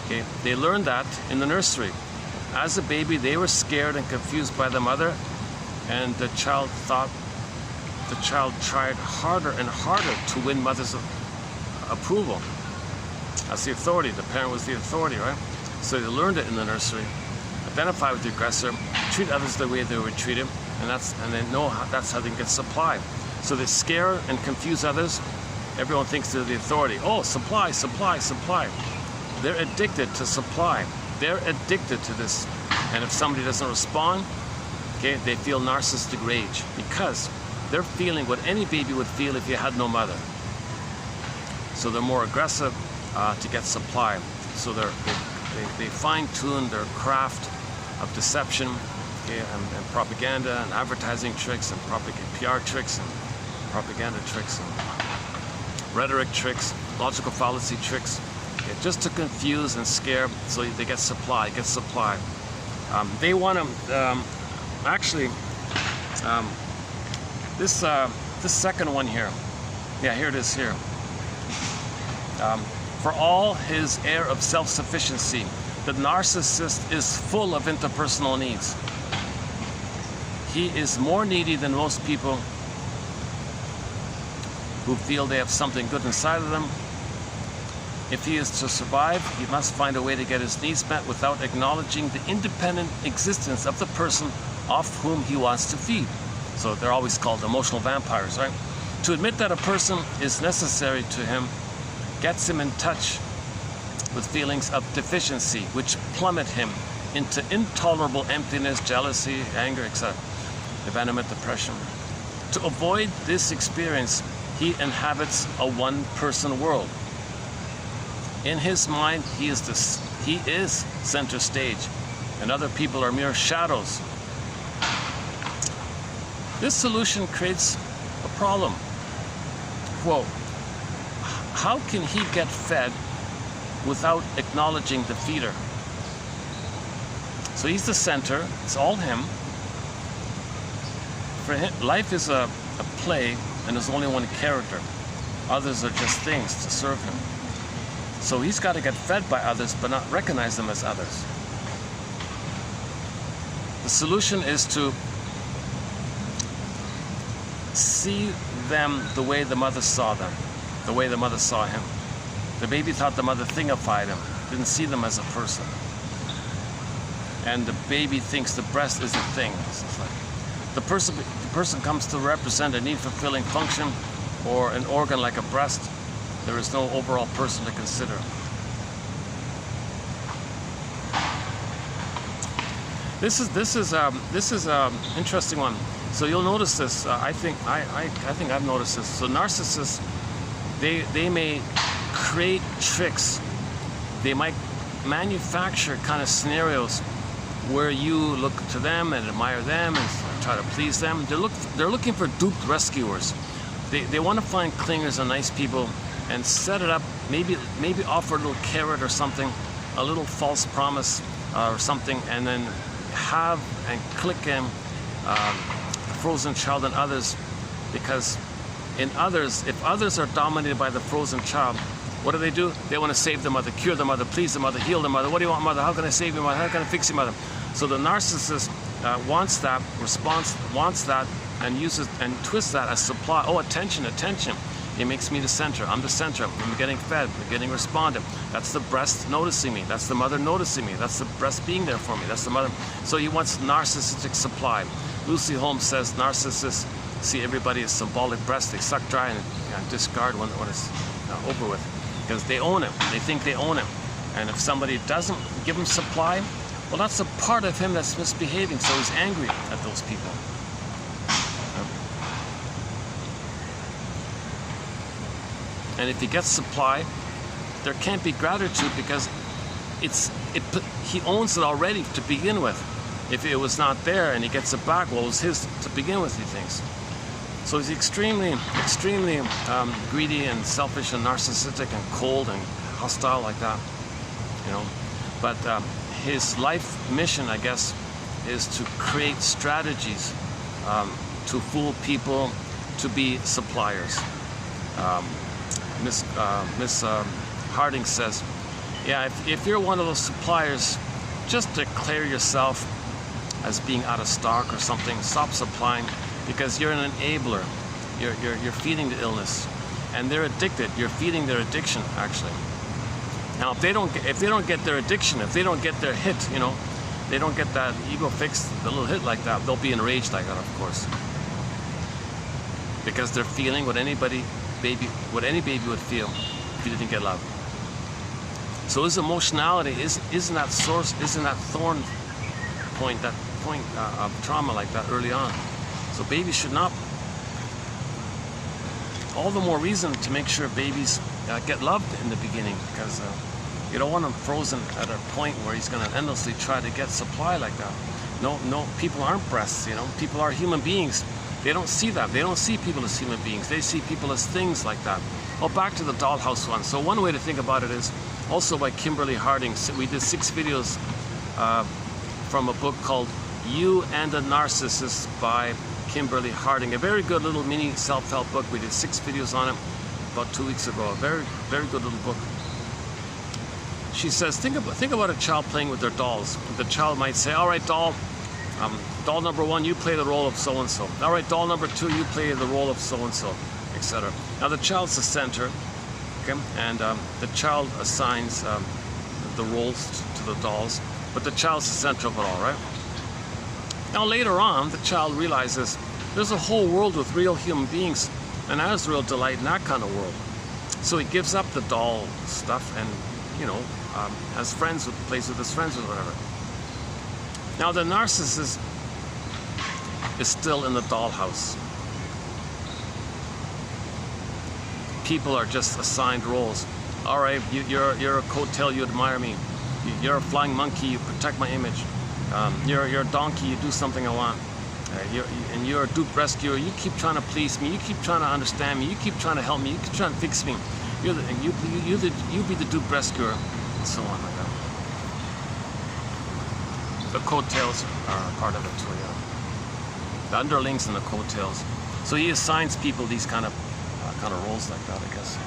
Okay? They learned that in the nursery. As a baby, they were scared and confused by the mother, and the child tried harder and harder to win mother's approval. That's the authority. The parent was the authority, right? So they learned it in the nursery. Identify with the aggressor, treat others the way they were treated, and they know that's how they get supply. So they scare and confuse others. Everyone thinks they're the authority. Oh, supply, supply, supply. They're addicted to supply. They're addicted to this. And if somebody doesn't respond, okay, they feel narcissistic rage because they're feeling what any baby would feel if you had no mother. So they're more aggressive to get supply. So they fine-tune their craft of deception, okay, and propaganda and advertising tricks and PR tricks and propaganda tricks and rhetoric tricks, logical fallacy tricks, okay, just to confuse and scare so they get supply, they want to, actually, this second one here, yeah, here it is here. For all his air of self-sufficiency, the narcissist is full of interpersonal needs. He is more needy than most people who feel they have something good inside of them. If he is to survive, he must find a way to get his needs met without acknowledging the independent existence of the person off whom he wants to feed. So they're always called emotional vampires, right? To admit that a person is necessary to him gets him in touch with feelings of deficiency, which plummet him into intolerable emptiness, jealousy, anger, etc., abandonment, depression. To avoid this experience, he inhabits a one-person world. In his mind, he is center stage, and other people are mere shadows. This solution creates a problem. Quote, how can he get fed without acknowledging the feeder? So he's the center, it's all him. For him, life is a play, and there's only one character. Others are just things to serve him. So he's got to get fed by others, but not recognize them as others. The solution is to see them the way the mother saw them, the way the mother saw him. The baby thought the mother thingified him, didn't see them as a person. And the baby thinks the breast is a thing. It's like the person comes to represent a need-fulfilling function or an organ like a breast. There is no overall person to consider. This is interesting one. So you'll notice this. I think I've noticed this. So narcissists, they may create tricks. They might manufacture kind of scenarios where you look to them and admire them and try to please them. They're looking for duped rescuers. They want to find clingers and nice people and set it up. Maybe offer a little carrot or something, a little false promise or something, and then have and click in the frozen child and others, because in others, if others are dominated by the frozen child, what do? They want to save the mother, cure the mother, please the mother, heal the mother. What do you want, mother? How can I save you, mother? How can I fix you, mother? So the narcissist wants that, and uses and twists that as supply. Oh, attention, attention. He makes me the center. I'm the center. I'm getting fed. I'm getting responded. That's the breast noticing me. That's the mother noticing me. That's the breast being there for me. That's the mother. So he wants narcissistic supply. Lucy Holmes says narcissists see everybody as symbolic breast. They suck dry and discard when it's over with, because they own him. They think they own him. And if somebody doesn't give him supply, well, that's a part of him that's misbehaving. So he's angry at those people. And if he gets supply, there can't be gratitude, because he owns it already to begin with. If it was not there and he gets it back, well, it was his to begin with, he thinks. So he's extremely, extremely greedy and selfish and narcissistic and cold and hostile like that, you know. But his life mission, I guess, is to create strategies to fool people to be suppliers. Miss Harding says, yeah, if you're one of those suppliers, just declare yourself as being out of stock or something. Stop supplying, because you're an enabler. You're feeding the illness, and they're addicted. You're feeding their addiction, actually. Now, if they don't get their addiction, if they don't get their hit, you know, they don't get that ego fix, the little hit like that, they'll be enraged like that, of course, because they're feeling what any baby would feel if he didn't get love. So his emotionality isn't that source, isn't that thorn point, that point of trauma like that early on. So babies should not. All the more reason to make sure babies get loved in the beginning, because you don't want him frozen at a point where he's going to endlessly try to get supply like that. No, people aren't breasts, you know. People are human beings. They don't see that. They don't see people as human beings. They see people as things like that. Well, back to the dollhouse one. So one way to think about it is also by Kimberly Harding. We did 6 videos from a book called You and the Narcissist by Kimberly Harding. A very good little mini self-help book. We did 6 videos on it about 2 weeks ago. A very, very good little book. She says, think about a child playing with their dolls. The child might say, all right, doll number 1, you play the role of so-and-so. All right, doll number 2, you play the role of so-and-so, etc. Now, the child's the center, okay? And the child assigns the roles to the dolls, but the child's the center of it all, right? Now, later on, the child realizes there's a whole world with real human beings, and there's real delight in that kind of world. So he gives up the doll stuff and, you know, has friends, plays with his friends or whatever. Now, the narcissist is still in the dollhouse. People are just assigned roles. All right, you're a coattail, you admire me. You're a flying monkey, you protect my image. You're a donkey, you do something I want. And you're a dupe rescuer, you keep trying to please me, you keep trying to understand me, you keep trying to help me, you keep trying to fix me. You be the dupe rescuer, and so on like that. The coattails are part of it too, yeah. The underlings and the coattails. So he assigns people these kind of roles like that, I guess.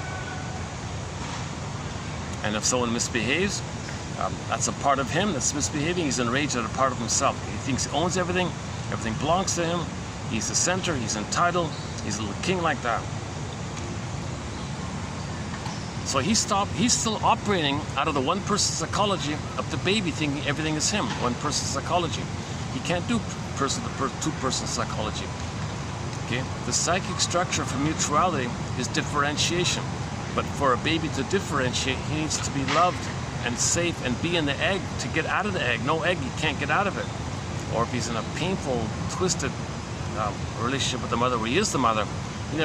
And if someone misbehaves, that's a part of him that's misbehaving. He's enraged at a part of himself. He thinks he owns everything. Everything belongs to him. He's the center. He's entitled. He's a little king like that. So he's still operating out of the one person psychology of the baby, thinking everything is him. One person psychology. He can't do two-person psychology. Okay? The psychic structure for mutuality is differentiation. But for a baby to differentiate, he needs to be loved and safe and be in the egg to get out of the egg. No egg, he can't get out of it. Or if he's in a painful, twisted relationship with the mother where he is the mother, he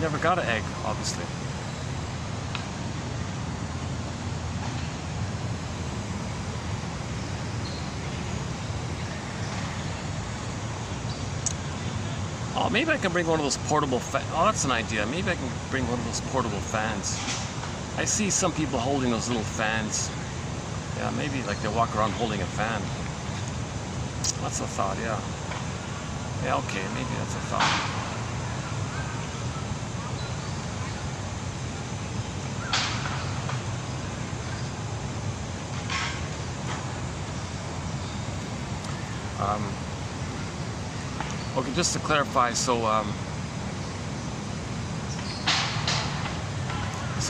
never got an egg, obviously. Oh, maybe I can bring one of those portable oh, that's an idea. Maybe I can bring one of those portable fans. I see some people holding those little fans. Yeah, maybe like they walk around holding a fan. That's a thought, yeah. Yeah, okay, maybe that's a thought. Okay, just to clarify, so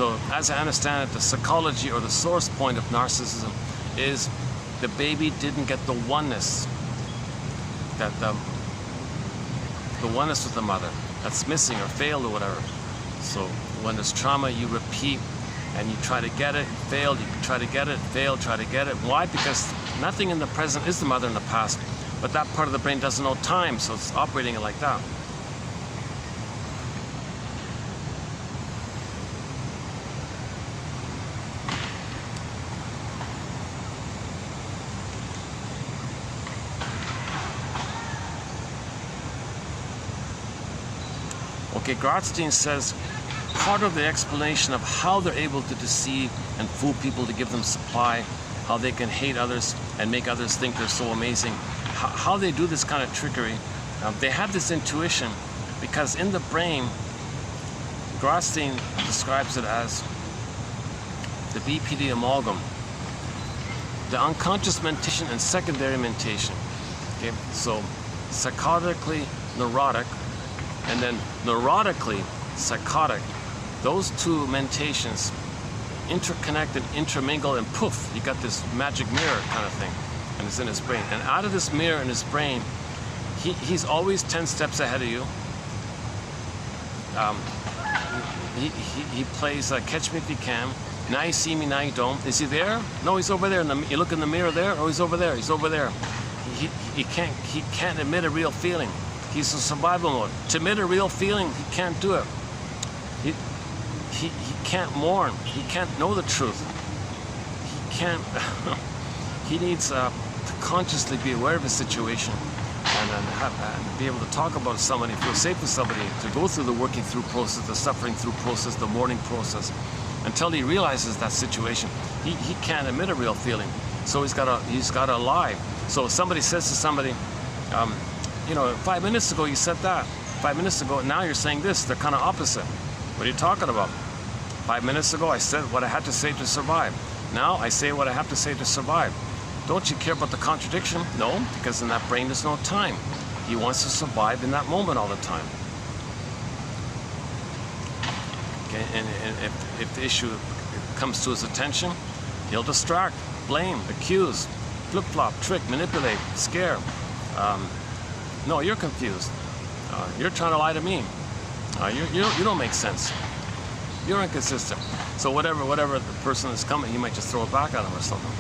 So as I understand it, the psychology or the source point of narcissism is the baby didn't get the oneness, that the oneness with the mother that's missing or failed or whatever. So when there's trauma, you repeat and you try to get it, failed, you try to get it, failed, try to get it. Why? Because nothing in the present is the mother in the past, but that part of the brain doesn't know time, so it's operating it like that. Okay, Grandiosity says, part of the explanation of how they're able to deceive and fool people to give them supply, how they can hate others and make others think they're so amazing, how they do this kind of trickery, they have this intuition, because in the brain, Grandiosity describes it as the BPD amalgam, the unconscious mentation and secondary mentation. Okay, so psychotically neurotic, and then neurotically psychotic, those two mentations interconnect and intermingle, and poof, you got this magic mirror kind of thing, and it's in his brain. And out of this mirror in his brain, he's always 10 steps ahead of you. He plays Catch Me If You Can. Now you see me, now you don't. Is he there? No, he's over there. You look in the mirror there. Oh, he's over there. He's over there. He can't admit a real feeling. He's in survival mode. To admit a real feeling, he can't do it. He can't mourn. He can't know the truth. He can't. He needs to consciously be aware of his situation and be able to talk about somebody, feel safe with somebody, to go through the working through process, the suffering through process, the mourning process, until he realizes that situation. He can't admit a real feeling, so he's got to lie. So if somebody says to somebody, you know, 5 minutes ago you said that. 5 minutes ago, now you're saying this. They're kind of opposite. What are you talking about? 5 minutes ago I said what I had to say to survive. Now I say what I have to say to survive. Don't you care about the contradiction? No, because in that brain there's no time. He wants to survive in that moment all the time. Okay, and if the issue comes to his attention, he'll distract, blame, accuse, flip-flop, trick, manipulate, scare. No, you're confused. You're trying to lie to me. You don't make sense. You're inconsistent. So whatever the person is coming, you might just throw it back at him or something,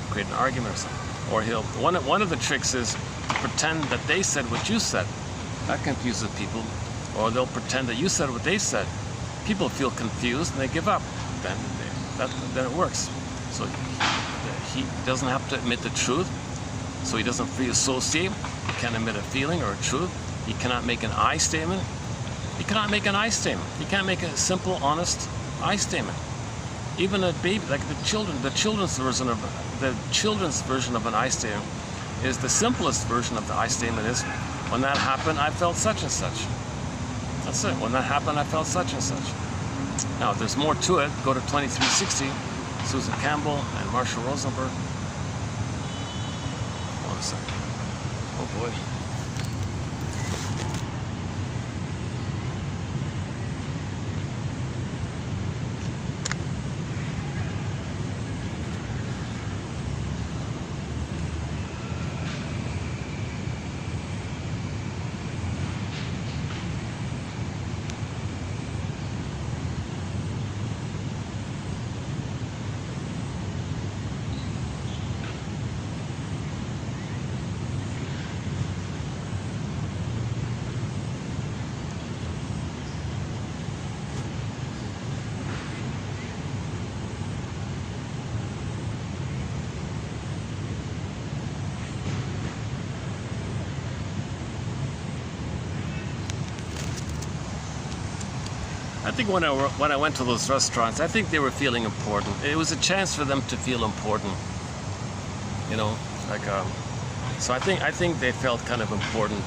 create an argument or something. Or he'll one of the tricks is to pretend that they said what you said. That confuses people. Or they'll pretend that you said what they said. People feel confused and they give up. Then it works. So he doesn't have to admit the truth. So he doesn't free associate. He can't admit a feeling or a truth. He cannot make an I statement. He cannot make an I statement. He can't make a simple, honest I statement. Even a baby, like the children's version of an I statement is the simplest version of the I statement is, when that happened, I felt such and such. That's it. When that happened, I felt such and such. Now, if there's more to it, go to 2360, Susan Campbell and Marshall Rosenberg. Hold on a second. Oh boy. I think when I went to those restaurants, I think they were feeling important. It was a chance for them to feel important, you know, like. So I think they felt kind of important.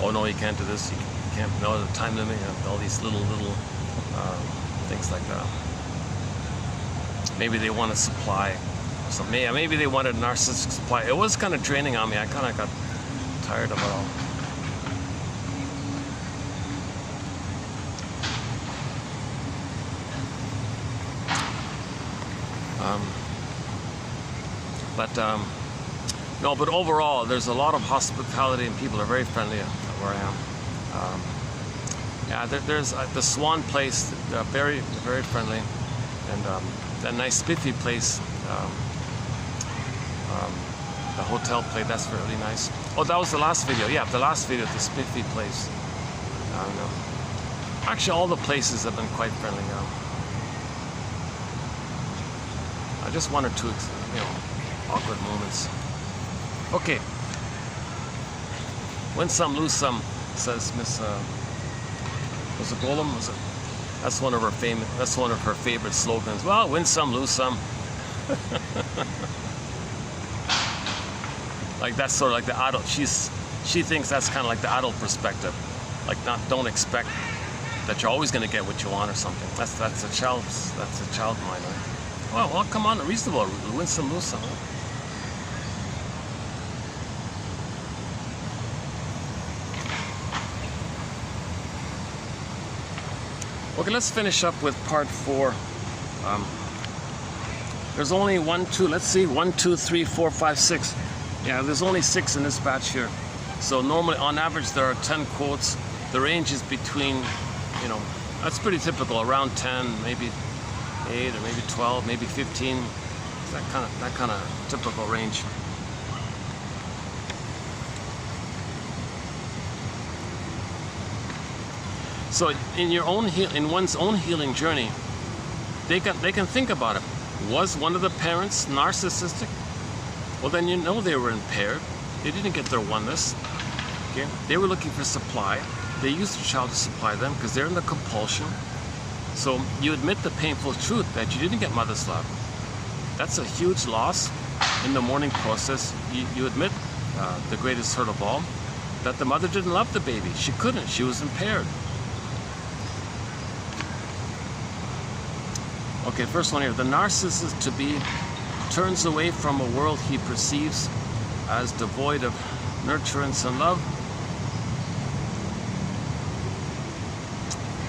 Oh no, you can't do this. You can't. No, the time limit. You know, all these little things like that. Maybe they wanted supply. So maybe they wanted narcissistic supply. It was kind of draining on me. I kind of got tired of it all. But no, but overall, there's a lot of hospitality and people are very friendly where I am. Yeah, there's the Swan place, very, very friendly, and that nice spiffy place, the hotel play, that's really nice. Oh, that was the last video. Yeah, the last video, the spiffy place. I don't know. Actually, all the places have been quite friendly now. Just one or two, awkward moments. Okay. Win some, lose some, says Miss. Was it Golem? Was it? That's one of her famous. That's one of her favorite slogans. Well, win some, lose some. Like that's sort of like the adult. She thinks that's kind of like the adult perspective. Like don't expect that you're always going to get what you want or something. That's a child mind. Right? Well, come on, reasonable. Win some, lose some. Huh? Okay, let's finish up with part 4. There's only 1, 2, let's see, 1, 2, 3, 4, 5, 6. Yeah, there's only 6 in this batch here. So normally, on average, there are 10 quotes. The range is between, that's pretty typical, around 10, maybe 8 or maybe 12, maybe 15. That kind of typical range. So in one's own healing journey, they can think about it. Was one of the parents narcissistic? Well, then they were impaired. They didn't get their oneness. Okay? They were looking for supply. They used the child to supply them because they're in the compulsion. So you admit the painful truth that you didn't get mother's love. That's a huge loss in the mourning process. You admit the greatest hurt of all, that the mother didn't love the baby. She couldn't. She was impaired. Okay, first one here. The narcissist-to-be turns away from a world he perceives as devoid of nurturance and love.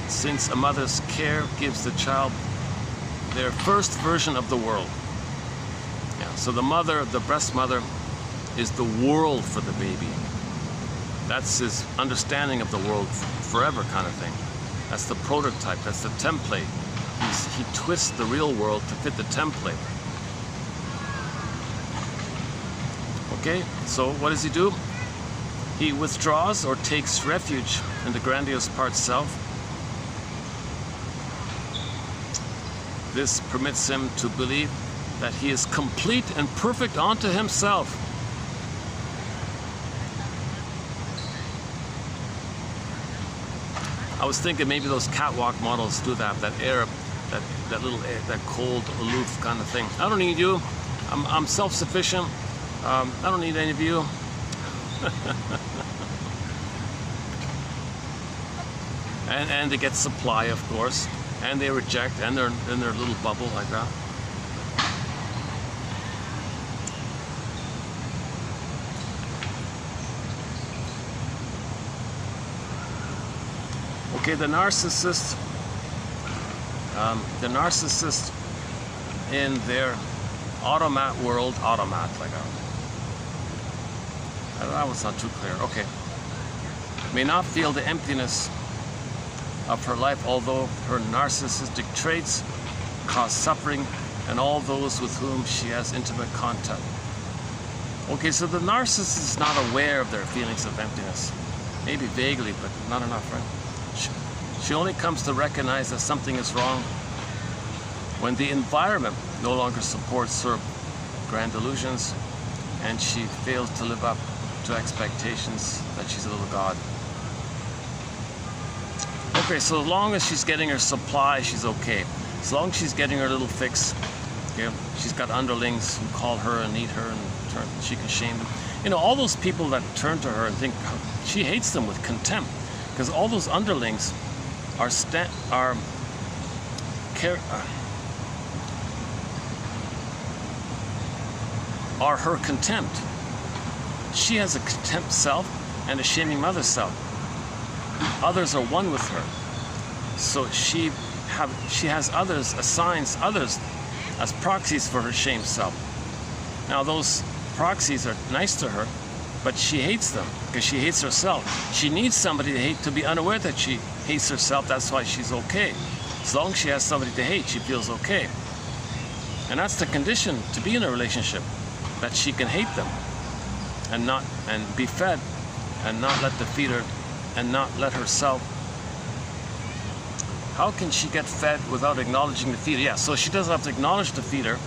Since a mother's care gives the child their first version of the world. Yeah, so the mother, the breast mother, is the world for the baby. That's his understanding of the world forever kind of thing. That's the prototype, that's the template. He twists the real world to fit the template. Okay, so what does he do? He withdraws or takes refuge in the grandiose part self. This permits him to believe that he is complete and perfect unto himself. I was thinking maybe those catwalk models do that air, that little air, that cold, aloof kind of thing. I don't need you. I'm self-sufficient. I don't need any of you. and they get supply, of course, and they reject, and they're in their little bubble like that. Okay, the narcissist in their automat world, that was not too clear. Okay, may not feel the emptiness of her life, although her narcissistic traits cause suffering and all those with whom she has intimate contact. Okay, so the narcissist is not aware of their feelings of emptiness. Maybe vaguely, but not enough, right? She only comes to recognize that something is wrong when the environment no longer supports her grand delusions and she fails to live up to expectations that she's a little god. Okay, so as long as she's getting her supply, she's okay. As long as she's getting her little fix, she's got underlings who call her and need her, and she can shame them. All those people that turn to her and think she hates them with contempt, because all those underlings are her contempt. She has a contempt self and a shaming mother self. Others are one with her. So she has others, assigns others as proxies for her shame self. Now those proxies are nice to her, but she hates them because she hates herself. She needs somebody to hate to be unaware that she hates herself. That's why she's okay. As long as she has somebody to hate, she feels okay. And that's the condition to be in a relationship, that she can hate them and be fed and not let the feeder and not let herself. How can she get fed without acknowledging the feeder? Yeah, so she doesn't have to acknowledge the feeder,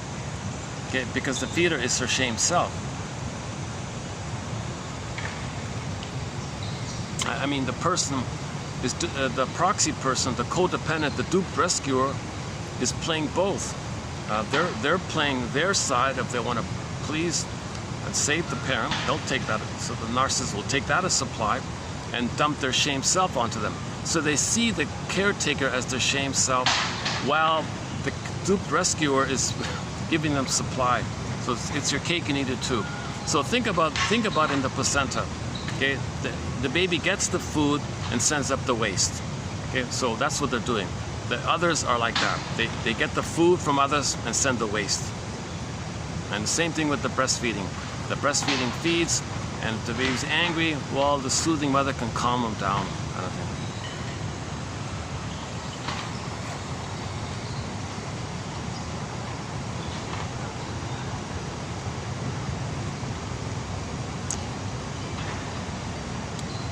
okay, because the feeder is her shame self. I mean, the person is the proxy person, the codependent, the duped rescuer is playing both. They're playing their side if they want to please and save the parent. They'll take that, so the narcissist will take that as supply and dump their shame self onto them. So they see the caretaker as their shame self, while the duped rescuer is giving them supply. So it's your cake and eat it too. So think about in the placenta. Okay, the baby gets the food and sends up the waste. Okay, so that's what they're doing. The others are like that. They get the food from others and send the waste. And the same thing with the breastfeeding. The breastfeeding feeds, and if the baby's angry, well, the soothing mother can calm them down, kind of thing.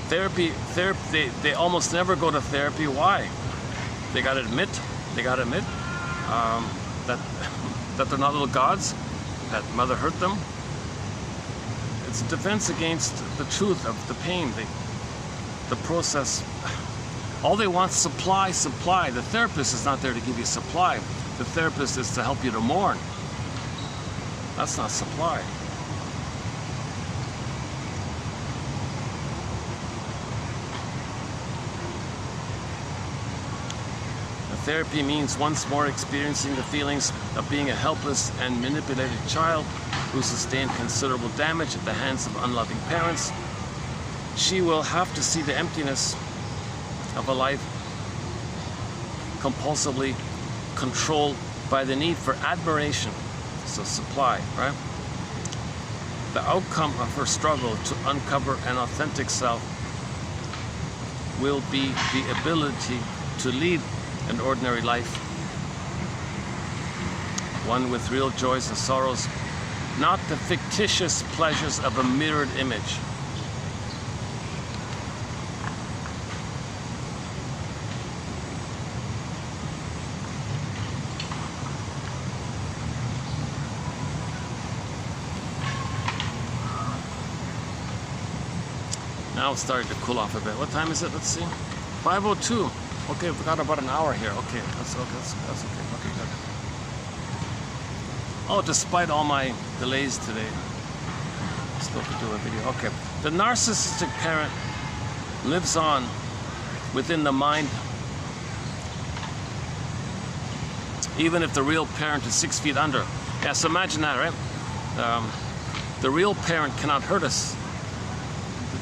Therapy, they almost never go to therapy. Why? They gotta admit that they're not little gods, that mother hurt them. It's a defense against the truth of the pain, the process. All they want is supply. The therapist is not there to give you supply. The therapist is to help you to mourn. That's not supply. Therapy means once more experiencing the feelings of being a helpless and manipulated child who sustained considerable damage at the hands of unloving parents. She will have to see the emptiness of a life compulsively controlled by the need for admiration, so supply, right? The outcome of her struggle to uncover an authentic self will be the ability to lead an ordinary life, one with real joys and sorrows, not the fictitious pleasures of a mirrored image. Now it's starting to cool off a bit. What time is it? Let's see. 5:02. Okay, we've got about an hour here. Okay, that's okay. Okay, good. Oh, despite all my delays today, I still could do a video. Okay, the narcissistic parent lives on within the mind, even if the real parent is 6 feet under. Yeah, so imagine that, right? The real parent cannot hurt us.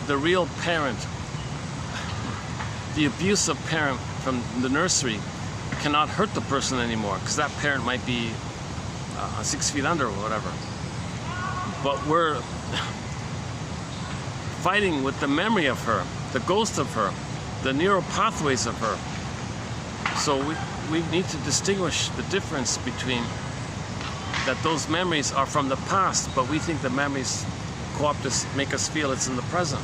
The real parent, the abusive parent from the nursery, cannot hurt the person anymore because that parent might be 6 feet under or whatever. But we're fighting with the memory of her, the ghost of her, the neural pathways of her. So we need to distinguish the difference between that those memories are from the past, but we think the memories co-opt us, make us feel it's in the present.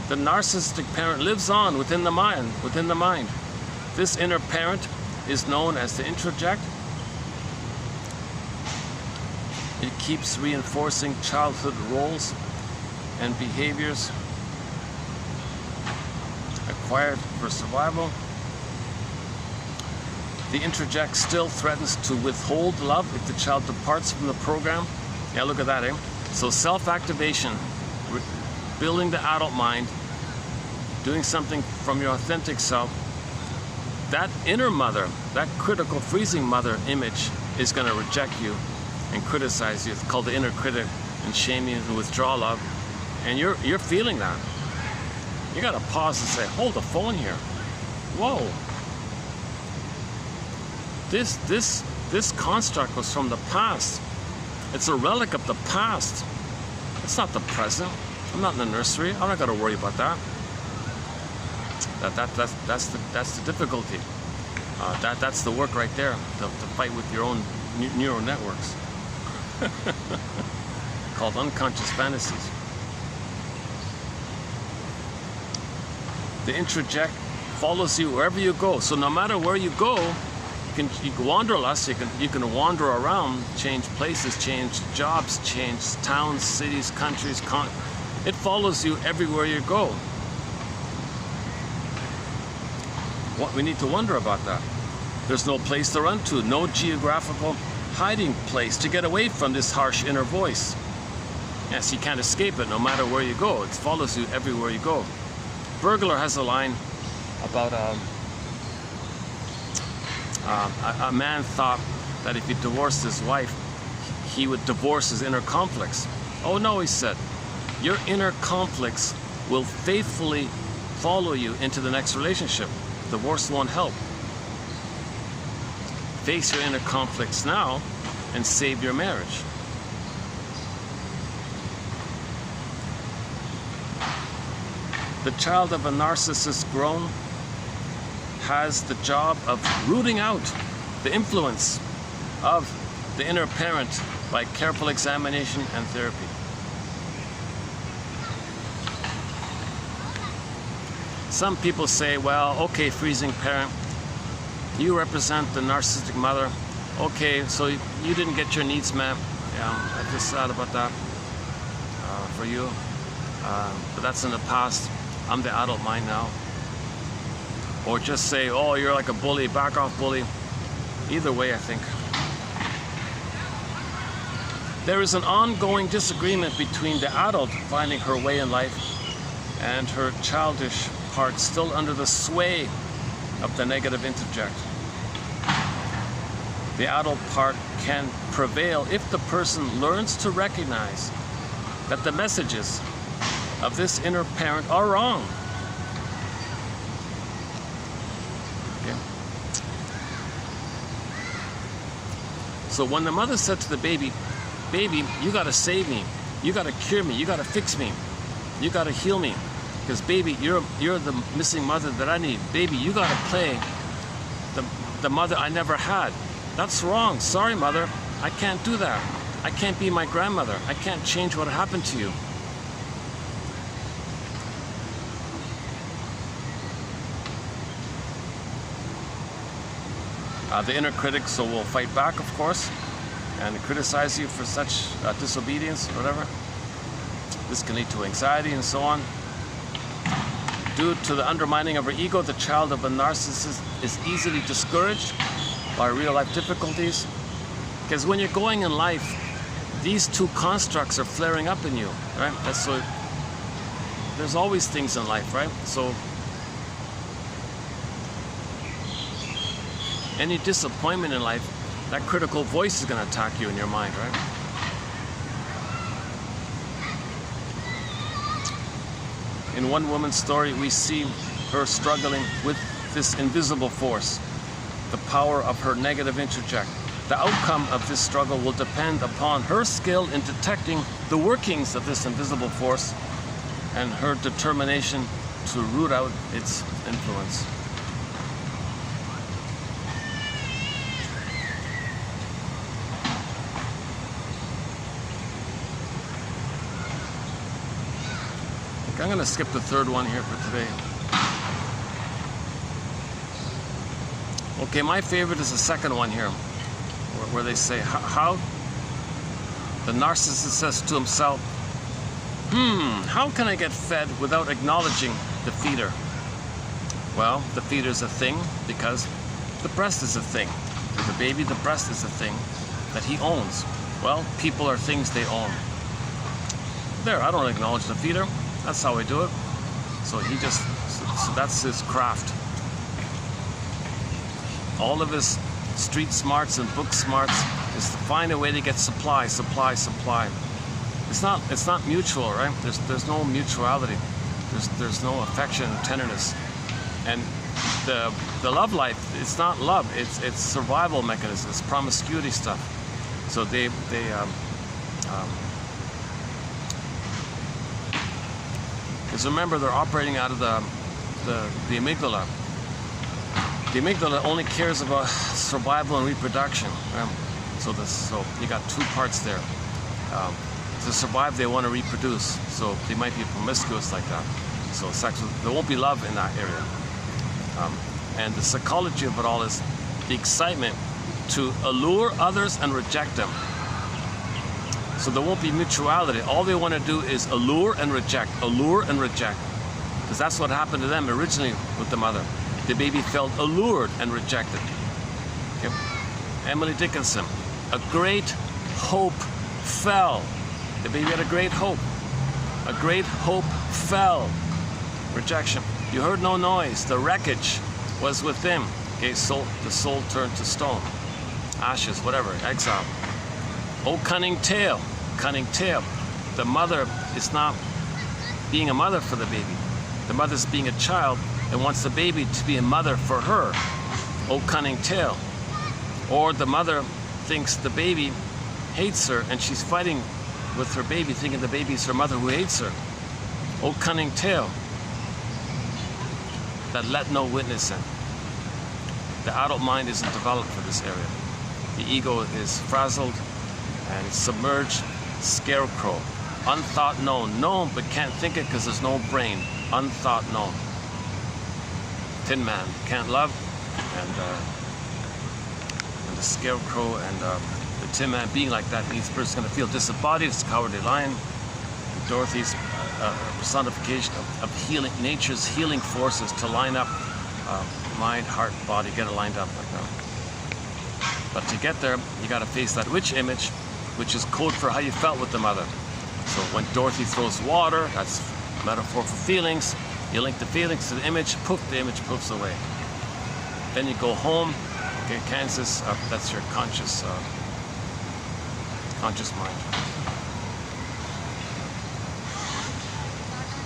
The narcissistic parent lives on within the mind. This inner parent is known as the introject. It keeps reinforcing childhood roles and behaviors acquired for survival. The introject still threatens to withhold love if the child departs from the program. Yeah, look at that, eh? So self-activation, building the adult mind, doing something from your authentic self, that inner mother, that critical freezing mother image is going to reject you and criticize you. It's called the inner critic, and shame you and withdraw love. And you're feeling that. You got to pause and say, hold the phone here. Whoa. This construct was from the past. It's a relic of the past. It's not the present. I'm not in the nursery. I'm not going to worry about that. That's the difficulty. That's the work right there. To fight with your own neural networks. Called unconscious fantasies. The introject follows you wherever you go. So no matter where you go, you can wander less. You can wander around, change places, change jobs, change towns, cities, countries. It follows you everywhere you go. What we need to wonder about that. There's no place to run to, no geographical hiding place to get away from this harsh inner voice. Yes, you can't escape it no matter where you go. It follows you everywhere you go. Burglar has a line about a man thought that if he divorced his wife, he would divorce his inner conflicts. Oh no, he said, your inner conflicts will faithfully follow you into the next relationship. Divorce won't help. Face your inner conflicts now and save your marriage. The child of a narcissist grown has the job of rooting out the influence of the inner parent by careful examination and therapy. Some people say, well, okay, freezing parent, you represent the narcissistic mother. Okay, so you didn't get your needs met. Yeah, I'm just sad about that for you. But that's in the past. I'm the adult mind now. Or just say, oh, you're like a bully, back off bully. Either way, I think. There is an ongoing disagreement between the adult finding her way in life and her childish part still under the sway of the negative interject. The adult part can prevail if the person learns to recognize that the messages of this inner parent are wrong. Okay. So when the mother said to the baby, baby, you gotta save me, you gotta cure me, you gotta fix me, you gotta heal me, because baby, you're the missing mother that I need. Baby, you gotta play the mother I never had. That's wrong. Sorry, mother, I can't do that. I can't be my grandmother. I can't change what happened to you. The inner critic will fight back, of course, and criticize you for such disobedience or whatever. This can lead to anxiety and so on. Due to the undermining of her ego, the child of a narcissist is easily discouraged by real-life difficulties. Because when you're going in life, these two constructs are flaring up in you, right? So there's always things in life, right? So any disappointment in life, that critical voice is going to attack you in your mind, right? In one woman's story, we see her struggling with this invisible force, the power of her negative interject. The outcome of this struggle will depend upon her skill in detecting the workings of this invisible force and her determination to root out its influence. I'm going to skip the third one here for today. Okay, my favorite is the second one here, where they say, how? The narcissist says to himself, how can I get fed without acknowledging the feeder? Well, the feeder is a thing because the breast is a thing. For the baby, the breast is a thing that he owns. Well, people are things they own. There, I don't acknowledge the feeder. That's how we do it. So that's his craft. All of his street smarts and book smarts is to find a way to get supply. It's not mutual, right? There's no mutuality. There's no affection and tenderness. And the love life, it's not love. It's survival mechanism. It's promiscuity stuff. So they Because remember, they're operating out of the amygdala. The amygdala only cares about survival and reproduction. So you got two parts there. To survive, they want to reproduce. So they might be promiscuous like that. So there won't be love in that area. And the psychology of it all is the excitement to allure others and reject them. So there won't be mutuality. All they want to do is allure and reject, because that's what happened to them originally with the mother. The baby felt allured and rejected. Okay. Emily Dickinson, a great hope fell. The baby had a great hope. A great hope fell. Rejection. You heard no noise. The wreckage was within. Okay, so the soul turned to stone. Ashes, whatever, exile. Oh, cunning tale. Cunning tale. The mother is not being a mother for the baby. The mother's being a child and wants the baby to be a mother for her. Oh, cunning tale. Or the mother thinks the baby hates her and she's fighting with her baby, thinking the baby's her mother who hates her. Oh, cunning tale that let no witness in. The adult mind isn't developed for this area. The ego is frazzled and it's submerged. Scarecrow. Unthought known. Known but can't think it because there's no brain. Unthought known. Tin Man. Can't love. And the scarecrow and the Tin Man being like that, each person's going to feel disembodied. It's a cowardly lion. And Dorothy's personification of healing, nature's healing forces to line up mind, heart, body, get it lined up like that. But to get there, you got to face that witch image, which is code for how you felt with the mother. So when Dorothy throws water, that's metaphor for feelings. You link the feelings to the image, poof, the image poofs away. Then you go home. Okay, Kansas, that's your conscious mind.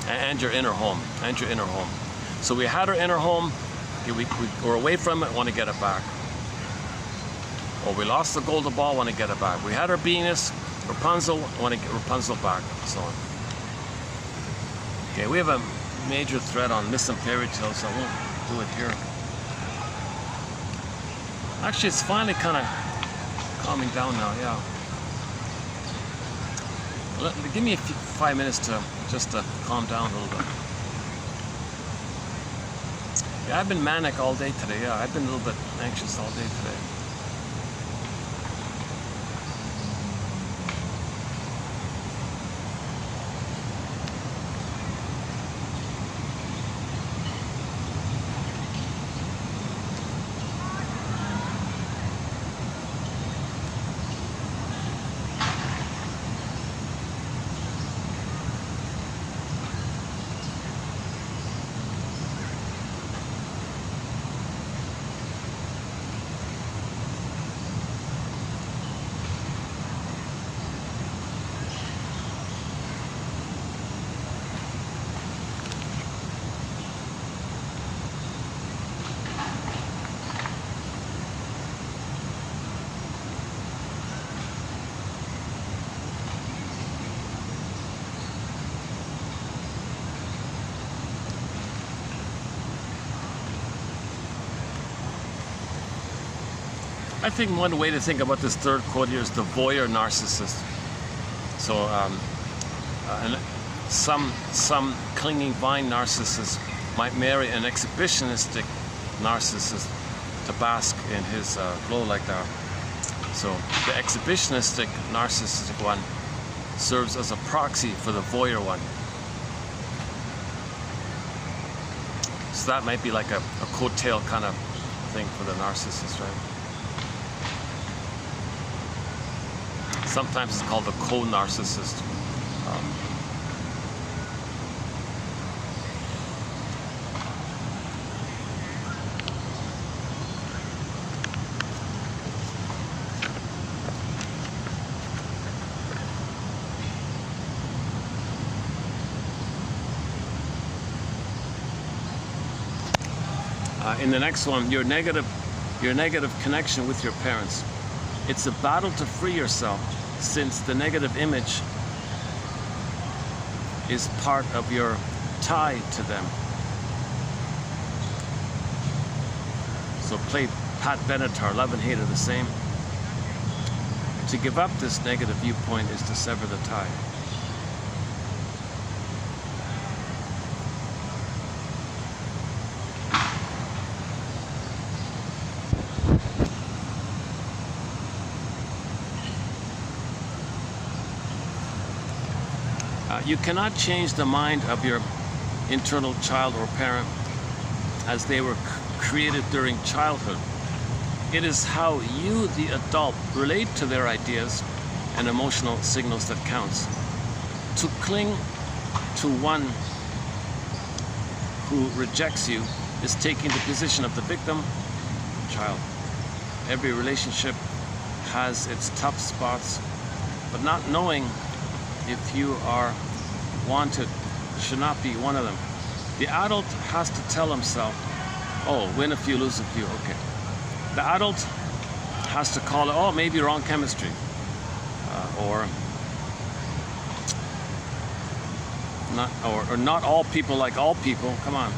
And your inner home, So we had our inner home, we're away from it, want to get it back. Or we lost the golden ball, want to get it back. We had our beingness, Rapunzel, want to get Rapunzel back, and so on. Okay, we have a major thread on myths and fairy tales, so I won't do it here. Actually, it's finally kind of calming down now, yeah. Give me 5 minutes to just to calm down a little bit. Yeah, I've been manic all day today. Yeah, I've been a little bit anxious all day today. I think one way to think about this third quote here is the voyeur narcissist. So, and some clinging vine narcissist might marry an exhibitionistic narcissist to bask in his glow like that. So the exhibitionistic narcissistic one serves as a proxy for the voyeur one. So that might be like a coattail kind of thing for the narcissist, right? Sometimes it's called the co-narcissist. In the next one, your negative connection with your parents. It's a battle to free yourself. since the negative image is part of your tie to them. So play Pat Benatar, love and hate are the same. To give up this negative viewpoint is to sever the tie. You cannot change the mind of your internal child or parent as they were created during childhood. It is how you, the adult, relate to their ideas and emotional signals that counts. To cling to one who rejects you is taking the position of the victim, child. Every relationship has its tough spots, but not knowing if you are wanted should not be one of them. The adult has to tell himself, oh, win a few, lose a few, okay. The adult has to call it, oh, maybe wrong chemistry, or not all people like all people. Come on.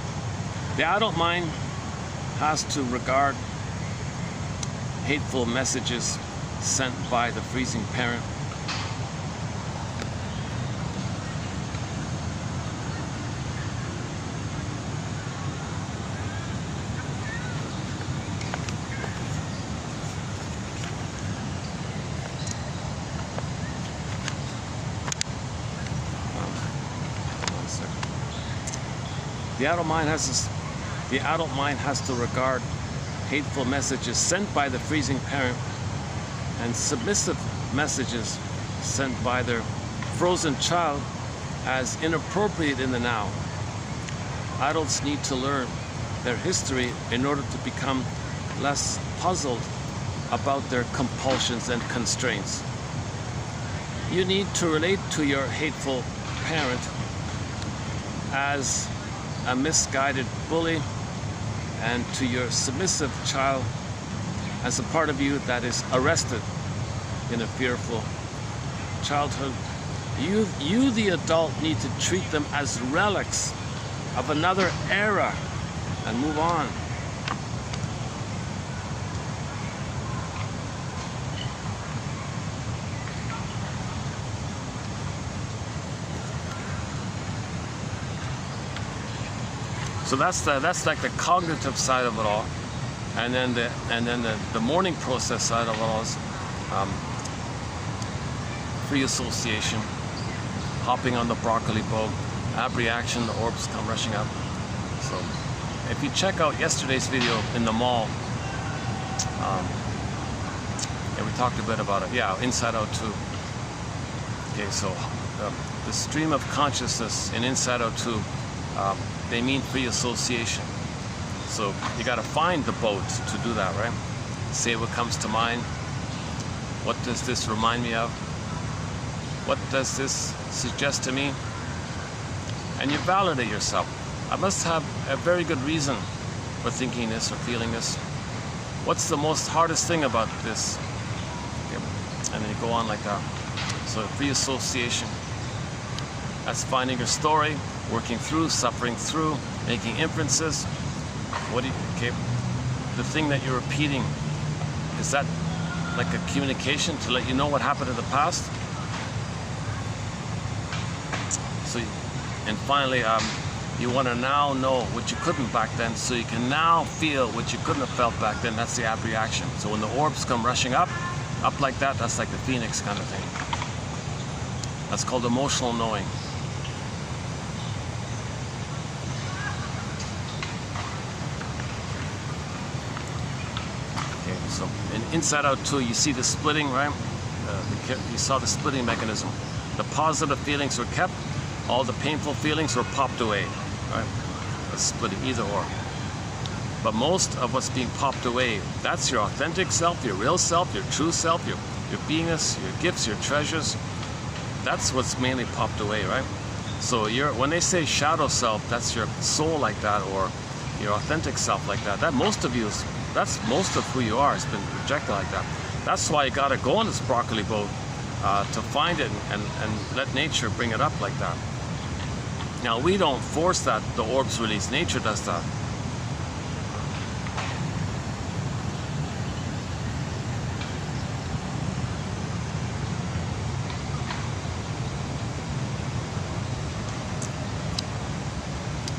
The adult mind has to regard hateful messages sent by the freezing parent. The adult mind has to regard hateful messages sent by the freezing parent and submissive messages sent by their frozen child as inappropriate in the now. Adults need to learn their history in order to become less puzzled about their compulsions and constraints. You need to relate to your hateful parent as a misguided bully, and to your submissive child as a part of you that is arrested in a fearful childhood. You, the adult, need to treat them as relics of another era and move on. So that's like the cognitive side of it all, and then the mourning process side of it all is free association, hopping on the broccoli boat, ab reaction, the orbs come rushing up. So if you check out yesterday's video in the mall, yeah, we talked a bit about it. Yeah, Inside Out 2. Okay, so the stream of consciousness in Inside Out 2. They mean free association. So you got to find the boat to do that, right? Say what comes to mind. What does this remind me of? What does this suggest to me? And you validate yourself. I must have a very good reason for thinking this or feeling this. What's the most hardest thing about this? Okay. And then you go on like that. So free association. That's finding your story, working through, suffering through, making inferences. Okay, the thing that you're repeating, is that like a communication to let you know what happened in the past? So, and finally, you want to now know what you couldn't back then, so you can now feel what you couldn't have felt back then. That's the ab reaction. So when the orbs come rushing up like that, that's like the phoenix kind of thing. That's called emotional knowing. So in Inside Out 2, you see the splitting, right? You saw the splitting mechanism. The positive feelings were kept, all the painful feelings were popped away, right? It's splitting, either or. But most of what's being popped away, that's your authentic self, your real self, your true self, your beingness, your gifts, your treasures. That's what's mainly popped away, right? So when they say shadow self, that's your soul like that, or your authentic self like that. That most of you, that's most of who you are. It's been rejected like that. That's why you gotta go on this broccoli boat to find it and let nature bring it up like that. Now, we don't force that, the orbs release. Nature does that.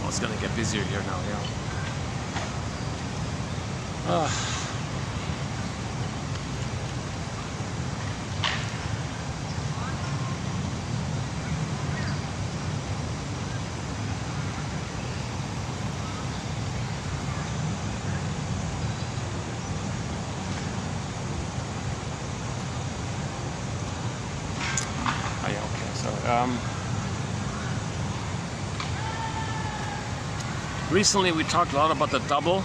Oh, it's going to get busier here now, yeah. Recently we talked a lot about the double.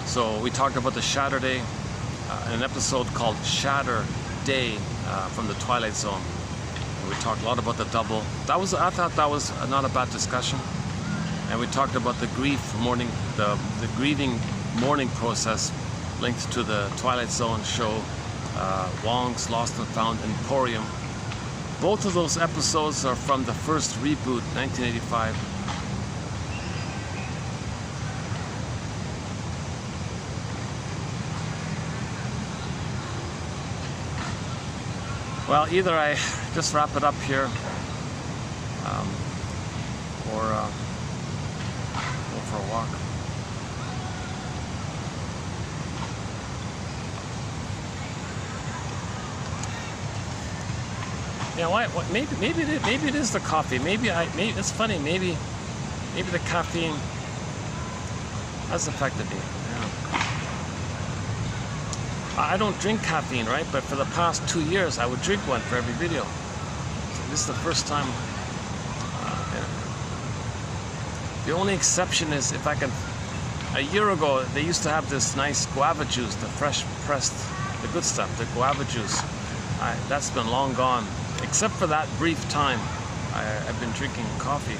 So we talked about the Shatter Day in an episode called Shatter Day from the Twilight Zone. And we talked a lot about the double. I thought that was not a bad discussion. And we talked about the grieving mourning process linked to the Twilight Zone show, Wong's Lost and Found Emporium. Both of those episodes are from the first reboot, 1985. Well, either I just wrap it up here, or go for a walk. Yeah, why? Maybe it is the coffee. Maybe it's funny. Maybe the caffeine has affected me. Yeah. I don't drink caffeine, right? But for the past 2 years, I would drink one for every video. So this is the first time. Yeah. The only exception is if I can. A year ago, they used to have this nice guava juice, the fresh pressed, the good stuff, the guava juice. That's been long gone. Except for that brief time, I've been drinking coffee.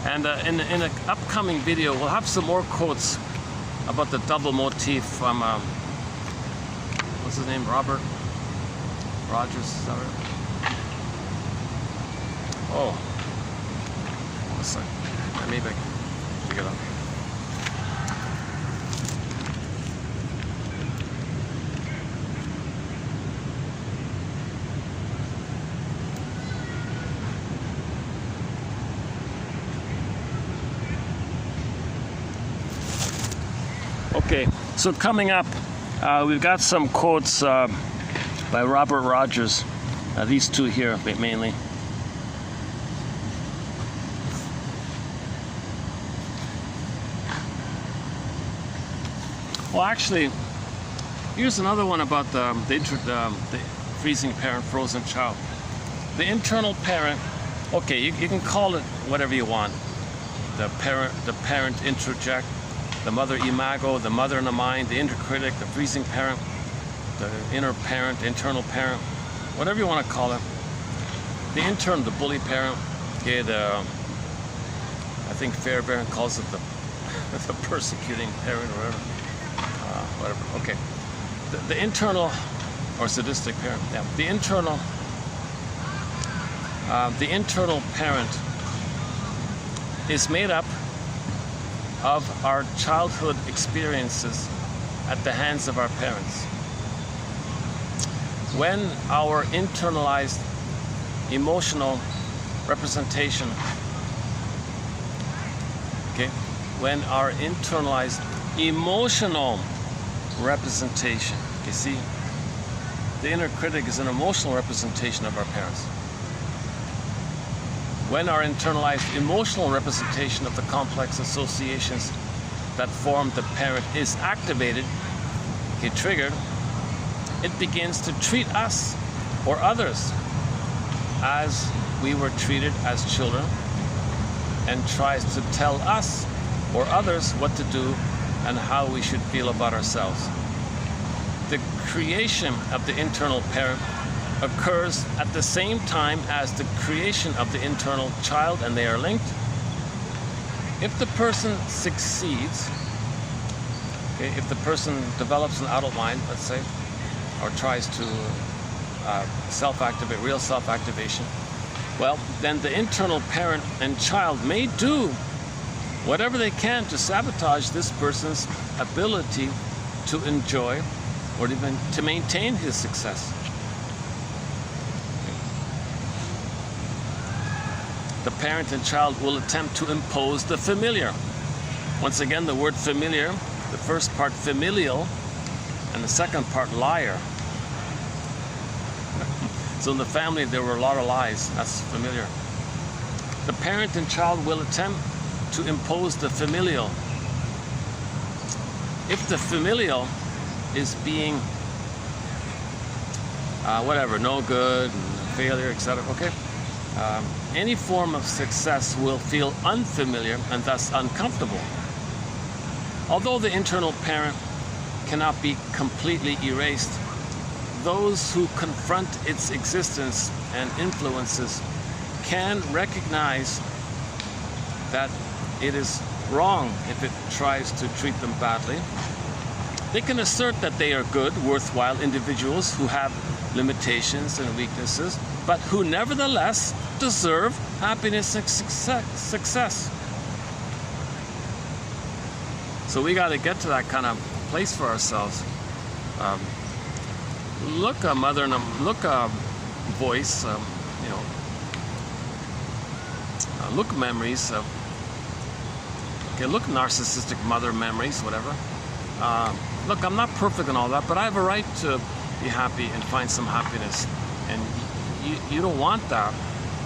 And in an upcoming video, we'll have some more quotes about the double motif from, what's his name, Robert Rogers, is that right? Oh, what's that? Maybe I can pick it up. Okay, so coming up, we've got some quotes by Robert Rogers. These two here, mainly. Well, actually, here's another one about the freezing parent, frozen child. The internal parent, okay, you can call it whatever you want. The parent introject, the mother imago, the mother in the mind, the inner critic, the freezing parent, the inner parent, internal parent, whatever you want to call it. The intern, the bully parent, okay, I think Fairbairn calls it the persecuting parent or whatever. Whatever. Okay. The internal or sadistic parent. Yeah. The internal parent is made up of our childhood experiences at the hands of our parents. When our internalized emotional representation, okay, when our internalized emotional representation. You see, the inner critic is an emotional representation of our parents. When our internalized emotional representation of the complex associations that form the parent is activated, okay, triggered, it begins to treat us or others as we were treated as children and tries to tell us or others what to do and how we should feel about ourselves. The creation of the internal parent occurs at the same time as the creation of the internal child, and they are linked. If the person succeeds, okay, if the person develops an adult mind, let's say, or tries to self-activate, real self-activation, well, then the internal parent and child may do whatever they can to sabotage this person's ability to enjoy or even to maintain his success. The parent and child will attempt to impose the familiar. Once again, the word familiar, the first part familial, and the second part liar. So in the family there were a lot of lies. That's familiar. The parent and child will attempt to impose the familial. If the familial is being whatever, no good, failure, etc., okay? Any form of success will feel unfamiliar and thus uncomfortable. Although the internal parent cannot be completely erased, those who confront its existence and influences can recognize that it is wrong if it tries to treat them badly. They can assert that they are good, worthwhile individuals who have limitations and weaknesses, but who nevertheless deserve happiness and success. So we got to get to that kind of place for ourselves. Look a mother and look a voice, look memories. Okay, look narcissistic mother memories, whatever. Look, I'm not perfect and all that, but I have a right to be happy and find some happiness. And you don't want that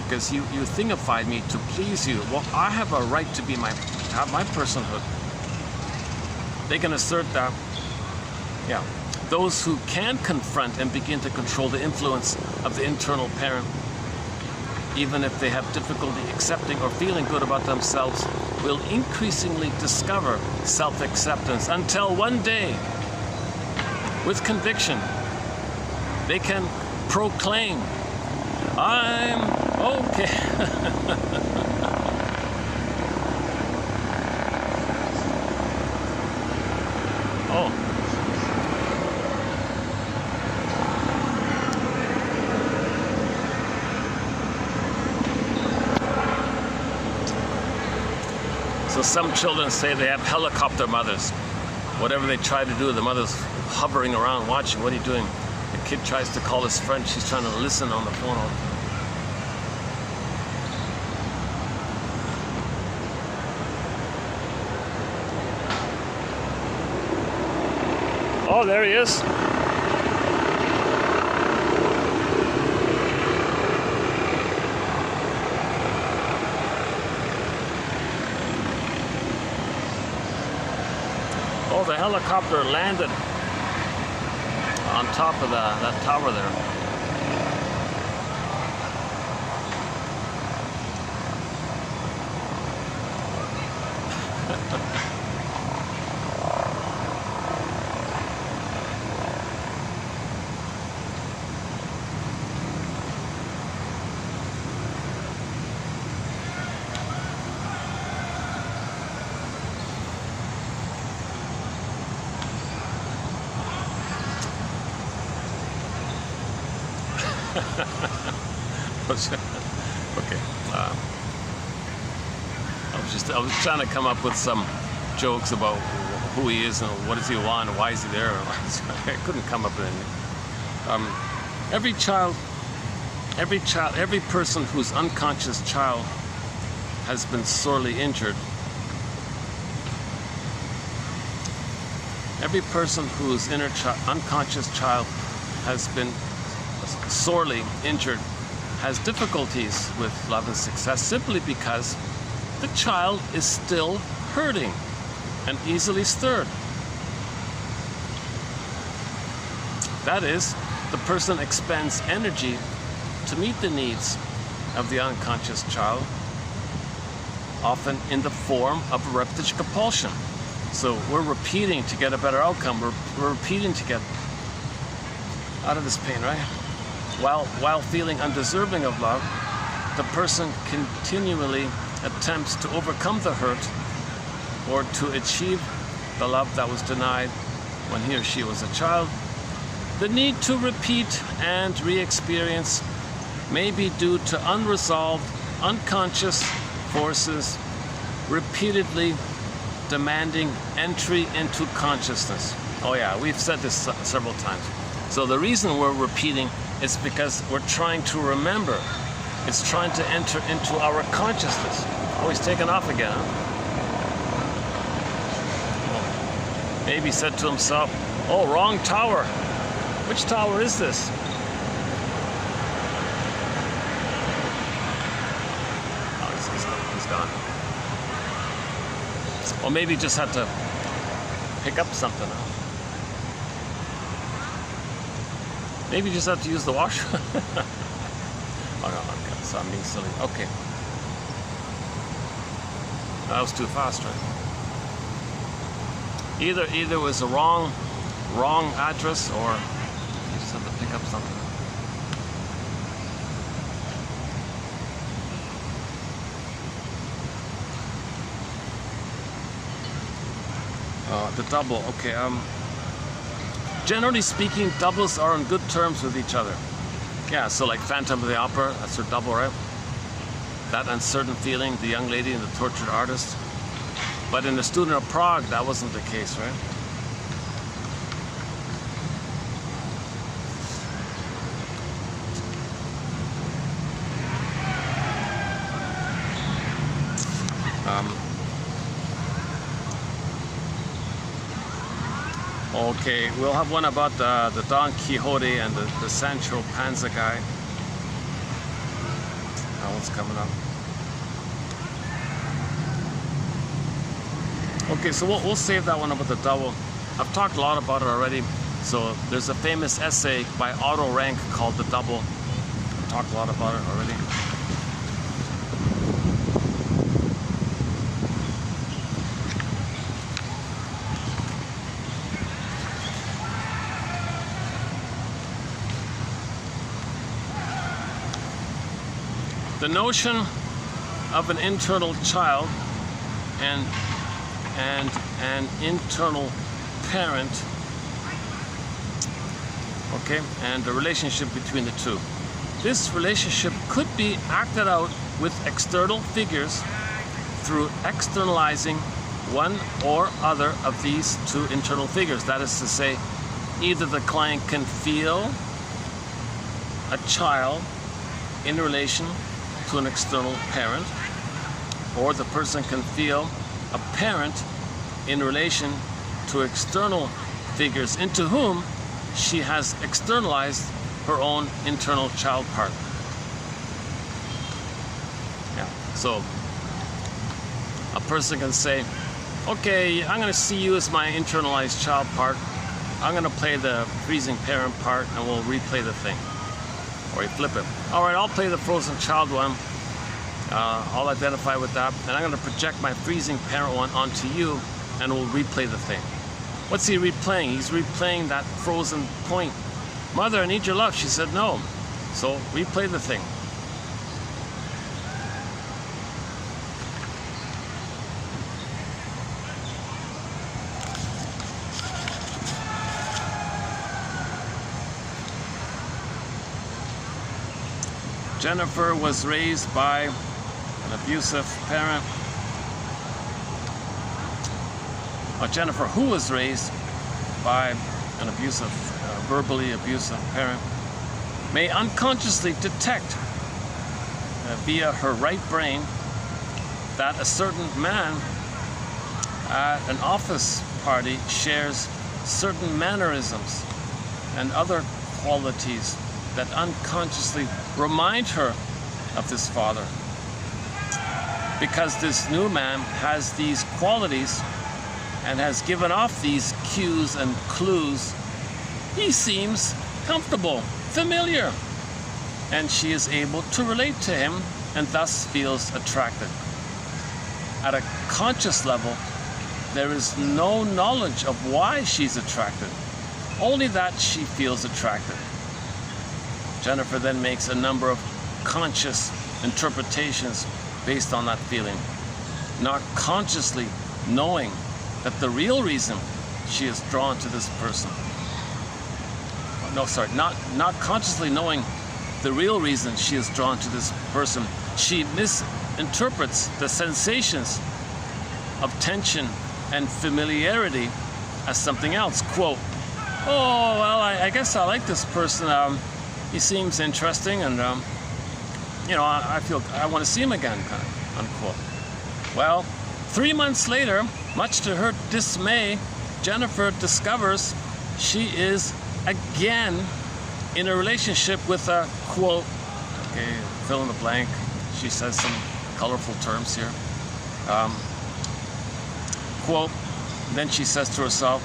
because you thingified me to please you. Well, I have a right to have my personhood. They can assert that. Yeah. Those who can confront and begin to control the influence of the internal parent, even if they have difficulty accepting or feeling good about themselves, will increasingly discover self-acceptance until one day, with conviction, they can proclaim, I'm okay. Oh. So some children say they have helicopter mothers. Whatever they try to do, the mother's hovering around watching. What are you doing? The kid tries to call his friend. She's trying to listen on the phone. Oh, there he is. Oh, the helicopter landed on top of that tower there. Okay. I was trying to come up with some jokes about who he is and what does he want and why is he there. I couldn't come up with anything. Every person whose unconscious child has been sorely injured. Every person whose unconscious child has been sorely injured has difficulties with love and success simply because the child is still hurting and easily stirred. That is, the person expends energy to meet the needs of the unconscious child, often in the form of a repetitive compulsion. So we're repeating to get a better outcome. We're repeating to get out of this pain, right? while feeling undeserving of love, the person continually attempts to overcome the hurt or to achieve the love that was denied when he or she was a child. The need to repeat and re-experience may be due to unresolved, unconscious forces repeatedly demanding entry into consciousness. Oh yeah, we've said this several times. So the reason we're repeating is because we're trying to remember. It's trying to enter into our consciousness. Oh, he's taken off again, huh? Maybe he said to himself, oh, wrong tower. Which tower is this? Oh, he's gone. Or maybe he just had to pick up something. Maybe you just have to use the washer. Oh no, okay, so I'm being silly. Okay. That was too fast, right? Either it was a wrong address, or you just have to pick up something. The double, okay. Generally speaking, doubles are on good terms with each other. Yeah, so like Phantom of the Opera, that's her double, right? That uncertain feeling, the young lady and the tortured artist. But in The Student of Prague, that wasn't the case, right? Okay, we'll have one about the Don Quixote and the Sancho Panza guy. That one's coming up. Okay, so we'll save that one about the double. I've talked a lot about it already. So there's a famous essay by Otto Rank called The Double. I've talked a lot about it already. The notion of an internal child and an internal parent, okay, and the relationship between the two. This relationship could be acted out with external figures through externalizing one or other of these two internal figures. That is to say, either the client can feel a child in relation to an external parent, or the person can feel a parent in relation to external figures into whom she has externalized her own internal child part. Yeah. So a person can say, okay, I'm going to see you as my internalized child part. I'm going to play the freezing parent part and we'll replay the thing. Or you flip it. All right, I'll play the frozen child one. I'll identify with that, and I'm going to project my freezing parent one onto you, and we'll replay the thing. What's he replaying? He's replaying that frozen point. Mother, I need your love. She said no. So replay the thing. Jennifer was raised by an abusive parent. Or Jennifer, who was raised by an abusive, verbally abusive parent, may unconsciously detect via her right brain that a certain man at an office party shares certain mannerisms and other qualities that unconsciously remind her of this father. Because this new man has these qualities and has given off these cues and clues, he seems comfortable, familiar, and she is able to relate to him and thus feels attracted. At a conscious level, there is no knowledge of why she's attracted, only that she feels attracted. Jennifer then makes a number of conscious interpretations based on that feeling, not consciously knowing that the real reason she is drawn to this person. No, sorry, not consciously knowing the real reason she is drawn to this person. She misinterprets the sensations of tension and familiarity as something else. Quote, oh, well, I guess I like this person. He seems interesting, and you know, I feel I want to see him again, kind of, unquote. Well, 3 months later, much to her dismay, Jennifer discovers she is again in a relationship with a, quote, okay, fill in the blank. She says some colorful terms here. Quote, then she says to herself,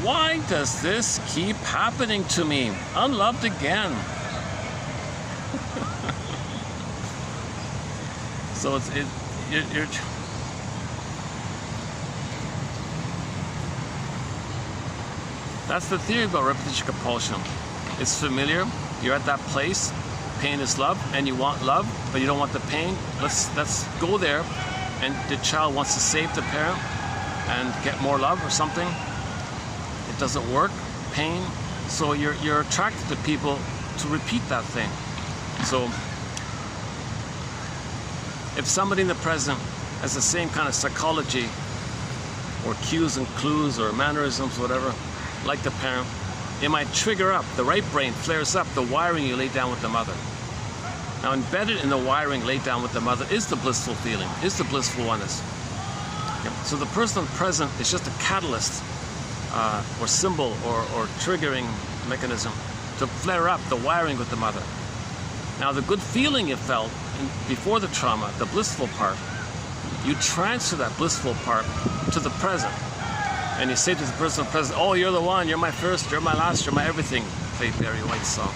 why does this keep happening to me? Unloved again. So you're that's the theory about repetition compulsion. It's familiar. You're at that place. Pain is love, and you want love, but you don't want the pain. Let's go there. And the child wants to save the parent and get more love or something. It doesn't work. Pain. So you're attracted to people to repeat that thing. So if somebody in the present has the same kind of psychology or cues and clues or mannerisms, whatever, like the parent, it might trigger up. The right brain flares up the wiring you laid down with the mother. Now, embedded in the wiring laid down with the mother is the blissful feeling, is the blissful oneness. Okay. So the person present is just a catalyst or symbol or triggering mechanism to flare up the wiring with the mother. Now, the good feeling you felt before the trauma, the blissful part, you transfer that blissful part to the present. And you say to the person present, oh, you're the one, you're my first, you're my last, you're my everything. Play Barry White's song.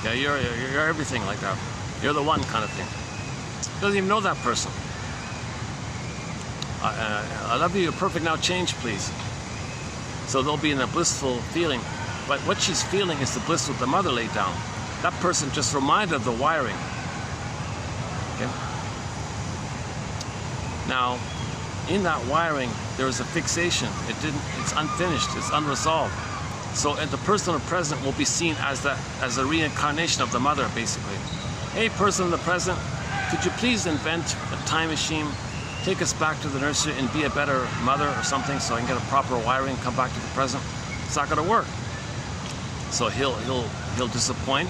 Yeah, you're everything like that. You're the one kind of thing. Doesn't even know that person. I love you, you're perfect, now change, please. So they'll be in a blissful feeling. But what she's feeling is the bliss with the mother laid down. That person just reminded of the wiring. Okay? Now, in that wiring, there is a fixation. It's unfinished, it's unresolved. So the person in the present will be seen as a reincarnation of the mother, basically. Hey, person in the present, could you please invent a time machine, take us back to the nursery and be a better mother or something so I can get a proper wiring, come back to the present? It's not gonna work. So he'll disappoint,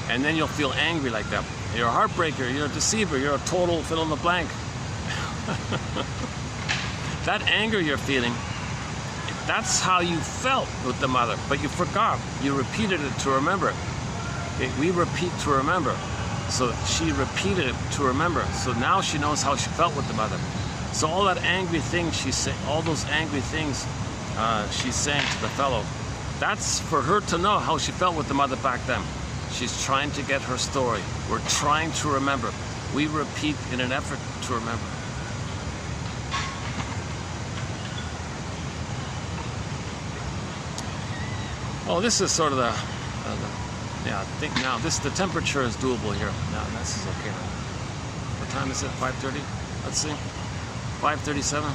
and then you'll feel angry like that. You're a heartbreaker, you're a deceiver, you're a total fill in the blank. That anger you're feeling, that's how you felt with the mother, but you forgot. You repeated it to remember. Okay, we repeat to remember. So she repeated it to remember. So now she knows how she felt with the mother. So all that angry thing she's saying, all those angry things she's saying to the fellow, that's for her to know how she felt with the mother back then. She's trying to get her story. We're trying to remember. We repeat in an effort to remember. Well, this is sort of yeah, I think now the temperature is doable here. Now this is okay now. What time is it? 5:30? Let's see. 5:37.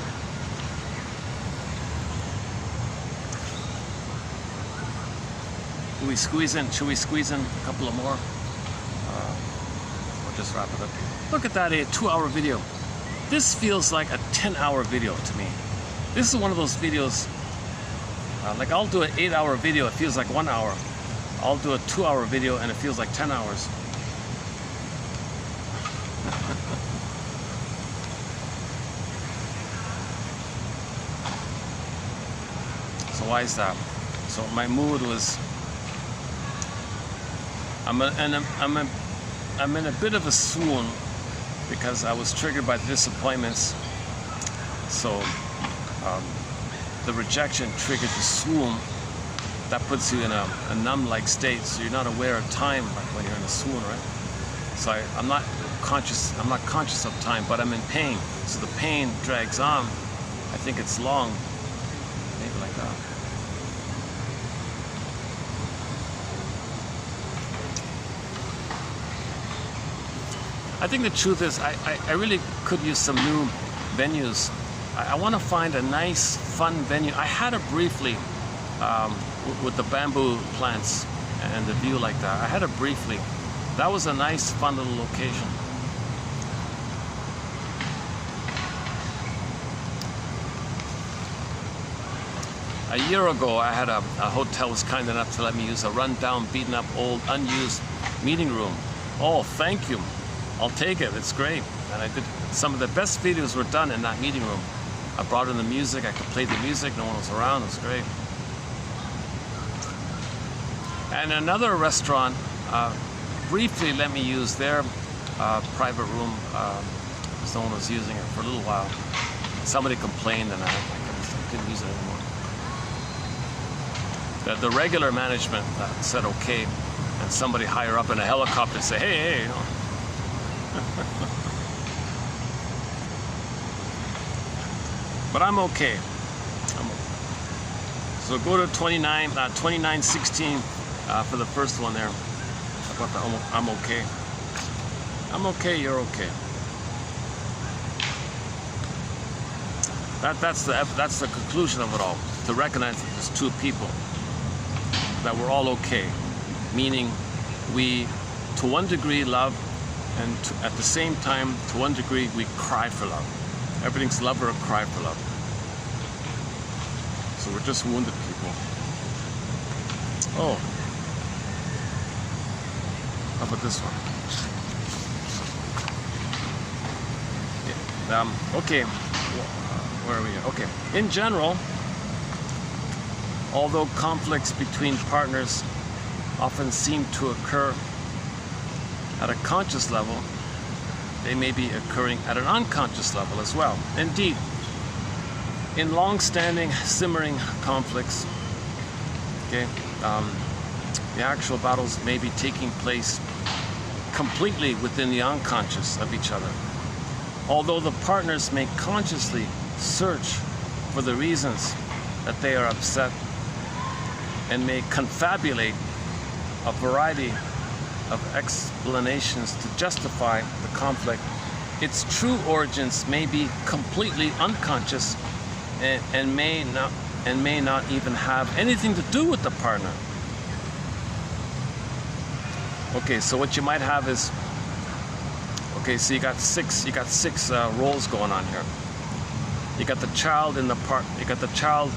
Should we squeeze in a couple of more? We'll just wrap it up here. Look at that, a 2-hour video. This feels like a 10-hour video to me. This is one of those videos, like I'll do an 8-hour video, it feels like 1 hour. I'll do a 2-hour video and it feels like 10 hours. So why is that? So my mood was, I'm in a bit of a swoon because I was triggered by the disappointments. So the rejection triggered the swoon. That puts you in a numb-like state, so you're not aware of time, like when you're in a swoon, right? So I'm not conscious of time, but I'm in pain. So the pain drags on. I think it's long, maybe like that. I think the truth is I really could use some new venues. I want to find a nice, fun venue. I had it briefly with the bamboo plants and the view like that. I had it briefly. That was a nice, fun little location. A year ago, I had a hotel was kind enough to let me use a run-down, beaten-up, old, unused meeting room. Oh, thank you. I'll take it. It's great. And I did some of the best videos were done in that meeting room. I brought in the music. I could play the music. No one was around. It was great. And another restaurant briefly let me use their private room. Someone was using it for a little while. Somebody complained, and I couldn't use it anymore. The regular management said okay, and somebody higher up in a helicopter said, hey, you know. But I'm okay. So go to 2916 for the first one there. About the I'm okay. I'm okay, you're okay. That's the conclusion of it all. To recognize that there's two people. That we're all okay, meaning we, to one degree, love, and at the same time, to one degree, we cry for love. Everything's love or a cry for love. So we're just wounded people. Oh, how about this one? Yeah. Okay, where are we? Okay, in general, although conflicts between partners often seem to occur at a conscious level, they may be occurring at an unconscious level as well. Indeed, in long-standing, simmering conflicts, okay, the actual battles may be taking place completely within the unconscious of each other. Although the partners may consciously search for the reasons that they are upset and may confabulate a variety of explanations to justify the conflict, its true origins may be completely unconscious and may not even have anything to do with the partner. Okay, so what you might have is, okay, so you got six roles going on here. You got the child in the part. You got the child.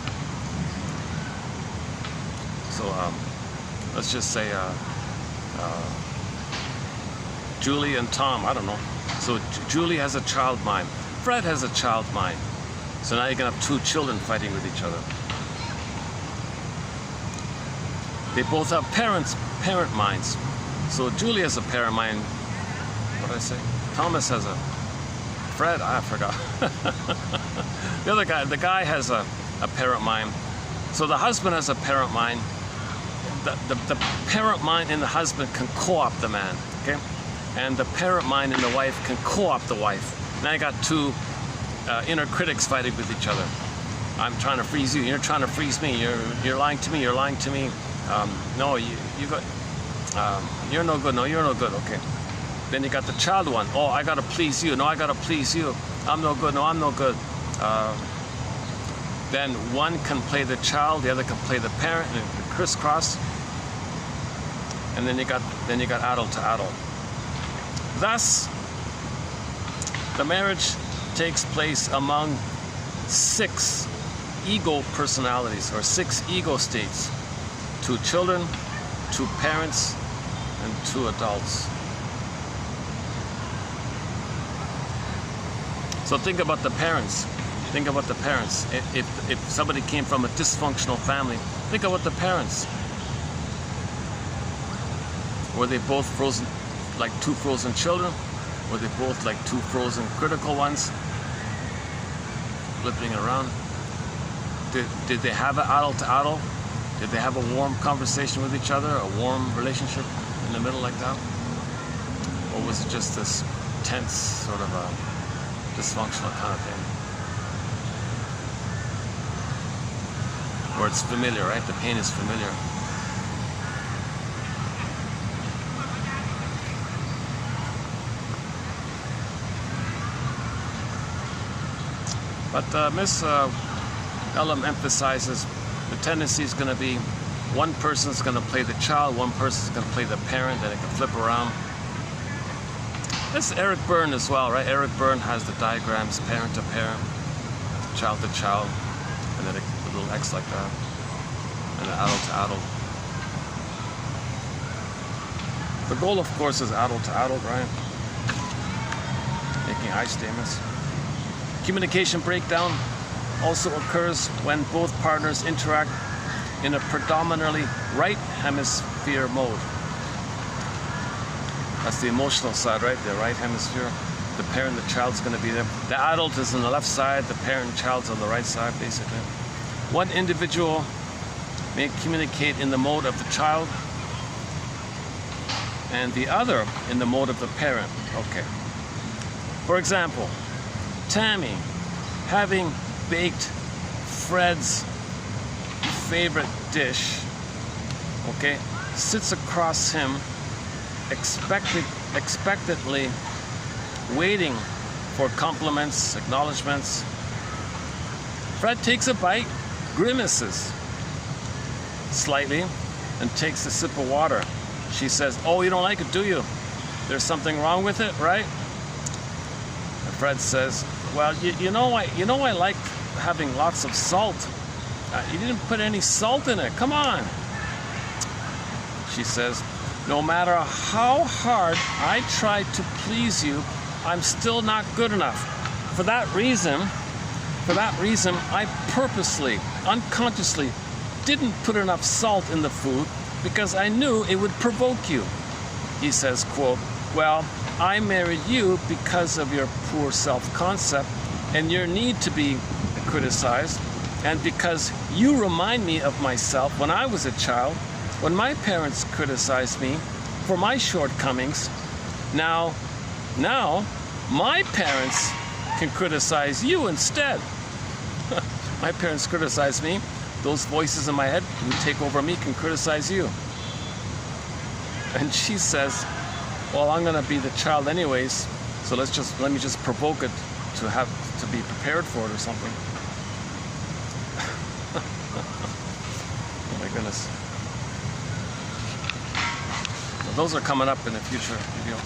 So let's just say Julie and Tom, I don't know. So Julie has a child mind. Fred has a child mind. So now you're gonna have two children fighting with each other. They both have parent minds. So Julie has a parent mind. What did I say? Thomas has a Fred, I forgot. The guy has a parent mind. So the husband has a parent mind. The parent mind in the husband can co-opt the man, okay? And the parent mind in the wife can co-opt the wife. Now you got two inner critics fighting with each other. I'm trying to freeze you, you're trying to freeze me. You're lying to me, you're lying to me. No, you got, you're no good, no, you're no good, okay. Then you got the child one. Oh, I gotta please you, no, I gotta please you. I'm no good, no, I'm no good. Then one can play the child, the other can play the parent, and crisscross. And then you got adult to adult. Thus, the marriage takes place among 6 ego personalities, or 6 ego states: 2 children, 2 parents, and 2 adults. So think about the parents. Think about the parents. If somebody came from a dysfunctional family, think about the parents. Were they both frozen, like 2 frozen children? Were they both like 2 frozen critical ones? Flipping around. Did they have an adult to adult? Did they have a warm conversation with each other? A warm relationship in the middle like that? Or was it just this tense sort of a dysfunctional kind of thing? Where it's familiar, right? The pain is familiar. But Miss Ellum emphasizes the tendency is going to be one person's going to play the child, one person's going to play the parent, and it can flip around. That's Eric Berne as well, right? Eric Berne has the diagrams, parent to parent, child to child, and then a little X like that, and then adult to adult. The goal, of course, is adult to adult, right? Making I statements. Communication breakdown also occurs when both partners interact in a predominantly right hemisphere mode. That's the emotional side, right? The right hemisphere. The parent, the child's going to be there. The adult is on the left side, the parent and child's on the right side, basically. One individual may communicate in the mode of the child and the other in the mode of the parent. Okay. For example, Tammy, having baked Fred's favorite dish, okay, sits across him, expectantly waiting for compliments, acknowledgments. Fred takes a bite, grimaces slightly, and takes a sip of water. She says, "Oh, you don't like it, do you? There's something wrong with it, right?" And Fred says, "Well, you know I like having lots of salt. You didn't put any salt in it. Come on." She says, "No matter how hard I try to please you, I'm still not good enough. For that reason, I purposely, unconsciously didn't put enough salt in the food because I knew it would provoke you." He says, quote, "Well, I married you because of your poor self-concept and your need to be criticized, and because you remind me of myself when I was a child, when my parents criticized me for my shortcomings. Now my parents can criticize you instead." My parents criticize me. Those voices in my head who take over me can criticize you. And she says, "Well, I'm going to be the child anyways, so let me just provoke it to be prepared for it or something." Oh my goodness. So those are coming up in a future video.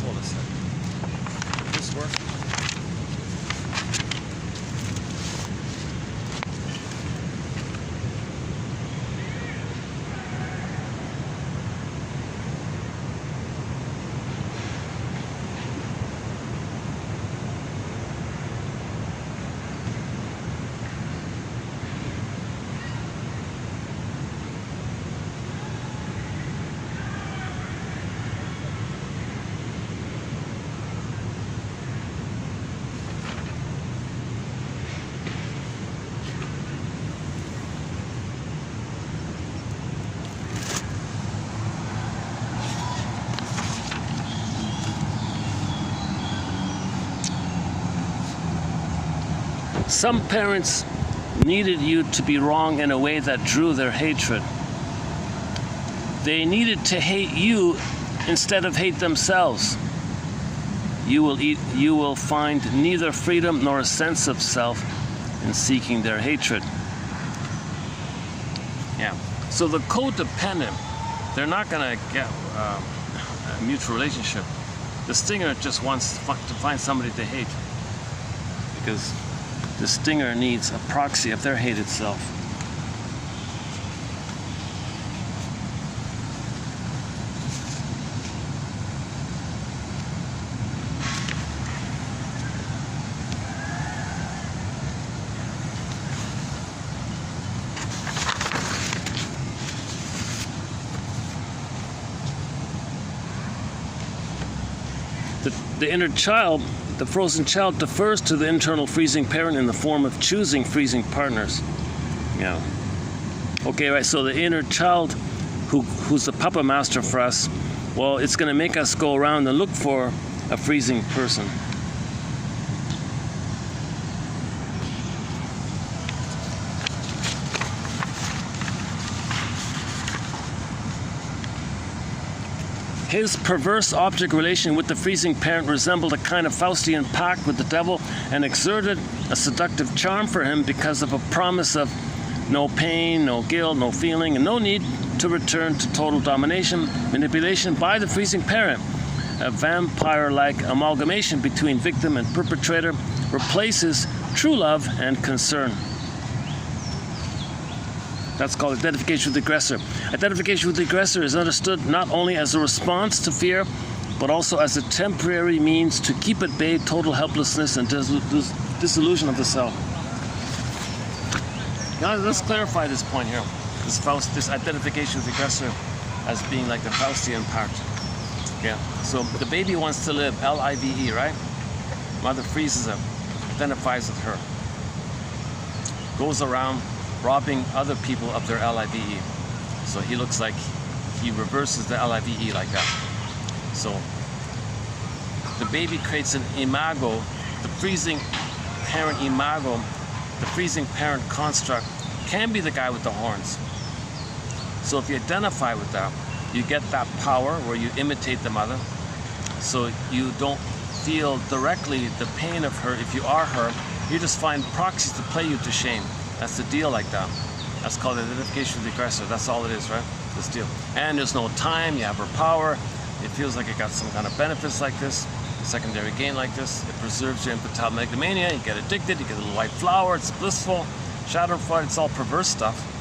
Hold a second. Does this work? Some parents needed you to be wrong in a way that drew their hatred. They needed to hate you instead of hate themselves. You will find neither freedom nor a sense of self in seeking their hatred. Yeah. So the codependent, they're not going to get a mutual relationship. The stinger just wants to find somebody to hate, because the stinger needs a proxy of their hated self. The inner child, the frozen child, defers to the internal freezing parent in the form of choosing freezing partners. Yeah. Okay, right, so the inner child who's the puppet master for us, well, it's going to make us go around and look for a freezing person. His perverse object relation with the freezing parent resembled a kind of Faustian pact with the devil and exerted a seductive charm for him because of a promise of no pain, no guilt, no feeling, and no need to return to total domination, manipulation by the freezing parent. A vampire-like amalgamation between victim and perpetrator replaces true love and concern. That's called identification with the aggressor. Identification with the aggressor is understood not only as a response to fear, but also as a temporary means to keep at bay total helplessness and disillusion of the self. Now let's clarify this point here. This identification with the aggressor as being like the Faustian part. Yeah. So the baby wants to live, L-I-V-E, right? Mother freezes him, identifies with her, goes around robbing other people of their L-I-V-E. So he looks like he reverses the L-I-V-E like that. So the baby creates an imago, the freezing parent imago, the freezing parent construct can be the guy with the horns. So if you identify with that, you get that power where you imitate the mother. So you don't feel directly the pain of her if you are her. You just find proxies to play you to shame. That's the deal like that. That's called identification with the aggressor. That's all it is, right? This deal. And there's no time. You have her power. It feels like it got some kind of benefits like this, secondary gain like this. It preserves your infantile megalomania. You get addicted. You get a little white flower. It's blissful. Schadenfreude. It's all perverse stuff.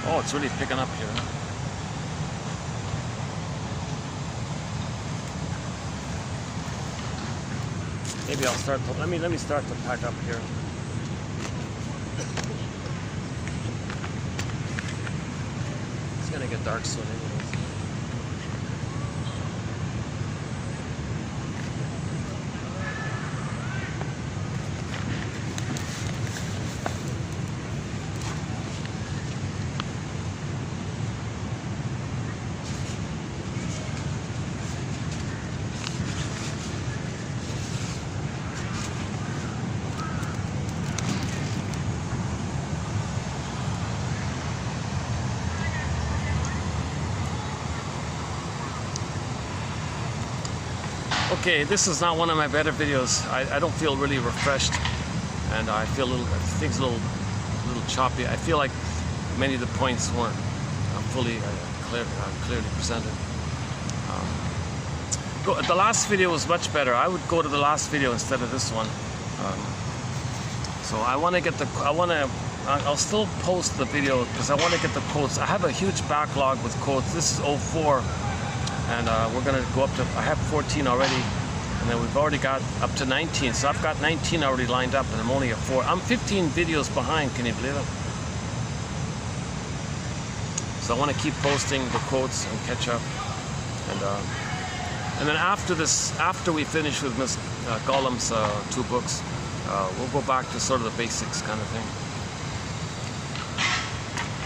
Oh, it's really picking up here. Maybe I'll start to, let me start to pack up here. It's gonna get dark soon anyways. Okay, this is not one of my better videos. I don't feel really refreshed, and I feel things a little choppy. I feel like many of the points weren't fully clearly presented. The last video was much better. I would go to the last video instead of this one. So I want to get I'll still post the video because I want to get the quotes. I have a huge backlog with quotes. This is 04. And we're going to go up to, I have 14 already, and then we've already got up to 19. So I've got 19 already lined up, and I'm only at 4. I'm 15 videos behind, can you believe it? So I want to keep posting the quotes and catch up. And then after this, after we finish with Miss Gollum's 2 books, we'll go back to sort of the basics kind of thing.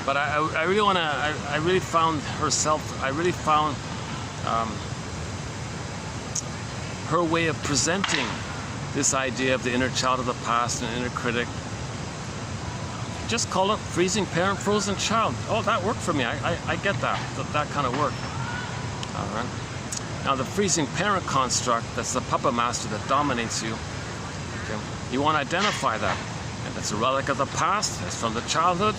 But I really want to, I really found herself, I really found her way of presenting this idea of the inner child of the past and inner critic. Just call it freezing parent, frozen child. Oh, that worked for me. I get that kind of work. All right. Now the freezing parent construct, that's the puppet master that dominates you. Okay. You want to identify that. And it's a relic of the past. It's from the childhood.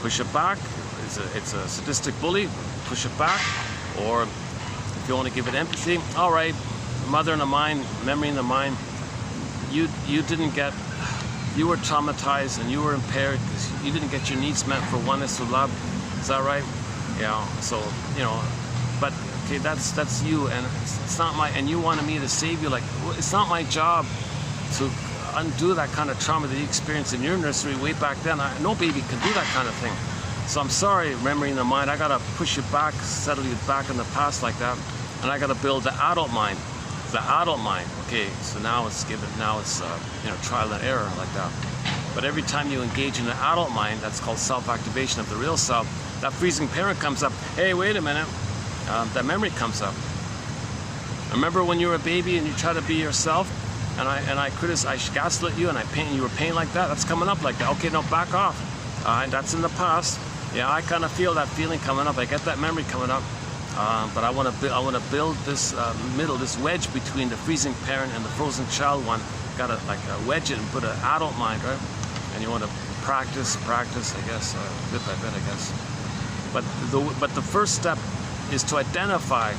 Push it back. It's a sadistic bully. Push it back. Or if you want to give it empathy, all right, mother in the mind, memory in the mind, you were traumatized and you were impaired because you didn't get your needs met for oneness with love. Is that right? Yeah. So, you know, but okay, that's you, and it's not my, and you wanted me to save you. Like, it's not my job to undo that kind of trauma that you experienced in your nursery way back then. No baby can do that kind of thing. So I'm sorry, memory in the mind, I gotta push you back, settle you back in the past like that, and I gotta build the adult mind. The adult mind, okay, so now it's trial and error like that. But every time you engage in the adult mind, that's called self-activation of the real self, that freezing parent comes up. Hey, wait a minute, that memory comes up. Remember when you were a baby and you try to be yourself, and I gaslit you, and you were pain like that? That's coming up like that. Okay, no, back off. That's in the past. Yeah, I kind of feel that feeling coming up. I get that memory coming up. But I want to build this this wedge between the freezing parent and the frozen child one. Got to wedge it and put an adult mind, right? And you want to practice, I guess, bit by bit, I guess. But the first step is to identify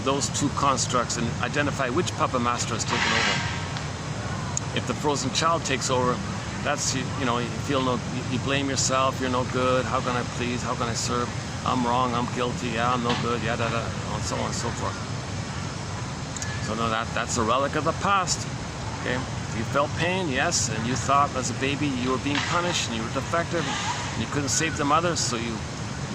those two constructs and identify which puppet master has taken over. If the frozen child takes over, that's you feel you blame yourself. You're no good. How can I please? How can I serve? I'm wrong, I'm guilty, yeah, I'm no good, yeah, and so on and so forth. So no, that's a relic of the past, okay? You felt pain, yes, and you thought as a baby you were being punished and you were defective and you couldn't save the mother, so you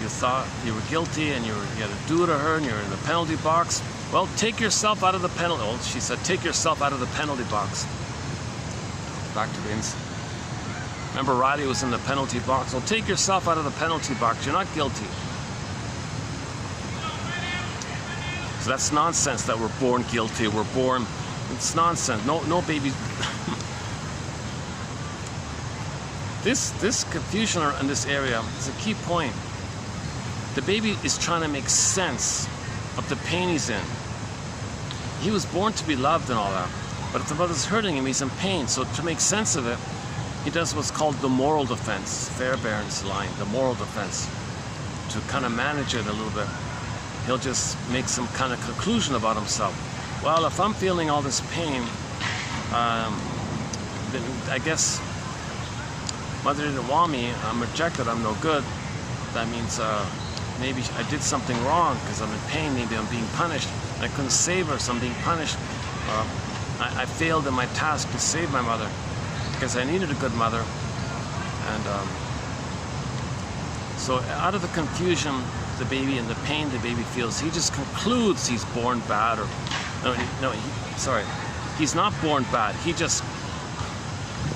thought you were guilty and you had to do to her and you're in the penalty box. Well, take yourself out of the penalty, she said, take yourself out of the penalty box. Back to Vince. Remember Riley was in the penalty box. Well, take yourself out of the penalty box, you're not guilty. So that's nonsense that we're born guilty, we're born, it's nonsense. No babies. This confusion in this area is a key point. The baby is trying to make sense of the pain he's in. He was born to be loved and all that, but if the mother's hurting him, he's in pain. So to make sense of it, he does what's called the moral defense, Fairbairn's line, the moral defense, to kind of manage it a little bit. He'll just make some kind of conclusion about himself. Well, if I'm feeling all this pain, then I guess mother didn't want me, I'm rejected, I'm no good. That means maybe I did something wrong because I'm in pain, maybe I'm being punished. I couldn't save her, so I'm being punished. I failed in my task to save my mother because I needed a good mother. And so out of the confusion, the baby and the pain the baby feels, he just concludes he's born bad, or he's not born bad. He just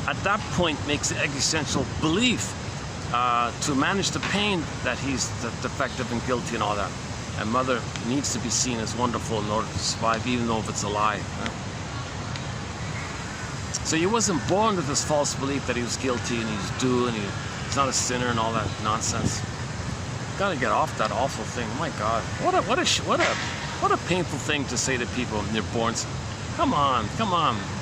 at that point makes the existential belief to manage the pain that he's defective and guilty and all that. And mother needs to be seen as wonderful in order to survive, even though if it's a lie. Right? So he wasn't born with this false belief that he was guilty and he's due and he's not a sinner and all that nonsense. Gotta get off that awful thing. My God, what a painful thing to say to people when they're born. Come on.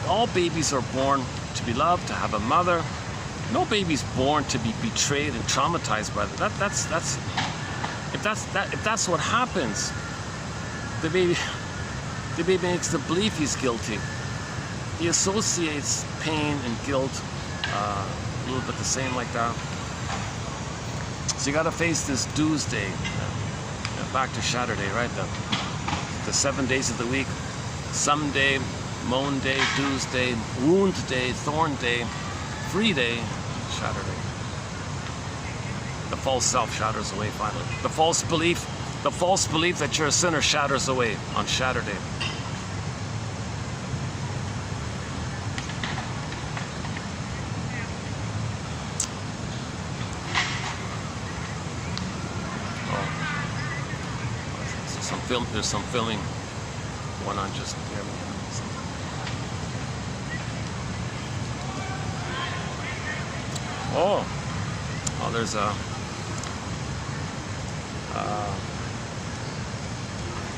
All babies are born to be loved, to have a mother. No baby's born to be betrayed and traumatized by that. If that's what happens, the baby makes the belief he's guilty. He associates pain and guilt a little bit the same like that. So you got to face this dues day, back to Saturday, right? The 7 days of the week: someday, moan day, dues day, wound day, thorn day, free day, Saturday. The false self shatters away finally. The false belief that you're a sinner shatters away on Saturday. There's some filming going on just here. Oh, there's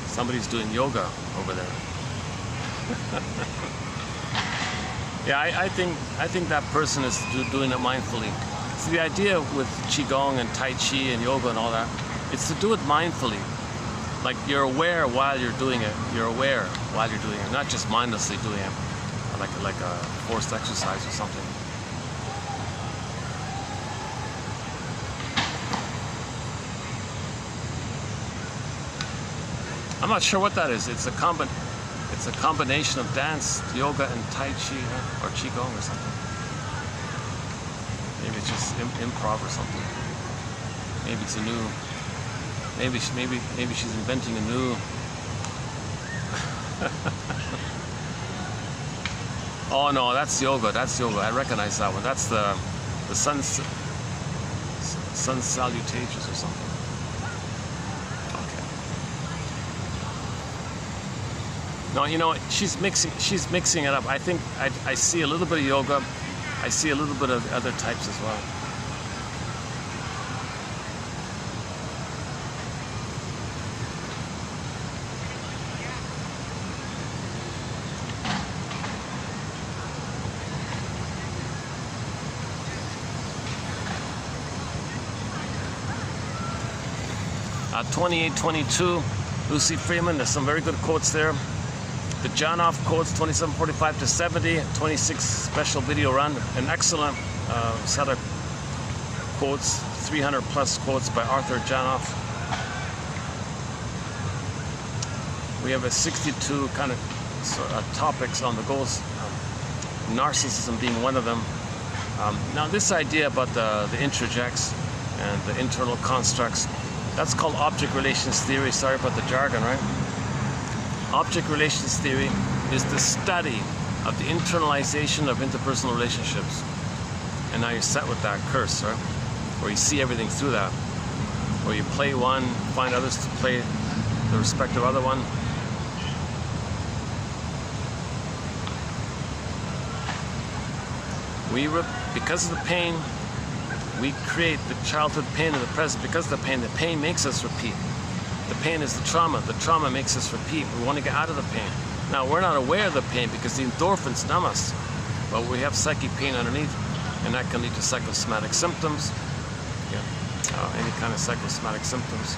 somebody's doing yoga over there. Yeah, I think that person is doing it mindfully. So the idea with Qigong and Tai Chi and yoga and all that, it's to do it mindfully. Like you're aware while you're doing it. You're aware while you're doing it, not just mindlessly doing it, like a forced exercise or something. I'm not sure what that is. It's a combination of dance, yoga, and Tai Chi, or Qigong or something. Maybe it's just improv or something. Maybe it's a new. Maybe she's inventing a new. Oh no, that's yoga. That's yoga. I recognize that one. That's the sun salutations or something. Okay. No, you know, she's mixing it up. I think I see a little bit of yoga. I see a little bit of other types as well. 28:22, Lucy Freeman. There's some very good quotes there. The John Off quotes, 27:45 to 70, 26 special video run. An excellent set of quotes, 300 plus quotes by Arthur Janoff. We have a 62 kind of topics on the goals, narcissism being one of them. Now this idea about the introjects and the internal constructs, that's called object relations theory. Sorry about the jargon, right? Object relations theory is the study of the internalization of interpersonal relationships. And now you're set with that curse, right? Where you see everything through that. Where you play one, find others to play the respective other one. Because of the pain, we create the childhood pain in the present. Because of the pain makes us repeat. The pain is the trauma makes us repeat. We want to get out of the pain. Now, we're not aware of the pain because the endorphins numb us, but we have psychic pain underneath, and that can lead to psychosomatic symptoms, any kind of psychosomatic symptoms,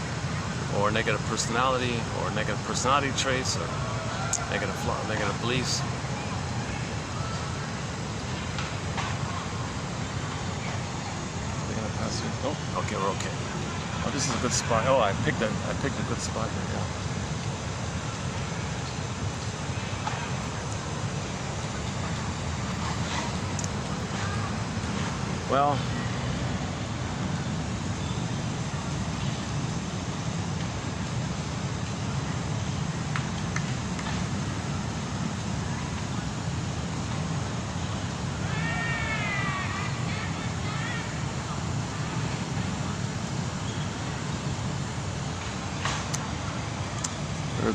or negative personality, or negative personality traits, or negative beliefs. Oh, okay, we're okay. Oh, this is a good spot. Oh, I picked a good spot here. Yeah. Well,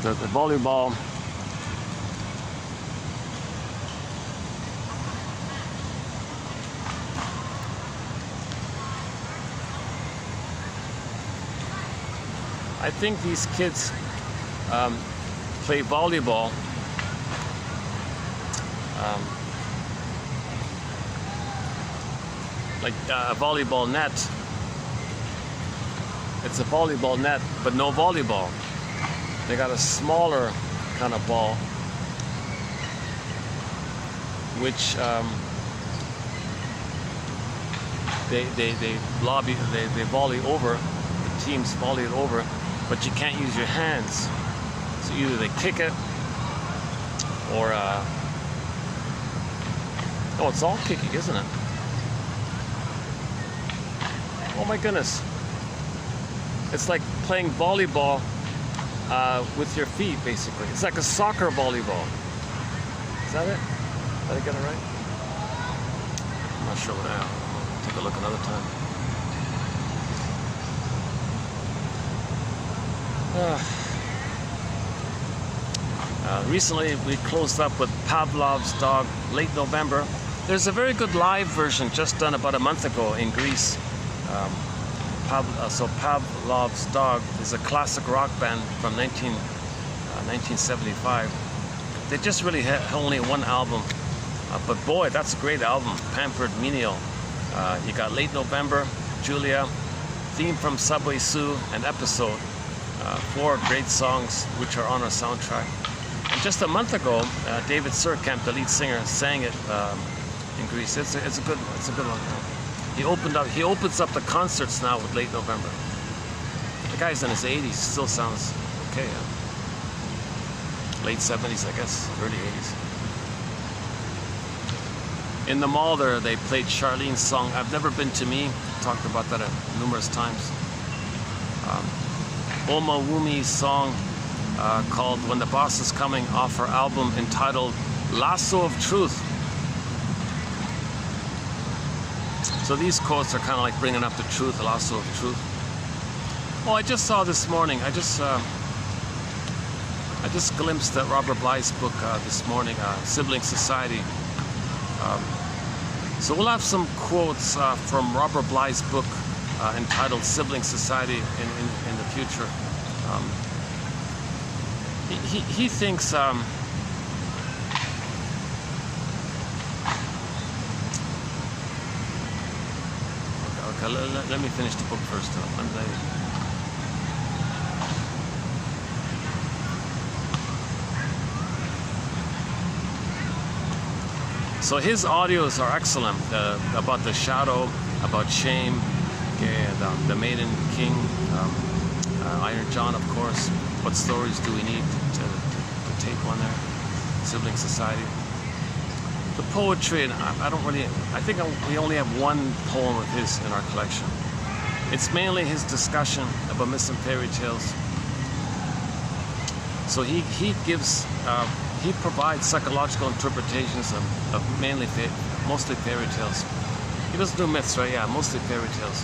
the volleyball. I think these kids play volleyball like a volleyball net. It's a volleyball net, but no volleyball. They got a smaller kind of ball, which they volley over. The teams volley it over, but you can't use your hands. So either they kick it, or oh, it's all kicking, isn't it? Oh my goodness! It's like playing volleyball. With your feet, basically. It's like a soccer volleyball. Is that it? Did I get it right? I'm not sure what I am. I'll take a look another time. Recently, we closed up with Pavlov's dog, late November. There's a very good live version just done about a month ago in Greece. So Pavlov's Dog is a classic rock band from 1975. They just really had only one album, but boy, that's a great album. Pampered Menial. You got Late November, Julia, Theme from Subway Sue, and Episode. 4 great songs which are on our soundtrack. And just a month ago, David Surkamp, the lead singer, sang it in Greece. It's a good one. He opens up the concerts now with Late November. The guy's in his 80s, still sounds okay. Late 70s, I guess, early 80s. In the mall there, they played Charlene's song, I've Never Been to Me. Talked about that numerous times. Oma Wumi's song called When the Boss is Coming off her album entitled Lasso of Truth. So these quotes are kind of like bringing up the truth, the lasso of truth. Oh, I just saw this morning, I just glimpsed at Robert Bly's book this morning, Sibling Society. So we'll have some quotes from Robert Bly's book entitled Sibling Society in the future. He thinks okay, let me finish the book first. So his audios are excellent about the shadow, about shame, okay, and the Maiden King, Iron John, of course. What stories do we need to take one there? Sibling Society. The poetry, and I think we only have one poem of his in our collection. It's mainly his discussion about myths and fairy tales. So he provides psychological interpretations of mostly fairy tales. He doesn't do myths, right? Yeah, mostly fairy tales.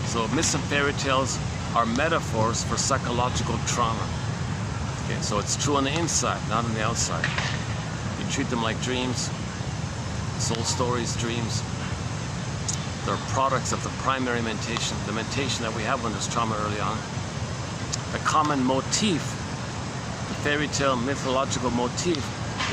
So myths and fairy tales are metaphors for psychological trauma. Okay, so it's true on the inside, not on the outside. You treat them like dreams, soul stories, dreams. They're products of the primary mentation, the mentation that we have when there's trauma early on. The common motif, the fairy tale mythological motif,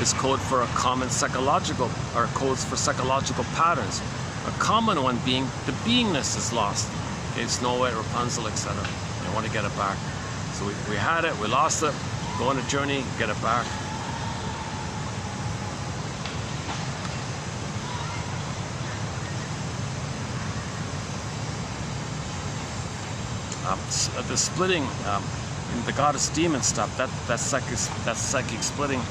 is code for a common psychological, or codes for psychological patterns. A common one being the beingness is lost. Okay, Snow White, Rapunzel, etc. They want to get it back. So we had it, we lost it, go on a journey, get it back. The splitting, in the goddess demon stuff, that's psychic splitting.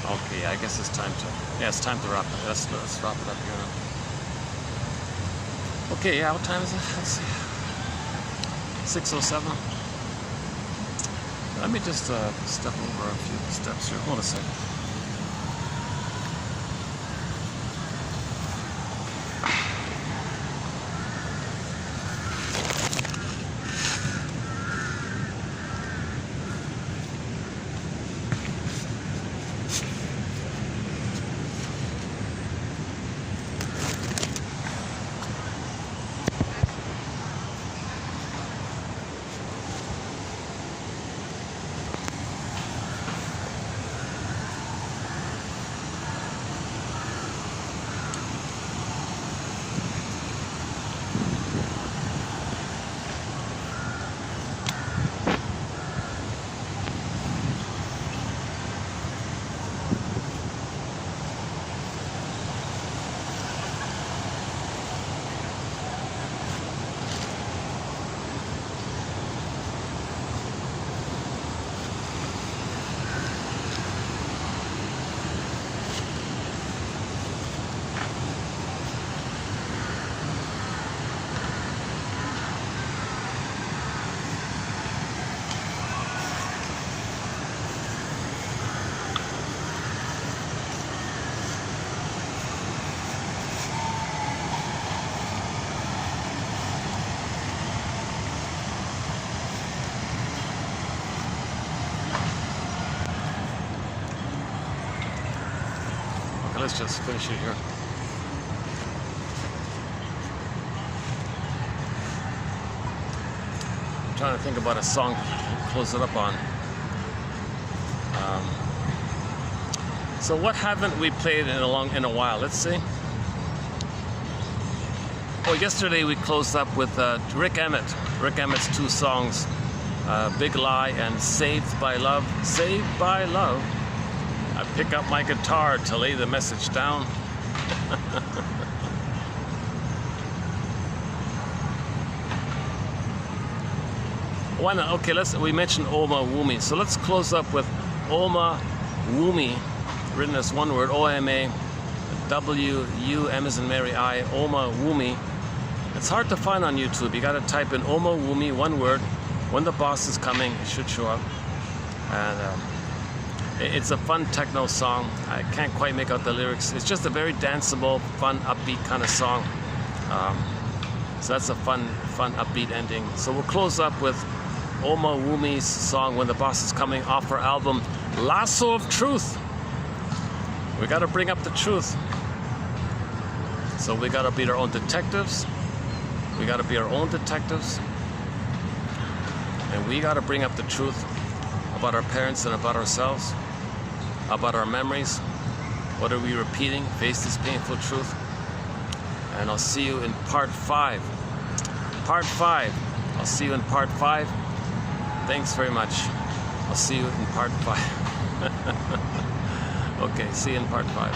Okay, I guess it's time to wrap it. Let's wrap it up here now. Okay, yeah, what time is it? Let's see. 6:07. Let me just step over a few steps here. Hold on a second. Let's just finish it here. I'm trying to think about a song to close it up on. So what haven't we played in a while? Let's see. Oh, yesterday we closed up with Rick Emmett. Rick Emmett's two songs, Big Lie and Saved by Love. Saved by Love. I pick up my guitar to lay the message down. Why not? Okay, we mentioned Oma Wumi, so let's close up with Oma Wumi, written as one word, O-M-A, W-U-M as in Mary I, Oma Wumi. It's hard to find on YouTube. You gotta type in Oma Wumi, one word. When the boss is coming, it should show up. And it's a fun techno song. I can't quite make out the lyrics. It's just a very danceable, fun, upbeat kind of song. So that's a fun, upbeat ending. So we'll close up with Oma Wumi's song, When the Boss is Coming, off her album, Lasso of Truth. We gotta bring up the truth. So we gotta be our own detectives. We gotta be our own detectives. And we gotta bring up the truth about our parents and about ourselves, about our memories. What are we repeating? Face this painful truth. And I'll see you in part 5. Part 5. I'll see you in part 5. Thanks very much. I'll see you in part 5. Okay, see you in part 5.